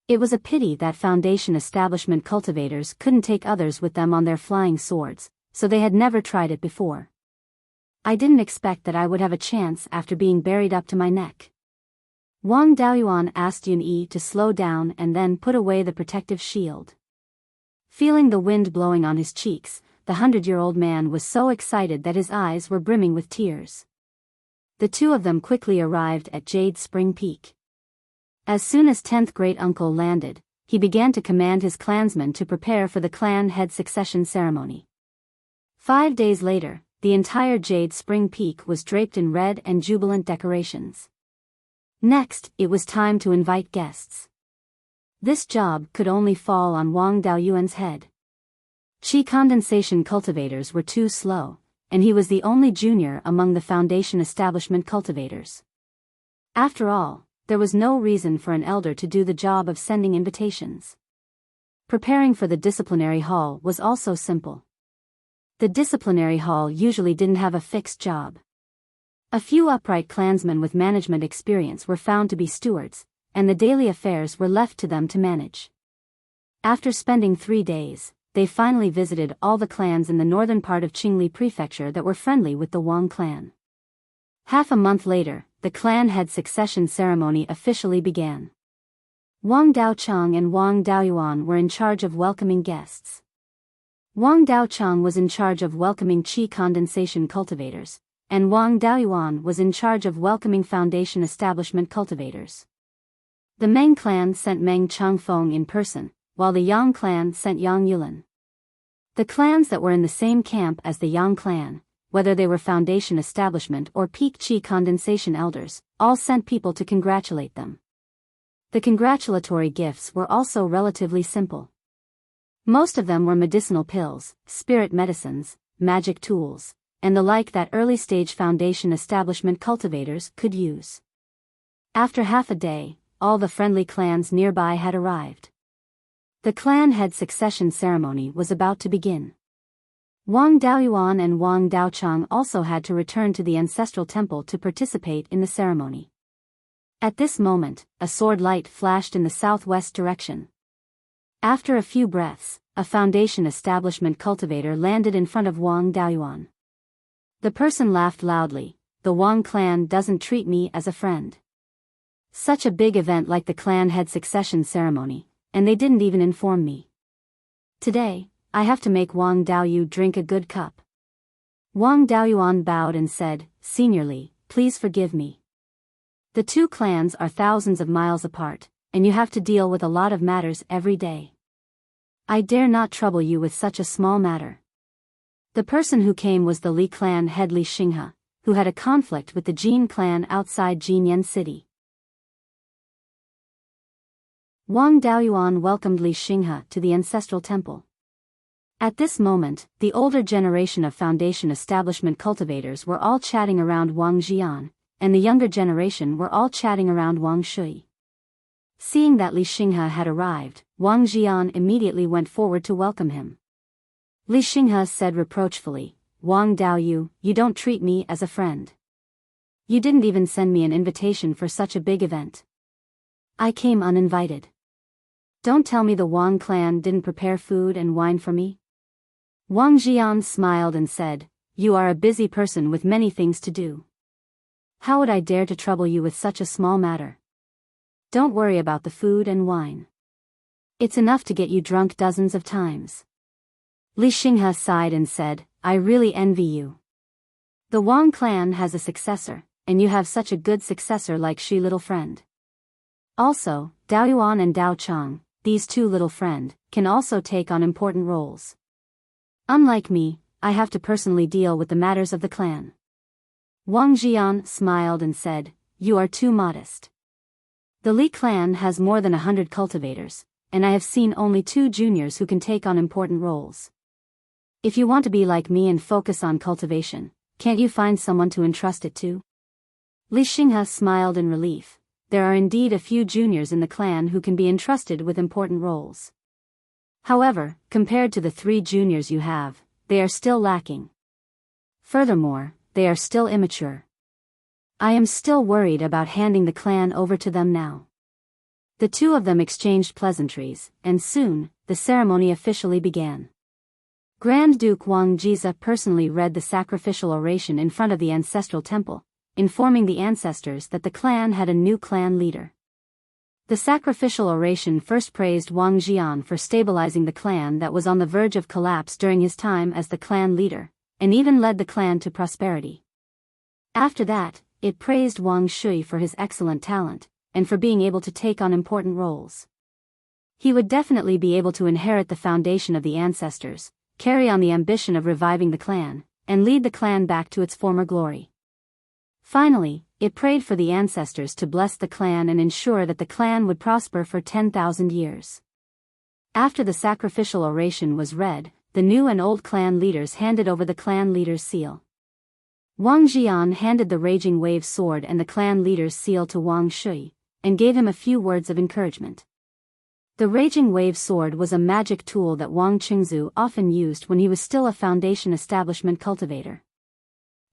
Speaker 1: It was a pity that Foundation establishment cultivators couldn't take others with them on their flying swords, so they had never tried it before. I didn't expect that I would have a chance after being buried up to my neck. Wang Daoyuan asked Yun Yi to slow down and then put away the protective shield. Feeling the wind blowing on his cheeks, the 100-year-old man was so excited that his eyes were brimming with tears. The two of them quickly arrived at Jade Spring Peak. As soon as 10th great-uncle landed, he began to command his clansmen to prepare for the clan head succession ceremony. 5 days later, the entire Jade Spring Peak was draped in red and jubilant decorations. Next, it was time to invite guests. This job could only fall on Wang Daoyuan's head. Qi condensation cultivators were too slow, and he was the only junior among the Foundation establishment cultivators. After all, there was no reason for an elder to do the job of sending invitations. Preparing for the disciplinary hall was also simple. The disciplinary hall usually didn't have a fixed job. A few upright clansmen with management experience were found to be stewards, and the daily affairs were left to them to manage. After spending 3 days, they finally visited all the clans in the northern part of Qingli Prefecture that were friendly with the Wang clan. Half a month later, the clan head succession ceremony officially began. Wang Daochang and Wang Daoyuan were in charge of welcoming guests. Wang Daochang was in charge of welcoming Qi condensation cultivators, and Wang Daoyuan was in charge of welcoming Foundation establishment cultivators. The Meng clan sent Meng Changfeng in person, while the Yang clan sent Yang Yulan. The clans that were in the same camp as the Yang clan, whether they were Foundation establishment or peak Qi condensation elders, all sent people to congratulate them. The congratulatory gifts were also relatively simple. Most of them were medicinal pills, spirit medicines, magic tools, and the like that early-stage Foundation establishment cultivators could use. After half a day, all the friendly clans nearby had arrived. The clan head succession ceremony was about to begin. Wang Daoyuan and Wang Daochang also had to return to the ancestral temple to participate in the ceremony. At this moment, a sword light flashed in the southwest direction. After a few breaths, a Foundation establishment cultivator landed in front of Wang Daoyuan. The person laughed loudly. The Wang clan doesn't treat me as a friend. Such a big event like the clan head succession ceremony, and they didn't even inform me. Today, I have to make Wang Daoyu drink a good cup. Wang Daoyuan bowed and said, "Seniorly, please forgive me. The two clans are thousands of miles apart, and you have to deal with a lot of matters every day. I dare not trouble you with such a small matter." The person who came was the Li clan head Li Xinghe, who had a conflict with the Jin clan outside Jinyan City. Wang Daoyuan welcomed Li Xinghe to the ancestral temple. At this moment, the older generation of Foundation establishment cultivators were all chatting around Wang Jian, and the younger generation were all chatting around Wang Shui. Seeing that Li Xinghe had arrived, Wang Jian immediately went forward to welcome him. Li Xinghe said reproachfully, "Wang Daoyu, you don't treat me as a friend. You didn't even send me an invitation for such a big event. I came uninvited. Don't tell me the Wang clan didn't prepare food and wine for me?" Wang Jian smiled and said, "You are a busy person with many things to do. How would I dare to trouble you with such a small matter? Don't worry about the food and wine. It's enough to get you drunk dozens of times." Li Xinghe sighed and said, "I really envy you. The Wang clan has a successor, and you have such a good successor like Shi little friend. Also, Daoyuan and Daochang, these two little friend, can also take on important roles. Unlike me, I have to personally deal with the matters of the clan." Wang Jian smiled and said, "You are too modest. The Li clan has more than 100 cultivators, and I have seen only 2 juniors who can take on important roles. If you want to be like me and focus on cultivation, can't you find someone to entrust it to?" Li Xinghe smiled in relief. There are indeed a few juniors in the clan who can be entrusted with important roles. However, compared to the 3 juniors you have, they are still lacking. Furthermore, they are still immature. I am still worried about handing the clan over to them now. The two of them exchanged pleasantries, and soon, the ceremony officially began. Grand Duke Wang Jiza personally read the sacrificial oration in front of the ancestral temple, informing the ancestors that the clan had a new clan leader. The sacrificial oration first praised Wang Jian for stabilizing the clan that was on the verge of collapse during his time as the clan leader, and even led the clan to prosperity. After that, it praised Wang Shui for his excellent talent, and for being able to take on important roles. He would definitely be able to inherit the foundation of the ancestors, carry on the ambition of reviving the clan, and lead the clan back to its former glory. Finally, it prayed for the ancestors to bless the clan and ensure that the clan would prosper for 10,000 years. After the sacrificial oration was read, the new and old clan leaders handed over the clan leader's seal. Wang Jian handed the Raging Wave sword and the clan leader's seal to Wang Shui, and gave him a few words of encouragement. The Raging Wave sword was a magic tool that Wang Qingzu often used when he was still a foundation establishment cultivator.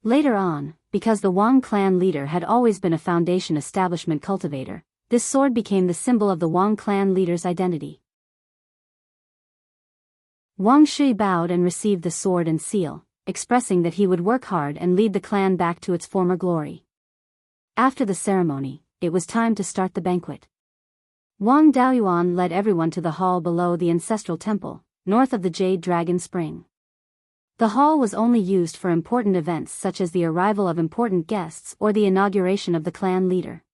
Speaker 1: Later on, because the Wang clan leader had always been a foundation establishment cultivator, this sword became the symbol of the Wang clan leader's identity. Wang Shui bowed and received the sword and seal, expressing that he would work hard and lead the clan back to its former glory. After the ceremony, it was time to start the banquet. Wang Daoyuan led everyone to the hall below the ancestral temple, north of the Jade Dragon Spring. The hall was only used for important events such as the arrival of important guests or the inauguration of the clan leader.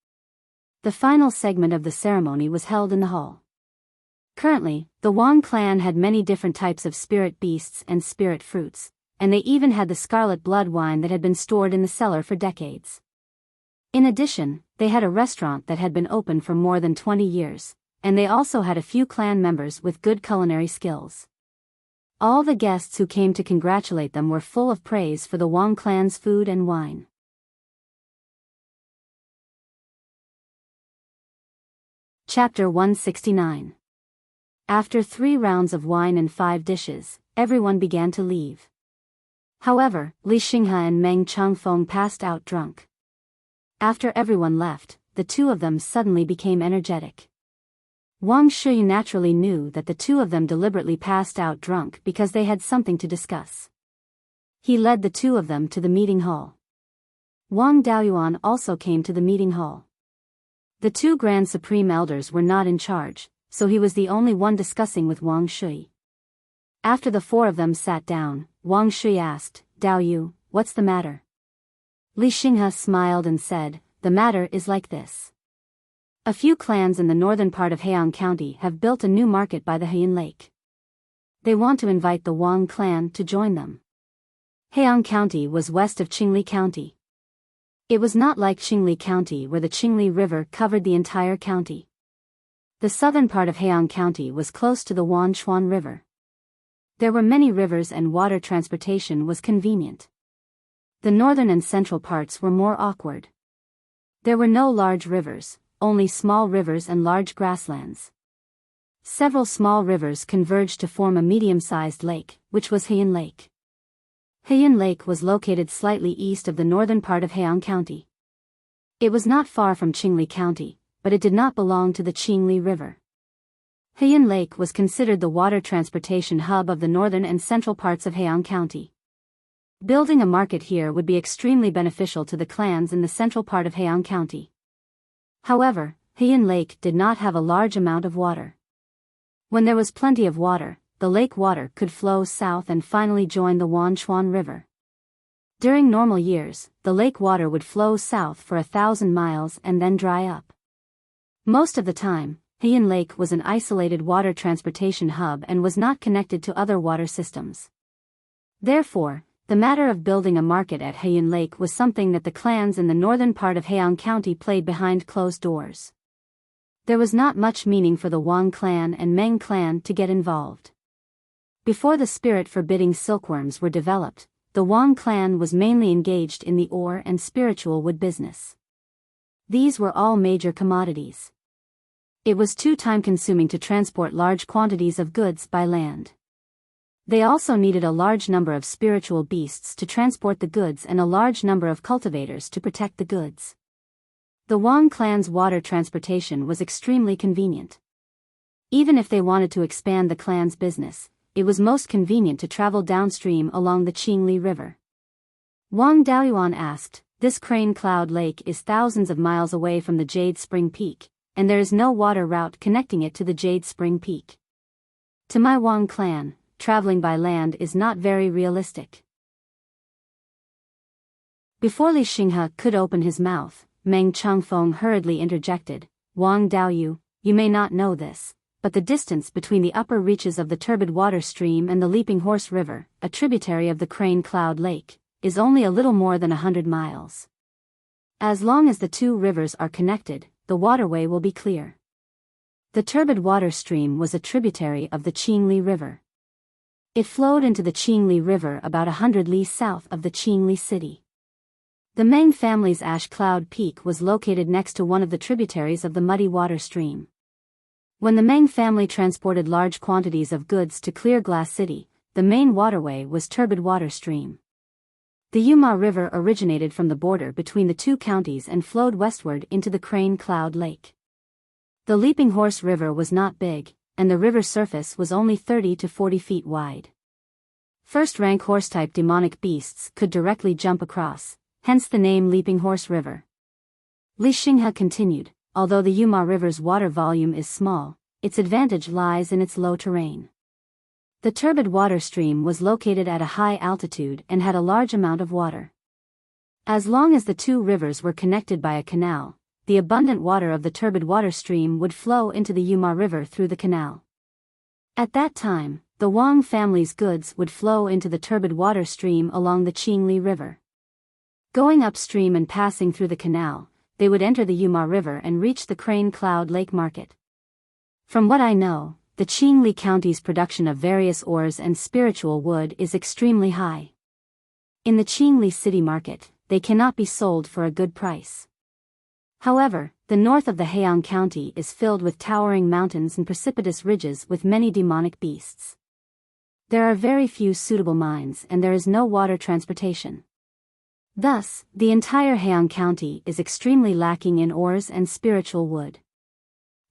Speaker 1: The final segment of the ceremony was held in the hall. Currently, the Wang clan had many different types of spirit beasts and spirit fruits, and they even had the scarlet blood wine that had been stored in the cellar for decades. In addition, they had a restaurant that had been open for more than 20 years, and they also had a few clan members with good culinary skills. All the guests who came to congratulate them were full of praise for the Wang clan's food and wine. Chapter 169. After 3 rounds of wine and 5 dishes, everyone began to leave. However, Li Xinghe and Meng Changfeng passed out drunk. After everyone left, the two of them suddenly became energetic. Wang Shui naturally knew that the two of them deliberately passed out drunk because they had something to discuss. He led the two of them to the meeting hall. Wang Daoyuan also came to the meeting hall. The 2 Grand Supreme Elders were not in charge, so he was the only one discussing with Wang Shui. After the 4 of them sat down, Wang Shui asked, "Dao Yu, what's the matter?" Li Xinghe smiled and said, "The matter is like this. A few clans in the northern part of Heian County have built a new market by the Heian Lake. They want to invite the Wang clan to join them." Heian County was west of Qingli County. It was not like Qingli County where the Qingli River covered the entire county. The southern part of Heian County was close to the Wanchuan River. There were many rivers and water transportation was convenient. The northern and central parts were more awkward. There were no large rivers, only small rivers and large grasslands. Several small rivers converged to form a medium-sized lake, which was Heian Lake. Heian Lake was located slightly east of the northern part of Heian County. It was not far from Qingli County, but it did not belong to the Qingli River. Heian Lake was considered the water transportation hub of the northern and central parts of Heian County. Building a market here would be extremely beneficial to the clans in the central part of Heian County. However, Heian Lake did not have a large amount of water. When there was plenty of water, the lake water could flow south and finally join the Wanchuan River. During normal years, the lake water would flow south for 1,000 miles and then dry up. Most of the time, Heian Lake was an isolated water transportation hub and was not connected to other water systems. Therefore, the matter of building a market at Heian Lake was something that the clans in the northern part of Heian County played behind closed doors. There was not much meaning for the Wang clan and Meng clan to get involved. Before the spirit forbidding silkworms were developed, the Wang clan was mainly engaged in the ore and spiritual wood business. These were all major commodities. It was too time-consuming to transport large quantities of goods by land. They also needed a large number of spiritual beasts to transport the goods and a large number of cultivators to protect the goods. The Wang clan's water transportation was extremely convenient. Even if they wanted to expand the clan's business, it was most convenient to travel downstream along the Qingli River. Wang Daoyuan asked, "This Crane Cloud Lake is thousands of miles away from the Jade Spring Peak, and there is no water route connecting it to the Jade Spring Peak. To my Wang clan, traveling by land is not very realistic." Before Li Xinghe could open his mouth, Meng Changfeng hurriedly interjected, "Wang Daoyu, you may not know this, but the distance between the upper reaches of the turbid water stream and the Leaping Horse River, a tributary of the Crane Cloud Lake, is only a little more than 100 miles. As long as the two rivers are connected, the waterway will be clear." The turbid water stream was a tributary of the Qingli River. It flowed into the Qingli River about 100 li south of the Qingli city. The Meng family's Ash Cloud Peak was located next to one of the tributaries of the muddy water stream. When the Meng family transported large quantities of goods to Clear Glass City, the main waterway was turbid water stream. The Yuma River originated from the border between the two counties and flowed westward into the Crane Cloud Lake. The Leaping Horse River was not big, and the river surface was only 30 to 40 feet wide. First-rank horse-type demonic beasts could directly jump across, hence the name Leaping Horse River. Li Xinghe continued, "Although the Yuma River's water volume is small, its advantage lies in its low terrain. The turbid water stream was located at a high altitude and had a large amount of water. As long as the two rivers were connected by a canal, the abundant water of the turbid water stream would flow into the Yuma River through the canal. At that time, the Wang family's goods would flow into the turbid water stream along the Qingli River. Going upstream and passing through the canal, they would enter the Yuma River and reach the Crane Cloud Lake market. From what I know, the Qingli County's production of various ores and spiritual wood is extremely high. In the Qingli city market, they cannot be sold for a good price. However, the north of the Heian County is filled with towering mountains and precipitous ridges with many demonic beasts. There are very few suitable mines and there is no water transportation. Thus, the entire Heian County is extremely lacking in ores and spiritual wood.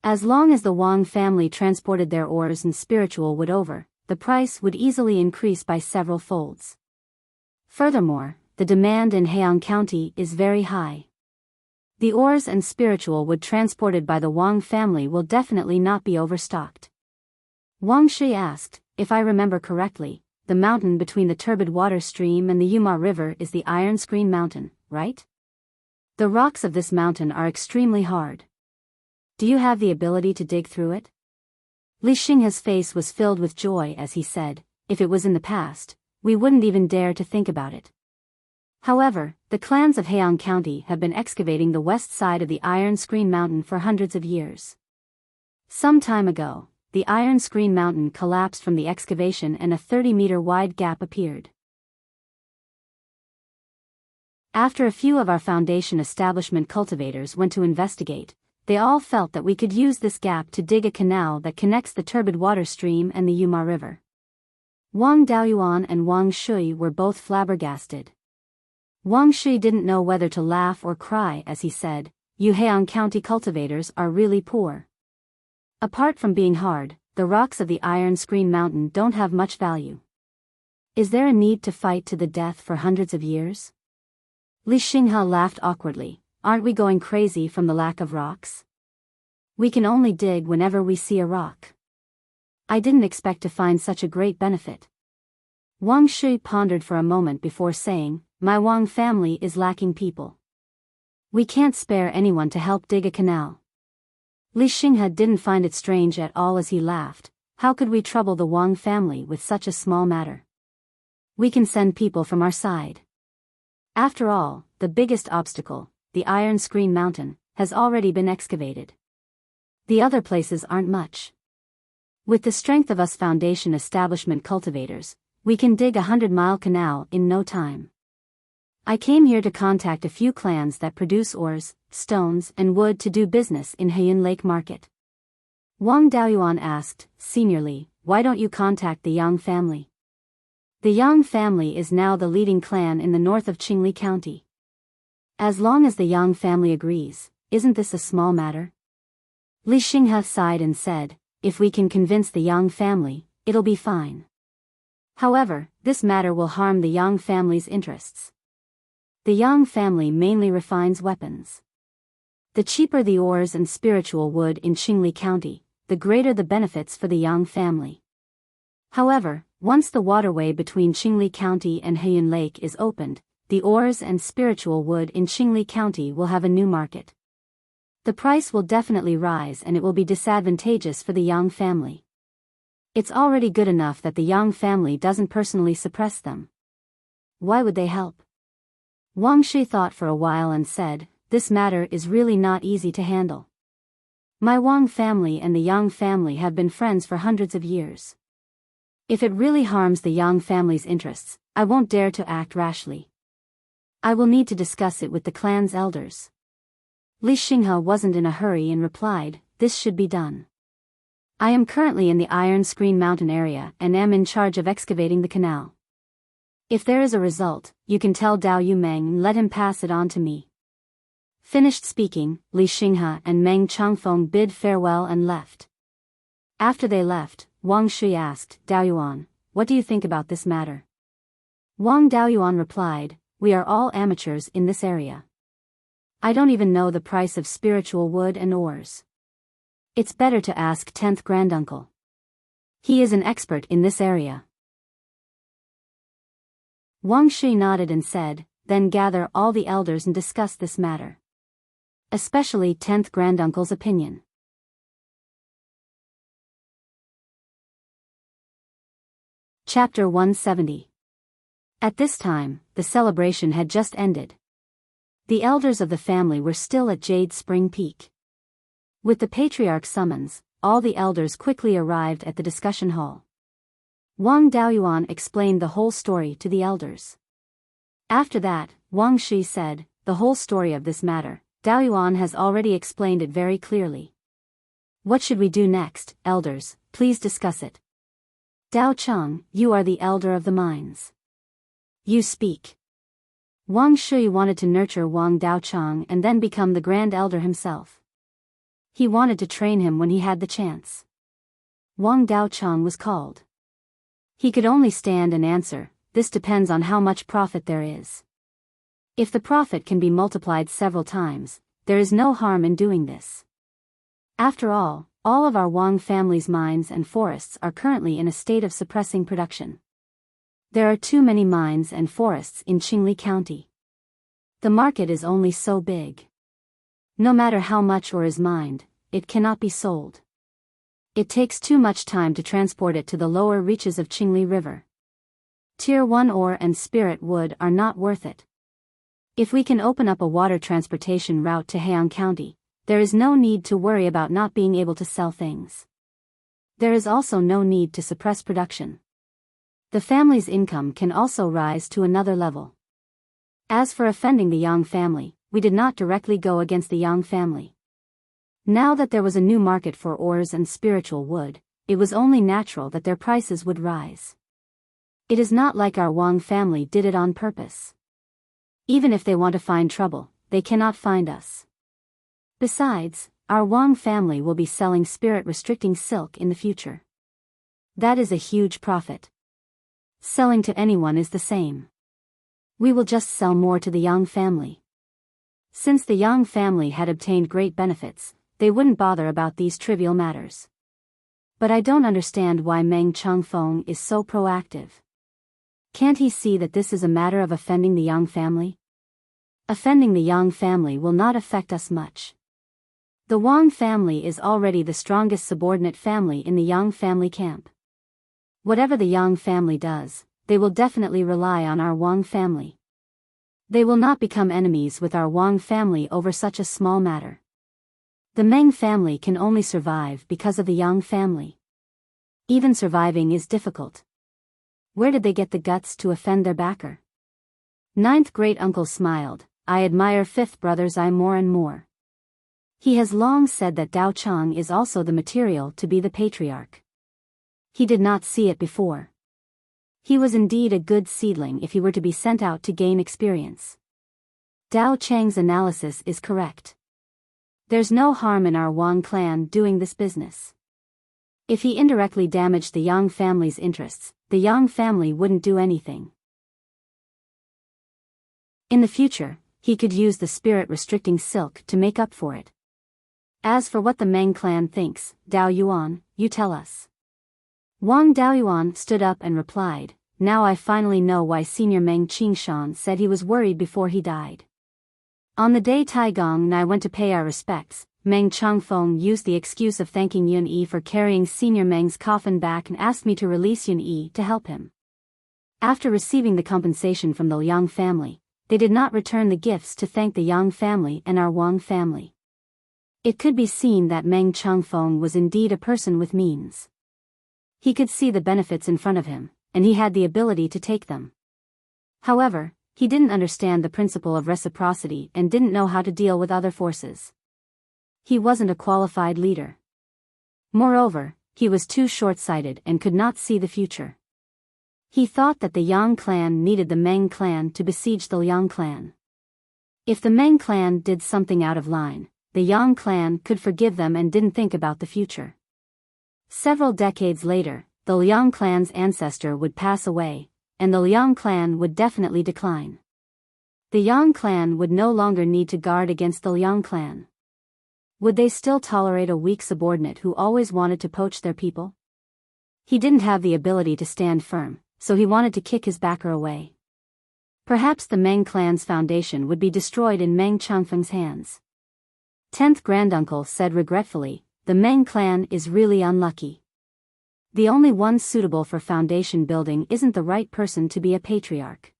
Speaker 1: As long as the Wang family transported their ores and spiritual wood over, the price would easily increase by several folds. Furthermore, the demand in Heian County is very high. The ores and spiritual wood transported by the Wang family will definitely not be overstocked." Wang Shi asked, "If I remember correctly, the mountain between the turbid water stream and the Yuma River is the Iron Screen Mountain, right? The rocks of this mountain are extremely hard. Do you have the ability to dig through it?" Li Xinghe's face was filled with joy as he said, "If it was in the past, we wouldn't even dare to think about it. However, the clans of Heian County have been excavating the west side of the Iron Screen Mountain for hundreds of years. Some time ago, the Iron Screen Mountain collapsed from the excavation and a 30-meter wide gap appeared. After a few of our foundation establishment cultivators went to investigate, they all felt that we could use this gap to dig a canal that connects the turbid water stream and the Yuma River." Wang Daoyuan and Wang Shui were both flabbergasted. Wang Shui didn't know whether to laugh or cry as he said, "You Heian County cultivators are really poor. Apart from being hard, the rocks of the Iron Screen Mountain don't have much value. Is there a need to fight to the death for hundreds of years?" Li Xinghe laughed awkwardly. "Aren't we going crazy from the lack of rocks? We can only dig whenever we see a rock. I didn't expect to find such a great benefit." Wang Shui pondered for a moment before saying, "My Wang family is lacking people. We can't spare anyone to help dig a canal." Li Xinghe didn't find it strange at all as he laughed. "How could we trouble the Wang family with such a small matter? We can send people from our side. After all, the biggest obstacle, the Iron Screen Mountain, has already been excavated. The other places aren't much. With the strength of us foundation establishment cultivators, we can dig a 100-mile canal in no time. I came here to contact a few clans that produce ores, stones and wood to do business in Heian Lake Market." Wang Daoyuan asked, seniorly, "Why don't you contact the Yang family? The Yang family is now the leading clan in the north of Qingli County. As long as the Yang family agrees, isn't this a small matter? Li Xinghe sighed and said, if we can convince the Yang family, it'll be fine. However, this matter will harm the Yang family's interests. The Yang family mainly refines weapons. The cheaper the ores and spiritual wood in Qingli County, the greater the benefits for the Yang family. However, once the waterway between Qingli County and Heiyuan Lake is opened, the ores and spiritual wood in Qingli County will have a new market. The price will definitely rise and it will be disadvantageous for the Yang family. It's already good enough that the Yang family doesn't personally suppress them. Why would they help? Wang Shi thought for a while and said, this matter is really not easy to handle. My Wang family and the Yang family have been friends for hundreds of years. If it really harms the Yang family's interests, I won't dare to act rashly. I will need to discuss it with the clan's elders. Li Xinghe wasn't in a hurry and replied, this should be done. I am currently in the Iron Screen Mountain area and am in charge of excavating the canal. If there is a result, you can tell Dao Yumeng and let him pass it on to me. Finished speaking, Li Xinghe and Meng Changfeng bid farewell and left. After they left, Wang Shi asked, Daoyuan, what do you think about this matter? Wang Daoyuan replied, we are all amateurs in this area. I don't even know the price of spiritual wood and ores. It's better to ask 10th granduncle. He is an expert in this area. Wang Shi nodded and said, then gather all the elders and discuss this matter. Especially 10th granduncle's opinion. Chapter 170. At this time, the celebration had just ended. The elders of the family were still at Jade Spring Peak. With the patriarch's summons, all the elders quickly arrived at the discussion hall. Wang Daoyuan explained the whole story to the elders. After that, Wang Shi said, the whole story of this matter, Daoyuan has already explained it very clearly. What should we do next, elders? Please discuss it. Dao Cheng, you are the elder of the mines. You speak. Wang Shui wanted to nurture Wang Daocheng and then become the grand elder himself. He wanted to train him when he had the chance. Wang Daocheng was called. He could only stand and answer, this depends on how much profit there is. If the profit can be multiplied several times, there is no harm in doing this. After all of our Wang family's mines and forests are currently in a state of suppressing production. There are too many mines and forests in Qingli County. The market is only so big. No matter how much ore is mined, it cannot be sold. It takes too much time to transport it to the lower reaches of Qingli River. Tier 1 ore and spirit wood are not worth it. If we can open up a water transportation route to Heian County, there is no need to worry about not being able to sell things. There is also no need to suppress production. The family's income can also rise to another level. As for offending the Yang family, we did not directly go against the Yang family. Now that there was a new market for ores and spiritual wood, it was only natural that their prices would rise. It is not like our Wang family did it on purpose. Even if they want to find trouble, they cannot find us. Besides, our Wang family will be selling spirit-restricting silk in the future. That is a huge profit. Selling to anyone is the same. We will just sell more to the Yang family. Since the Yang family had obtained great benefits, they wouldn't bother about these trivial matters. But I don't understand why Meng Changfeng is so proactive. Can't he see that this is a matter of offending the Yang family? Offending the Yang family will not affect us much. The Wang family is already the strongest subordinate family in the Yang family camp. Whatever the Yang family does, they will definitely rely on our Wang family. They will not become enemies with our Wang family over such a small matter. The Meng family can only survive because of the Yang family. Even surviving is difficult. Where did they get the guts to offend their backer? Ninth great uncle smiled, I admire fifth brother's eye more and more. He has long said that Dao Cheng is also the material to be the patriarch. He did not see it before. He was indeed a good seedling if he were to be sent out to gain experience. Dao Cheng's analysis is correct. There's no harm in our Wang clan doing this business. If he indirectly damaged the Yang family's interests, the Yang family wouldn't do anything. In the future, he could use the spirit-restricting silk to make up for it. As for what the Meng clan thinks, Dao Yuan, you tell us. Wang Daoyuan stood up and replied, now I finally know why Senior Meng Qingshan said he was worried before he died. On the day Taigong and I went to pay our respects, Meng Changfeng used the excuse of thanking Yun Yi for carrying Senior Meng's coffin back and asked me to release Yun Yi to help him. After receiving the compensation from the Liang family, they did not return the gifts to thank the Yang family and our Wang family. It could be seen that Meng Changfeng was indeed a person with means. He could see the benefits in front of him, and he had the ability to take them. However, he didn't understand the principle of reciprocity and didn't know how to deal with other forces. He wasn't a qualified leader. Moreover, he was too short-sighted and could not see the future. He thought that the Yang clan needed the Meng clan to besiege the Liang clan. If the Meng clan did something out of line, the Yang clan could forgive them and didn't think about the future. Several decades later, the Liang clan's ancestor would pass away, and the Liang clan would definitely decline. The Yang clan would no longer need to guard against the Liang clan. Would they still tolerate a weak subordinate who always wanted to poach their people? He didn't have the ability to stand firm, so he wanted to kick his backer away. Perhaps the Meng clan's foundation would be destroyed in Meng Changfeng's hands. 10th Granduncle said regretfully, the Meng clan is really unlucky. The only one suitable for foundation building isn't the right person to be a patriarch.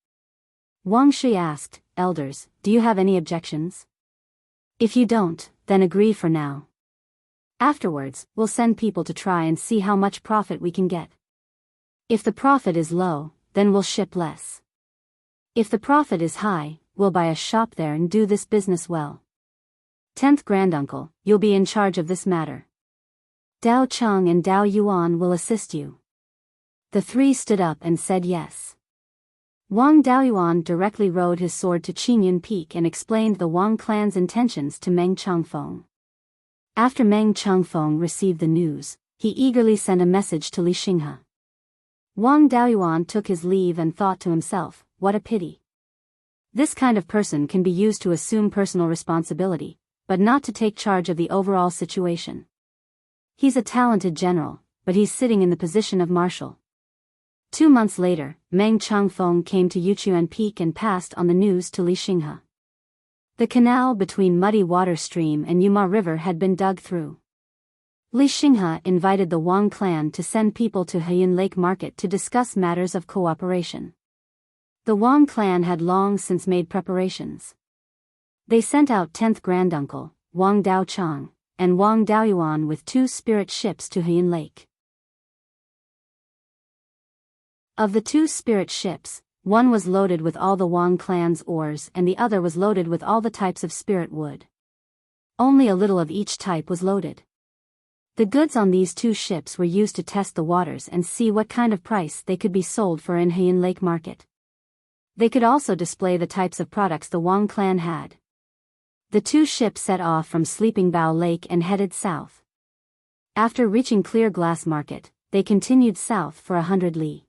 Speaker 1: Wang Shi asked, elders, do you have any objections? If you don't, then agree for now. Afterwards, we'll send people to try and see how much profit we can get. If the profit is low, then we'll ship less. If the profit is high, we'll buy a shop there and do this business well. 10th Granduncle, you'll be in charge of this matter. Dao Cheng and Dao Yuan will assist you. The three stood up and said yes. Wang Daoyuan directly rode his sword to Qingyun Peak and explained the Wang clan's intentions to Meng Changfeng. After Meng Changfeng received the news, he eagerly sent a message to Li Xinghe. Wang Daoyuan took his leave and thought to himself, what a pity. This kind of person can be used to assume personal responsibility, but not to take charge of the overall situation. He's a talented general, but he's sitting in the position of marshal. 2 months later, Meng Changfeng came to Yuchuan Peak and passed on the news to Li Xinghe. The canal between Muddy Water Stream and Yuma River had been dug through. Li Xinghe invited the Wang clan to send people to Heian Lake Market to discuss matters of cooperation. The Wang clan had long since made preparations. They sent out 10th Granduncle, Wang Daochang, and Wang Daoyuan with 2 spirit ships to Heian Lake. Of the 2 spirit ships, one was loaded with all the Wang clan's ores and the other was loaded with all the types of spirit wood. Only a little of each type was loaded. The goods on these 2 ships were used to test the waters and see what kind of price they could be sold for in Heian Lake Market. They could also display the types of products the Wang clan had. The 2 ships set off from Sleeping Bow Lake and headed south. After reaching Clear Glass Market, they continued south for 100 li.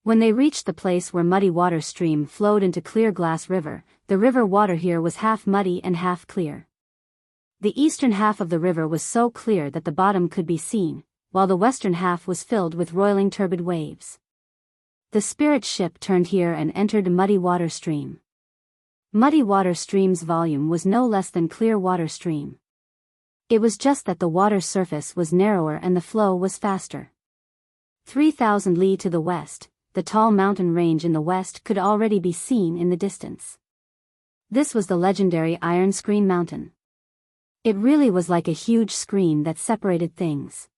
Speaker 1: When they reached the place where Muddy Water Stream flowed into Clear Glass River, the river water here was half muddy and half clear. The eastern half of the river was so clear that the bottom could be seen, while the western half was filled with roiling turbid waves. The spirit ship turned here and entered Muddy Water Stream. Muddy Water Stream's volume was no less than Clear Water Stream. It was just that the water surface was narrower and the flow was faster. 3,000 li to the west, the tall mountain range in the west could already be seen in the distance. This was the legendary Iron Screen Mountain. It really was like a huge screen that separated things.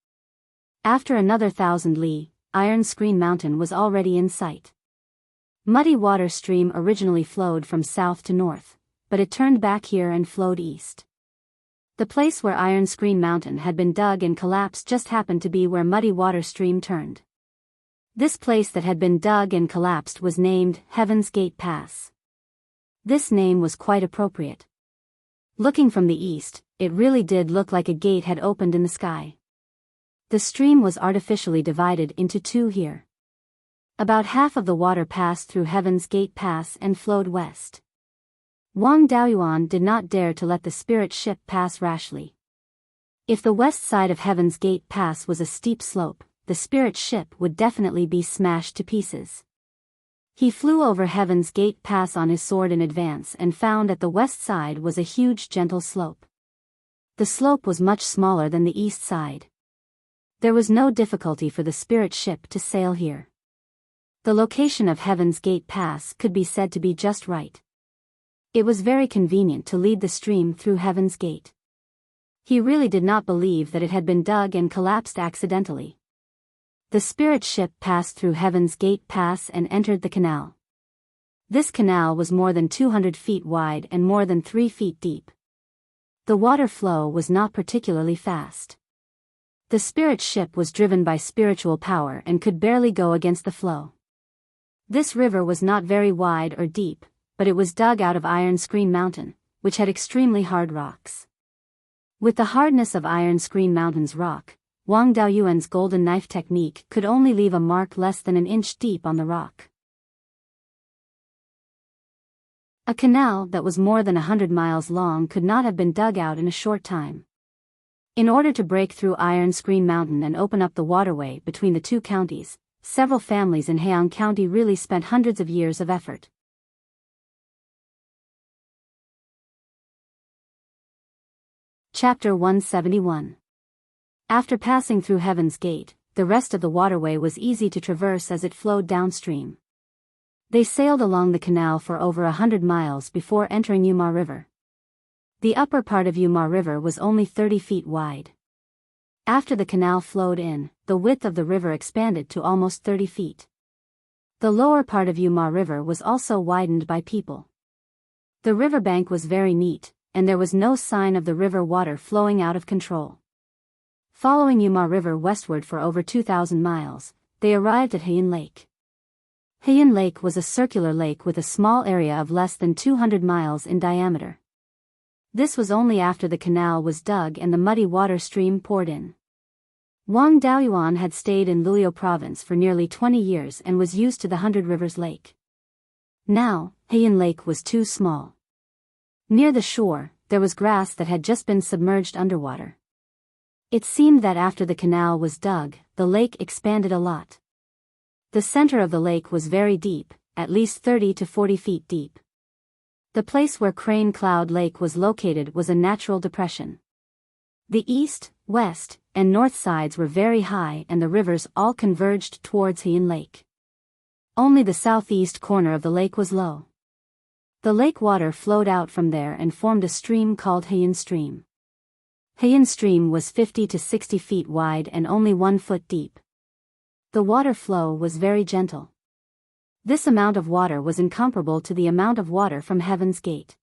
Speaker 1: After another 1,000 li, Iron Screen Mountain was already in sight. Muddy Water Stream originally flowed from south to north, but it turned back here and flowed east. The place where Iron Screen Mountain had been dug and collapsed just happened to be where Muddy Water Stream turned. This place that had been dug and collapsed was named Heaven's Gate Pass. This name was quite appropriate. Looking from the east, it really did look like a gate had opened in the sky. The stream was artificially divided into two here. About half of the water passed through Heaven's Gate Pass and flowed west. Wang Daoyuan did not dare to let the spirit ship pass rashly. If the west side of Heaven's Gate Pass was a steep slope, the spirit ship would definitely be smashed to pieces. He flew over Heaven's Gate Pass on his sword in advance and found that the west side was a huge gentle slope. The slope was much smaller than the east side. There was no difficulty for the spirit ship to sail here. The location of Heaven's Gate Pass could be said to be just right. It was very convenient to lead the stream through Heaven's Gate. He really did not believe that it had been dug and collapsed accidentally. The spirit ship passed through Heaven's Gate Pass and entered the canal. This canal was more than 200 feet wide and more than 3 feet deep. The water flow was not particularly fast. The spirit ship was driven by spiritual power and could barely go against the flow. This river was not very wide or deep, but it was dug out of Iron Screen Mountain, which had extremely hard rocks. With the hardness of Iron Screen Mountain's rock, Wang Daoyuan's golden knife technique could only leave a mark less than an inch deep on the rock. A canal that was more than 100 miles long could not have been dug out in a short time. In order to break through Iron Screen Mountain and open up the waterway between the two counties, several families in Heian County really spent hundreds of years of effort. Chapter 171. After passing through Heaven's Gate, the rest of the waterway was easy to traverse as it flowed downstream. They sailed along the canal for over 100 miles before entering Yuma River. The upper part of Yuma River was only 30 feet wide. After the canal flowed in, the width of the river expanded to almost 30 feet. The lower part of Yuma River was also widened by people. The riverbank was very neat, and there was no sign of the river water flowing out of control. Following Yuma River westward for over 2,000 miles, they arrived at Heian Lake. Heian Lake was a circular lake with a small area of less than 200 miles in diameter. This was only after the canal was dug and the muddy water stream poured in. Wang Daoyuan had stayed in Luliu province for nearly 20 years and was used to the Hundred Rivers Lake. Now, Heian Lake was too small. Near the shore, there was grass that had just been submerged underwater. It seemed that after the canal was dug, the lake expanded a lot. The center of the lake was very deep, at least 30 to 40 feet deep. The place where Crane Cloud Lake was located was a natural depression. The east, west, and north sides were very high and the rivers all converged towards Heian Lake. Only the southeast corner of the lake was low. The lake water flowed out from there and formed a stream called Heian Stream. Heian Stream was 50 to 60 feet wide and only 1 foot deep. The water flow was very gentle. This amount of water was incomparable to the amount of water from Heaven's Gate.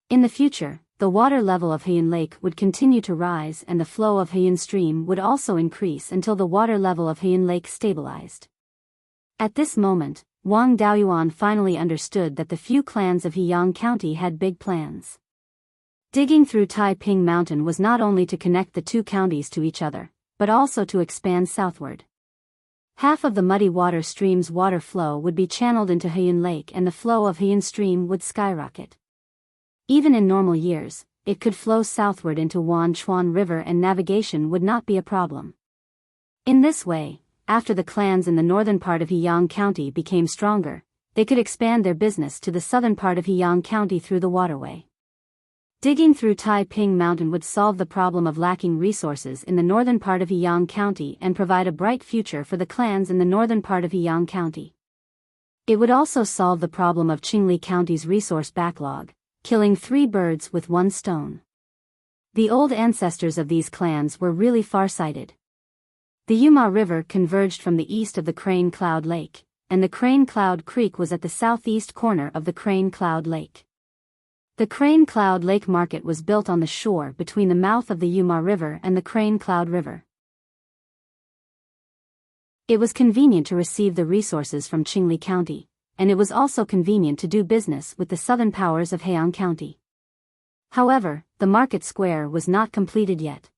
Speaker 1: In the future, the water level of Heian Lake would continue to rise and the flow of Heian Stream would also increase until the water level of Heian Lake stabilized. At this moment, Wang Daoyuan finally understood that the few clans of Heian County had big plans. Digging through Taiping Mountain was not only to connect the two counties to each other, but also to expand southward. Half of the muddy water stream's water flow would be channeled into Heian Lake and the flow of Heian Stream would skyrocket. Even in normal years, it could flow southward into Wanchuan River and navigation would not be a problem. In this way, after the clans in the northern part of Heian County became stronger, they could expand their business to the southern part of Heian County through the waterway. Digging through Taiping Mountain would solve the problem of lacking resources in the northern part of Heian County and provide a bright future for the clans in the northern part of Heian County. It would also solve the problem of Qingli County's resource backlog, killing 3 birds with 1 stone. The old ancestors of these clans were really far-sighted. The Yuma River converged from the east of the Crane Cloud Lake, and the Crane Cloud Creek was at the southeast corner of the Crane Cloud Lake. The Crane Cloud Lake Market was built on the shore between the mouth of the Yuma River and the Crane Cloud River. It was convenient to receive the resources from Qingli County, and it was also convenient to do business with the southern powers of Heian County. However, the market square was not completed yet.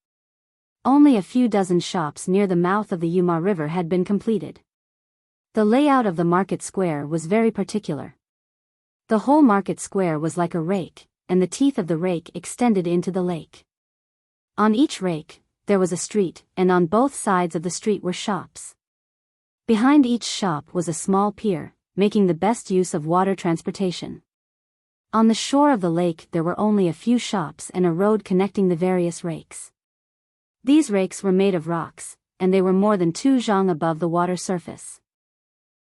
Speaker 1: Only a few dozen shops near the mouth of the Yuma River had been completed. The layout of the market square was very particular. The whole market square was like a rake, and the teeth of the rake extended into the lake. On each rake, there was a street, and on both sides of the street were shops. Behind each shop was a small pier, making the best use of water transportation. On the shore of the lake there were only a few shops and a road connecting the various rakes. These rakes were made of rocks, and they were more than 2 zhang above the water surface.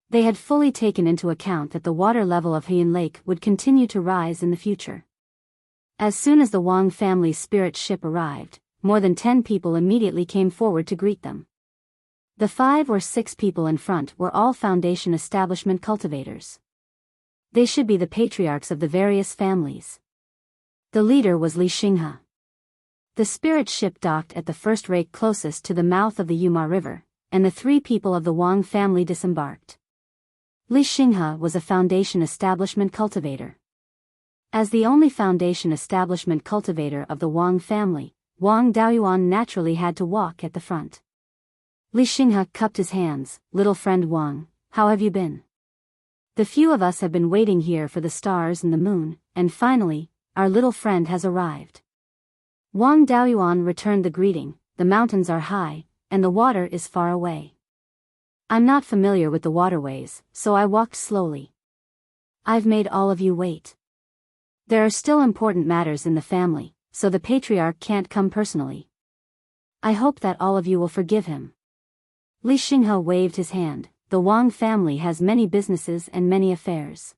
Speaker 1: They had fully taken into account that the water level of Heian Lake would continue to rise in the future. As soon as the Wang family's spirit ship arrived, more than 10 people immediately came forward to greet them. The 5 or 6 people in front were all Foundation establishment cultivators. They should be the patriarchs of the various families. The leader was Li Xinghe. The spirit ship docked at the first rake closest to the mouth of the Yuma River, and the 3 people of the Wang family disembarked. Li Xinghe was a Foundation establishment cultivator. As the only Foundation establishment cultivator of the Wang family, Wang Daoyuan naturally had to walk at the front. Li Xinghe cupped his hands. "Little friend Wang, how have you been? The few of us have been waiting here for the stars and the moon, and finally, our little friend has arrived." Wang Daoyuan returned the greeting. "The mountains are high, and the water is far away. I'm not familiar with the waterways, so I walked slowly. I've made all of you wait. There are still important matters in the family, so the patriarch can't come personally. I hope that all of you will forgive him." Li Xinghe waved his hand. "The Wang family has many businesses and many affairs.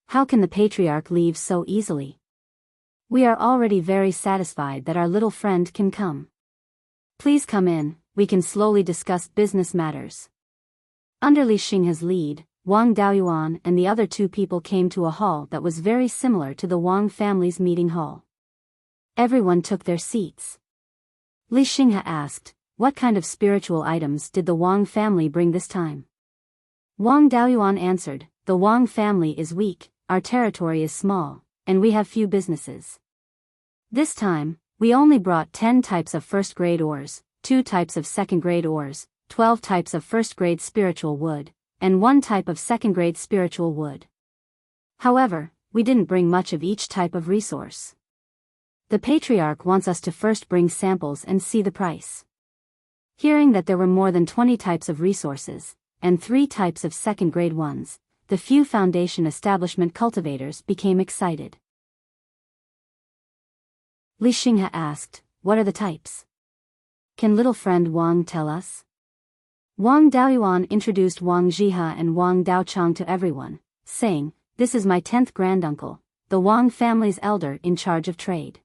Speaker 1: How can the patriarch leave so easily? We are already very satisfied that our little friend can come. Please come in, we can slowly discuss business matters." Under Li Xinghe's lead, Wang Daoyuan and the other 2 people came to a hall that was very similar to the Wang family's meeting hall. Everyone took their seats. Li Xinghe asked, "What kind of spiritual items did the Wang family bring this time?" Wang Daoyuan answered, "The Wang family is weak, our territory is small, and we have few businesses. This time, we only brought 10 types of first-grade ores, 2 types of second-grade ores, 12 types of first-grade spiritual wood, and 1 type of second-grade spiritual wood. However, we didn't bring much of each type of resource. The patriarch wants us to first bring samples and see the price." Hearing that there were more than 20 types of resources, and 3 types of second-grade ones, the few Foundation establishment cultivators became excited. Li Xinghe asked, "What are the types? Can little friend Wang tell us?" Wang Daoyuan introduced Wang Zhihe and Wang Daochang to everyone, saying, "This is my 10th granduncle, the Wang family's elder in charge of trade.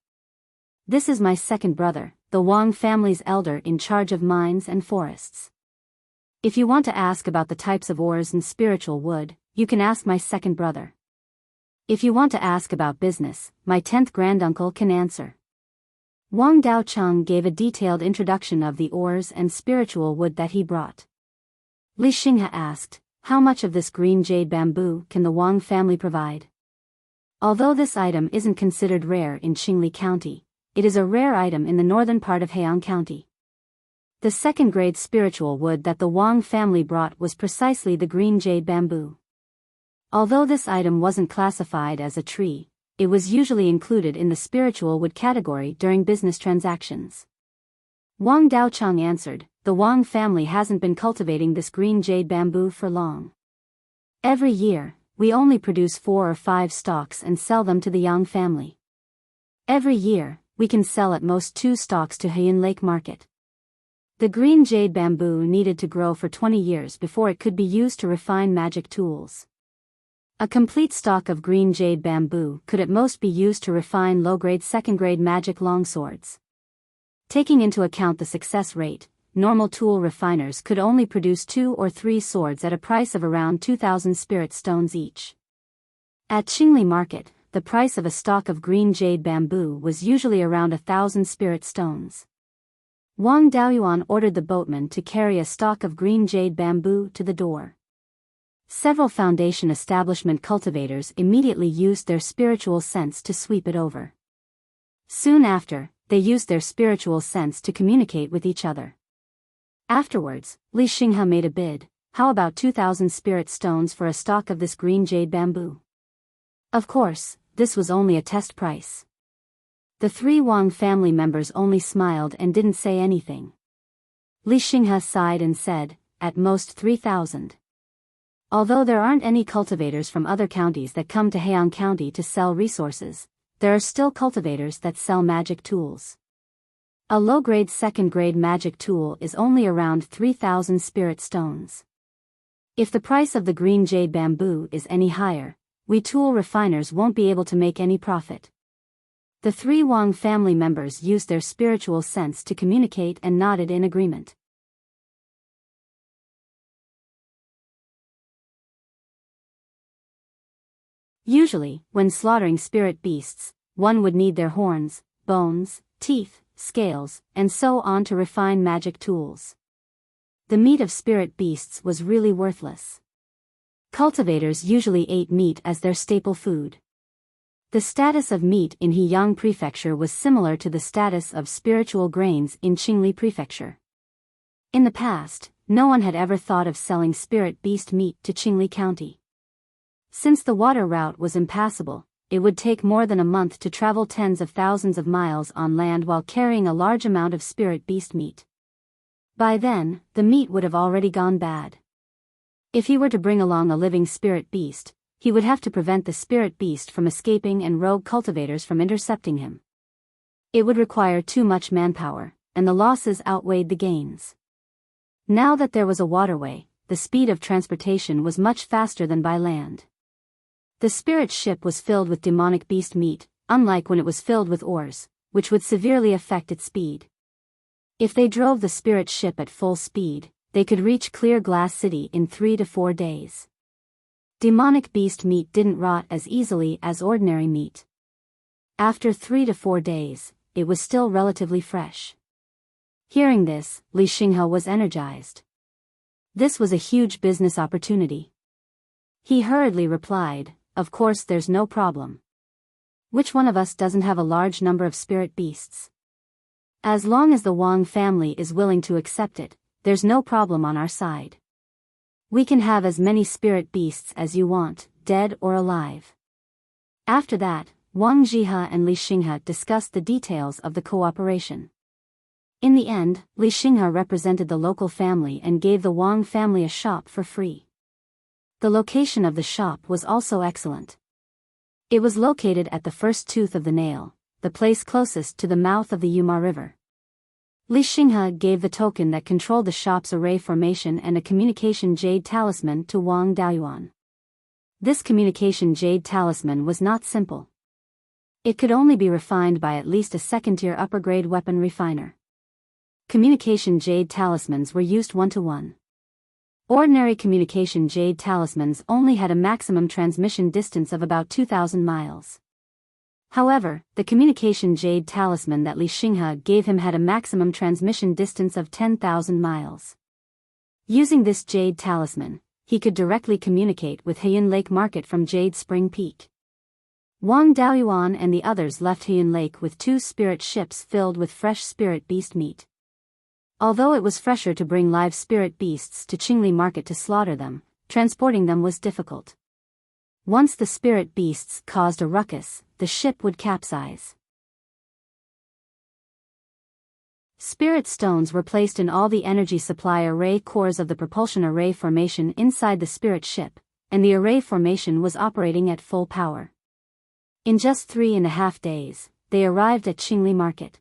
Speaker 1: This is my second brother, the Wang family's elder in charge of mines and forests. If you want to ask about the types of ores and spiritual wood, you can ask my second brother. If you want to ask about business, my 10th granduncle can answer." Wang Daochang gave a detailed introduction of the ores and spiritual wood that he brought. Li Xinghe asked, "How much of this green jade bamboo can the Wang family provide?" Although this item isn't considered rare in Qingli County, it is a rare item in the northern part of Heian County. The second-grade spiritual wood that the Wang family brought was precisely the green jade bamboo. Although this item wasn't classified as a tree, it was usually included in the spiritual wood category during business transactions. Wang Daochang answered, "The Wang family hasn't been cultivating this green jade bamboo for long. Every year, we only produce 4 or 5 stalks and sell them to the Yang family. Every year, we can sell at most 2 stalks to Heian Lake Market. The green jade bamboo needed to grow for 20 years before it could be used to refine magic tools. A complete stalk of green jade bamboo could at most be used to refine low-grade second-grade magic longswords. Taking into account the success rate, normal tool refiners could only produce 2 or 3 swords at a price of around 2,000 spirit stones each. At Qingli Market, the price of a stalk of green jade bamboo was usually around 1,000 spirit stones. Wang Daoyuan ordered the boatman to carry a stalk of green jade bamboo to the door. Several Foundation establishment cultivators immediately used their spiritual sense to sweep it over. Soon after, they used their spiritual sense to communicate with each other. Afterwards, Li Xinghe made a bid. How about 2,000 spirit stones for a stalk of this green jade bamboo? Of course, this was only a test price. The three Wang family members only smiled and didn't say anything. Li Xinghe sighed and said, at most 3,000. Although there aren't any cultivators from other counties that come to Heian County to sell resources, there are still cultivators that sell magic tools. A low-grade second-grade magic tool is only around 3,000 spirit stones. If the price of the green jade bamboo is any higher, we tool refiners won't be able to make any profit. The three Wang family members used their spiritual sense to communicate and nodded in agreement. Usually, when slaughtering spirit beasts, one would need their horns, bones, teeth, scales, and so on to refine magic tools. The meat of spirit beasts was really worthless. Cultivators usually ate meat as their staple food. The status of meat in Heyang Prefecture was similar to the status of spiritual grains in Qingli Prefecture. In the past, no one had ever thought of selling spirit beast meat to Qingli County. Since the water route was impassable, it would take more than a month to travel tens of thousands of miles on land while carrying a large amount of spirit beast meat. By then, the meat would have already gone bad. If he were to bring along a living spirit beast, he would have to prevent the spirit beast from escaping and rogue cultivators from intercepting him. It would require too much manpower, and the losses outweighed the gains. Now that there was a waterway, the speed of transportation was much faster than by land. The spirit ship was filled with demonic beast meat, unlike when it was filled with ores, which would severely affect its speed. If they drove the spirit ship at full speed, they could reach Clear Glass City in 3 to 4 days. Demonic beast meat didn't rot as easily as ordinary meat. After 3 to 4 days, it was still relatively fresh. Hearing this, Li Xinghe was energized. This was a huge business opportunity. He hurriedly replied, of course there's no problem. Which one of us doesn't have a large number of spirit beasts? As long as the Wang family is willing to accept it, there's no problem on our side. We can have as many spirit beasts as you want, dead or alive. After that, Wang Zhihe and Li Xinghe discussed the details of the cooperation. In the end, Li Xinghe represented the local family and gave the Wang family a shop for free. The location of the shop was also excellent. It was located at the first tooth of the nail, the place closest to the mouth of the Yuma River. Li Xinghe gave the token that controlled the shop's array formation and a communication jade talisman to Wang Daoyuan. This communication jade talisman was not simple. It could only be refined by at least a second-tier upper-grade weapon refiner. Communication jade talismans were used one-to-one. Ordinary communication jade talismans only had a maximum transmission distance of about 2,000 miles. However, the communication jade talisman that Li Xinghe gave him had a maximum transmission distance of 10,000 miles. Using this jade talisman, he could directly communicate with Heian Lake Market from Jade Spring Peak. Wang Daoyuan and the others left Heian Lake with 2 spirit ships filled with fresh spirit beast meat. Although it was fresher to bring live spirit beasts to Qingli Market to slaughter them, transporting them was difficult. Once the spirit beasts caused a ruckus, the ship would capsize. Spirit stones were placed in all the energy supply array cores of the propulsion array formation inside the spirit ship, and the array formation was operating at full power. In just 3.5 days, they arrived at Qingli Market.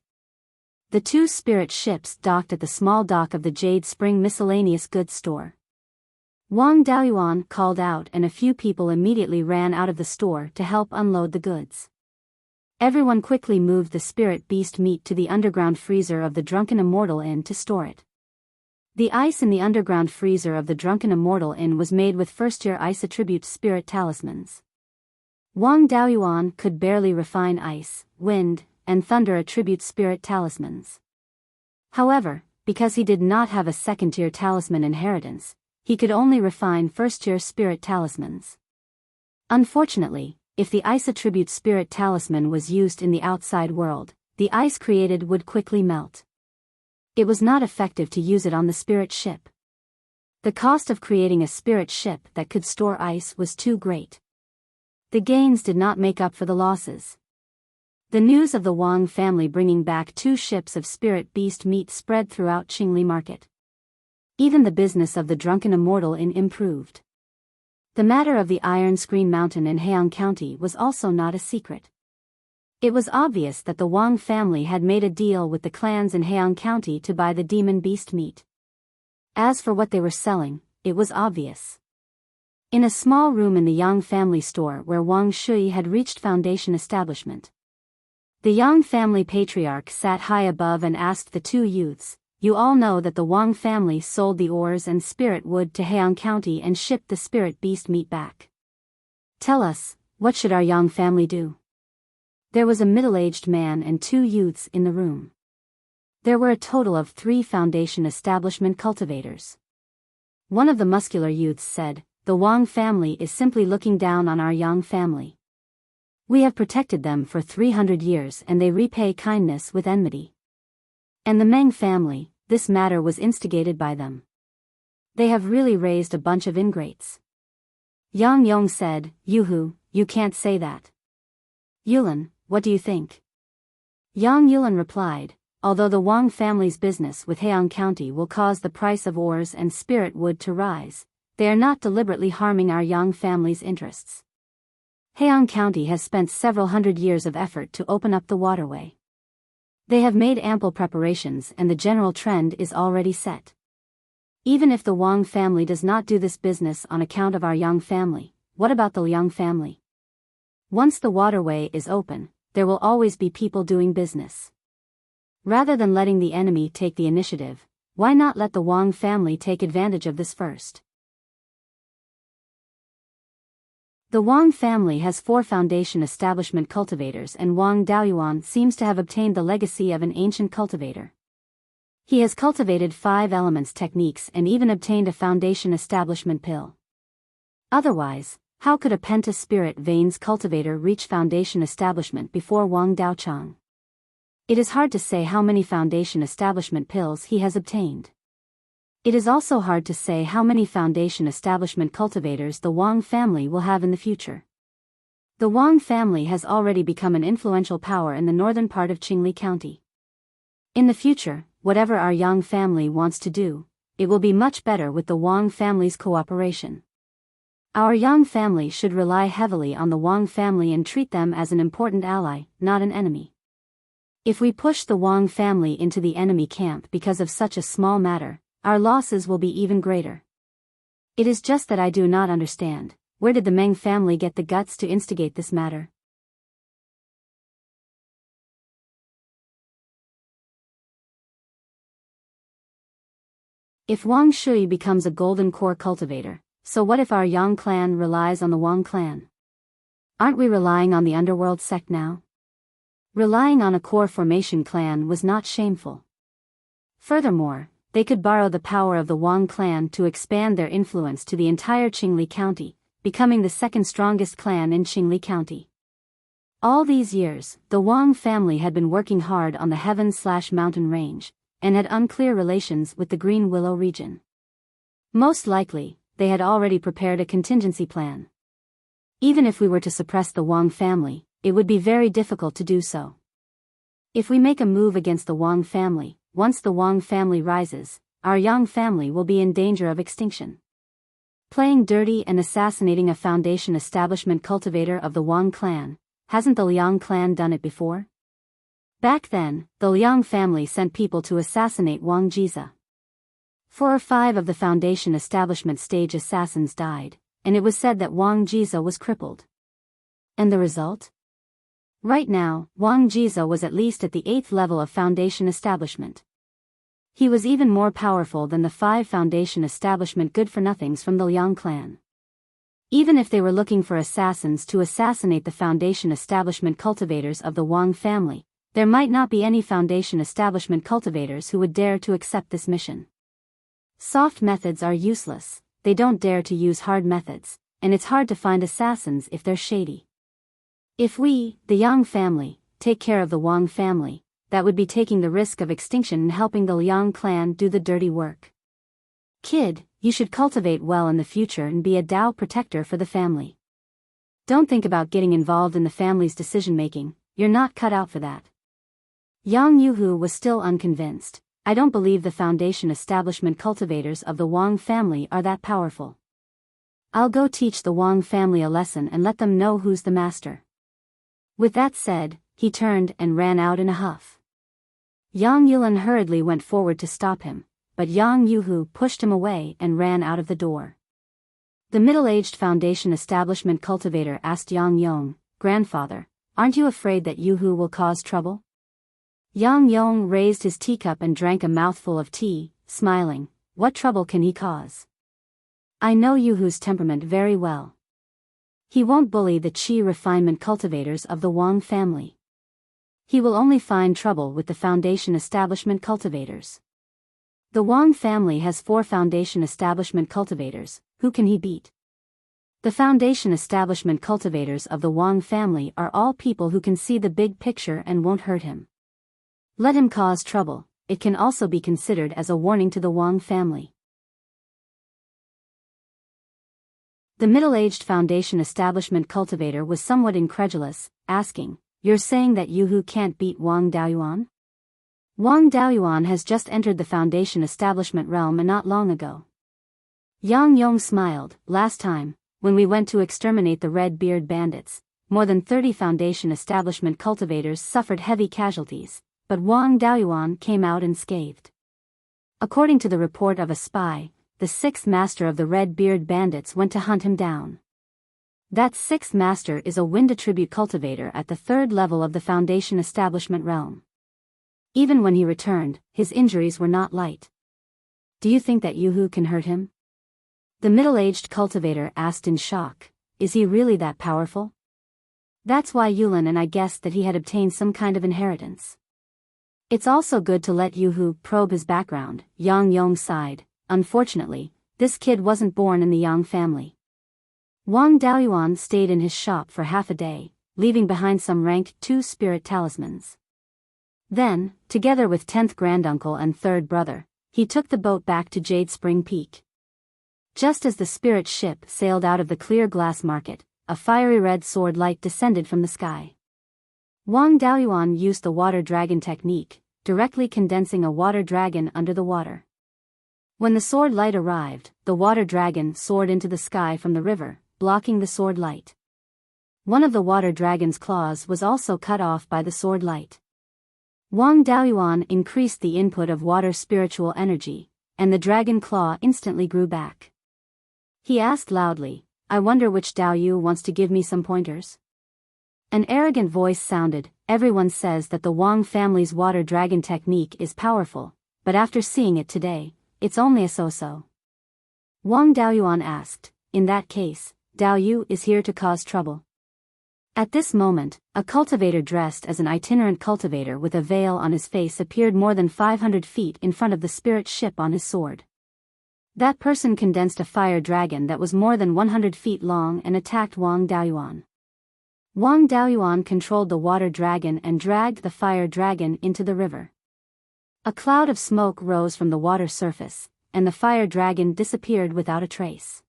Speaker 1: The 2 spirit ships docked at the small dock of the Jade Spring Miscellaneous Goods Store. Wang Daoyuan called out and a few people immediately ran out of the store to help unload the goods. Everyone quickly moved the spirit beast meat to the underground freezer of the Drunken Immortal Inn to store it. The ice in the underground freezer of the Drunken Immortal Inn was made with first-tier ice attribute spirit talismans. Wang Daoyuan could barely refine ice, wind, and thunder attribute spirit talismans. However, because he did not have a second-tier talisman inheritance, he could only refine first-tier spirit talismans. Unfortunately, if the ice attribute spirit talisman was used in the outside world, the ice created would quickly melt. It was not effective to use it on the spirit ship. The cost of creating a spirit ship that could store ice was too great. The gains did not make up for the losses. The news of the Wang family bringing back 2 ships of spirit beast meat spread throughout Qingli market. Even the business of the drunken immortal inn improved. The matter of the Iron Screen Mountain in Heian County was also not a secret. It was obvious that the Wang family had made a deal with the clans in Heian County to buy the demon beast meat. As for what they were selling, it was obvious. In a small room in the Yang family store where Wang Shui had reached foundation establishment, the Yang family patriarch sat high above and asked the 2 youths, "You all know that the Wang family sold the ores and spirit wood to Heian County and shipped the spirit beast meat back. Tell us, what should our Yang family do?" There was a middle-aged man and 2 youths in the room. There were a total of 3 foundation establishment cultivators. One of the muscular youths said, "The Wang family is simply looking down on our Yang family. We have protected them for 300 years and they repay kindness with enmity. And the Meng family, this matter was instigated by them. They have really raised a bunch of ingrates." Yang Yong said, "Yuhu, you can't say that. Yulin, what do you think?" Yang Yulin replied, "Although the Wang family's business with Heian County will cause the price of ores and spirit wood to rise, they are not deliberately harming our Yang family's interests. Heian County has spent several hundred years of effort to open up the waterway. They have made ample preparations and the general trend is already set. Even if the Wang family does not do this business on account of our Yang family, what about the Liang family? Once the waterway is open, there will always be people doing business. Rather than letting the enemy take the initiative, why not let the Wang family take advantage of this first?" The Wang family has 4 foundation establishment cultivators and Wang Daoyuan seems to have obtained the legacy of an ancient cultivator. He has cultivated 5 elements techniques and even obtained a foundation establishment pill. Otherwise, how could a penta spirit veins cultivator reach foundation establishment before Wang Daochang? It is hard to say how many foundation establishment pills he has obtained. It is also hard to say how many foundation establishment cultivators the Wang family will have in the future. The Wang family has already become an influential power in the northern part of Qingli County. In the future, whatever our Yang family wants to do, it will be much better with the Wang family's cooperation. Our Yang family should rely heavily on the Wang family and treat them as an important ally, not an enemy. If we push the Wang family into the enemy camp because of such a small matter, our losses will be even greater. It is just that I do not understand, where did the Meng family get the guts to instigate this matter? If Wang Shui becomes a golden core cultivator, so what if our Yang clan relies on the Wang clan? Aren't we relying on the underworld sect now? Relying on a core formation clan was not shameful. Furthermore, they could borrow the power of the Wang clan to expand their influence to the entire Qingli County, becoming the 2nd strongest clan in Qingli County. All these years, the Wang family had been working hard on the Heaven/Mountain Range, and had unclear relations with the Green Willow region. Most likely, they had already prepared a contingency plan. Even if we were to suppress the Wang family, it would be very difficult to do so. If we make a move against the Wang family, once the Wang family rises, our Yang family will be in danger of extinction. Playing dirty and assassinating a foundation establishment cultivator of the Wang clan, hasn't the Liang clan done it before? Back then, the Liang family sent people to assassinate Wang Jiza. 4 or 5 of the foundation establishment stage assassins died, and it was said that Wang Jiza was crippled. And the result? Right now, Wang Jiza was at least at the 8th level of foundation establishment. He was even more powerful than the 5 foundation establishment good-for-nothings from the Liang clan. Even if they were looking for assassins to assassinate the foundation establishment cultivators of the Wang family, there might not be any foundation establishment cultivators who would dare to accept this mission. Soft methods are useless, they don't dare to use hard methods, and it's hard to find assassins if they're shady. If we, the Yang family, take care of the Wang family, that would be taking the risk of extinction and helping the Liang clan do the dirty work. Kid, you should cultivate well in the future and be a Dao protector for the family. Don't think about getting involved in the family's decision-making, you're not cut out for that. Yang Yuhu was still unconvinced. I don't believe the foundation establishment cultivators of the Wang family are that powerful. I'll go teach the Wang family a lesson and let them know who's the master. With that said, he turned and ran out in a huff. Yang Yulan hurriedly went forward to stop him, but Yang Yuhu pushed him away and ran out of the door. The middle-aged foundation establishment cultivator asked Yang Yong, "Grandfather, aren't you afraid that Yuhu will cause trouble?" Yang Yong raised his teacup and drank a mouthful of tea, smiling. What trouble can he cause? I know Yuhu's temperament very well. He won't bully the qi refinement cultivators of the Wang family. He will only find trouble with the foundation establishment cultivators. The Wang family has 4 foundation establishment cultivators, who can he beat? The foundation establishment cultivators of the Wang family are all people who can see the big picture and won't hurt him. Let him cause trouble, it can also be considered as a warning to the Wang family. The middle-aged foundation establishment cultivator was somewhat incredulous, asking, "You're saying that Yuhu can't beat Wang Daoyuan?" Wang Daoyuan has just entered the foundation establishment realm not long ago. Yang Yong smiled. Last time, when we went to exterminate the red-beard bandits, more than 30 foundation establishment cultivators suffered heavy casualties, but Wang Daoyuan came out unscathed. According to the report of a spy, the 6th master of the red-beard bandits went to hunt him down. That 6th master is a wind attribute cultivator at the 3rd level of the foundation establishment realm. Even when he returned, his injuries were not light. Do you think that Yuhu can hurt him? The middle-aged cultivator asked in shock. Is he really that powerful? That's why Yulin and I guessed that he had obtained some kind of inheritance. It's also good to let Yuhu probe his background, Yang Yong sighed. Unfortunately, this kid wasn't born in the Yang family. Wang Daoyuan stayed in his shop for half a day, leaving behind some rank 2 spirit talismans. Then, together with 10th granduncle and 3rd brother, he took the boat back to Jade Spring Peak. Just as the spirit ship sailed out of the clear glass market, a fiery red sword light descended from the sky. Wang Daoyuan used the water dragon technique, directly condensing a water dragon under the water. When the sword light arrived, the water dragon soared into the sky from the river, blocking the sword light. One of the water dragon's claws was also cut off by the sword light. Wang Daoyuan increased the input of water spiritual energy, and the dragon claw instantly grew back. He asked loudly, "I wonder which Daoyu wants to give me some pointers?" An arrogant voice sounded. Everyone says that the Wang family's water dragon technique is powerful, but after seeing it today, it's only a so-so. Wang Daoyuan asked, "In that case, Daoyu is here to cause trouble?" At this moment, a cultivator dressed as an itinerant cultivator with a veil on his face appeared more than 500 feet in front of the spirit ship on his sword. That person condensed a fire dragon that was more than 100 feet long and attacked Wang Daoyuan. Wang Daoyuan controlled the water dragon and dragged the fire dragon into the river. A cloud of smoke rose from the water surface, and the fire dragon disappeared without a trace.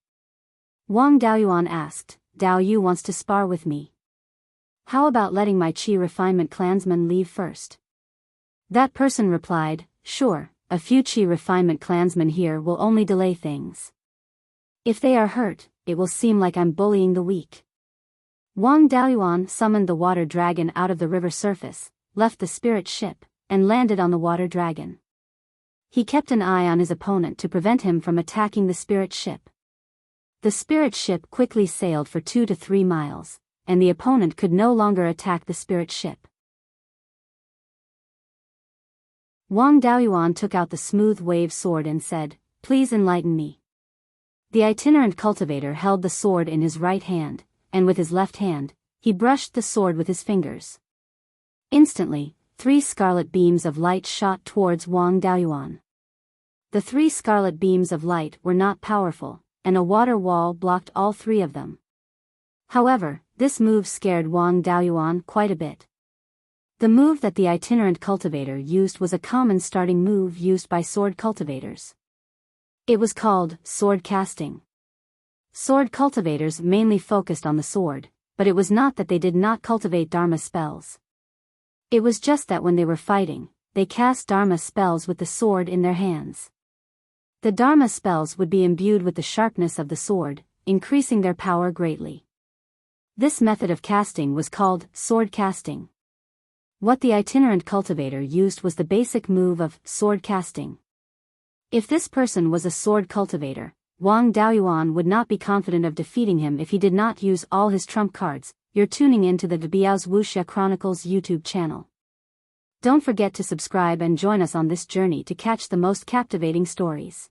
Speaker 1: Wang Daoyuan asked, "Daoyu wants to spar with me. How about letting my qi refinement clansmen leave first?" That person replied, "Sure, a few qi refinement clansmen here will only delay things. If they are hurt, it will seem like I'm bullying the weak." Wang Daoyuan summoned the water dragon out of the river surface, left the spirit ship, and landed on the water dragon. He kept an eye on his opponent to prevent him from attacking the spirit ship. The spirit ship quickly sailed for 2 to 3 miles, and the opponent could no longer attack the spirit ship. Wang Daoyuan took out the smooth wave sword and said, "Please enlighten me." The itinerant cultivator held the sword in his right hand, and with his left hand, he brushed the sword with his fingers. Instantly, 3 scarlet beams of light shot towards Wang Daoyuan. The 3 scarlet beams of light were not powerful, and a water wall blocked all 3 of them. However, this move scared Wang Daoyuan quite a bit. The move that the itinerant cultivator used was a common starting move used by sword cultivators. It was called sword casting. Sword cultivators mainly focused on the sword, but it was not that they did not cultivate Dharma spells. It was just that when they were fighting, they cast Dharma spells with the sword in their hands. The Dharma spells would be imbued with the sharpness of the sword, increasing their power greatly. This method of casting was called sword casting. What the itinerant cultivator used was the basic move of sword casting. If this person was a sword cultivator, Wang Daoyuan would not be confident of defeating him if he did not use all his trump cards. You're tuning in to the Biyao's Wuxia Chronicles YouTube channel. Don't forget to subscribe and join us on this journey to catch the most captivating stories.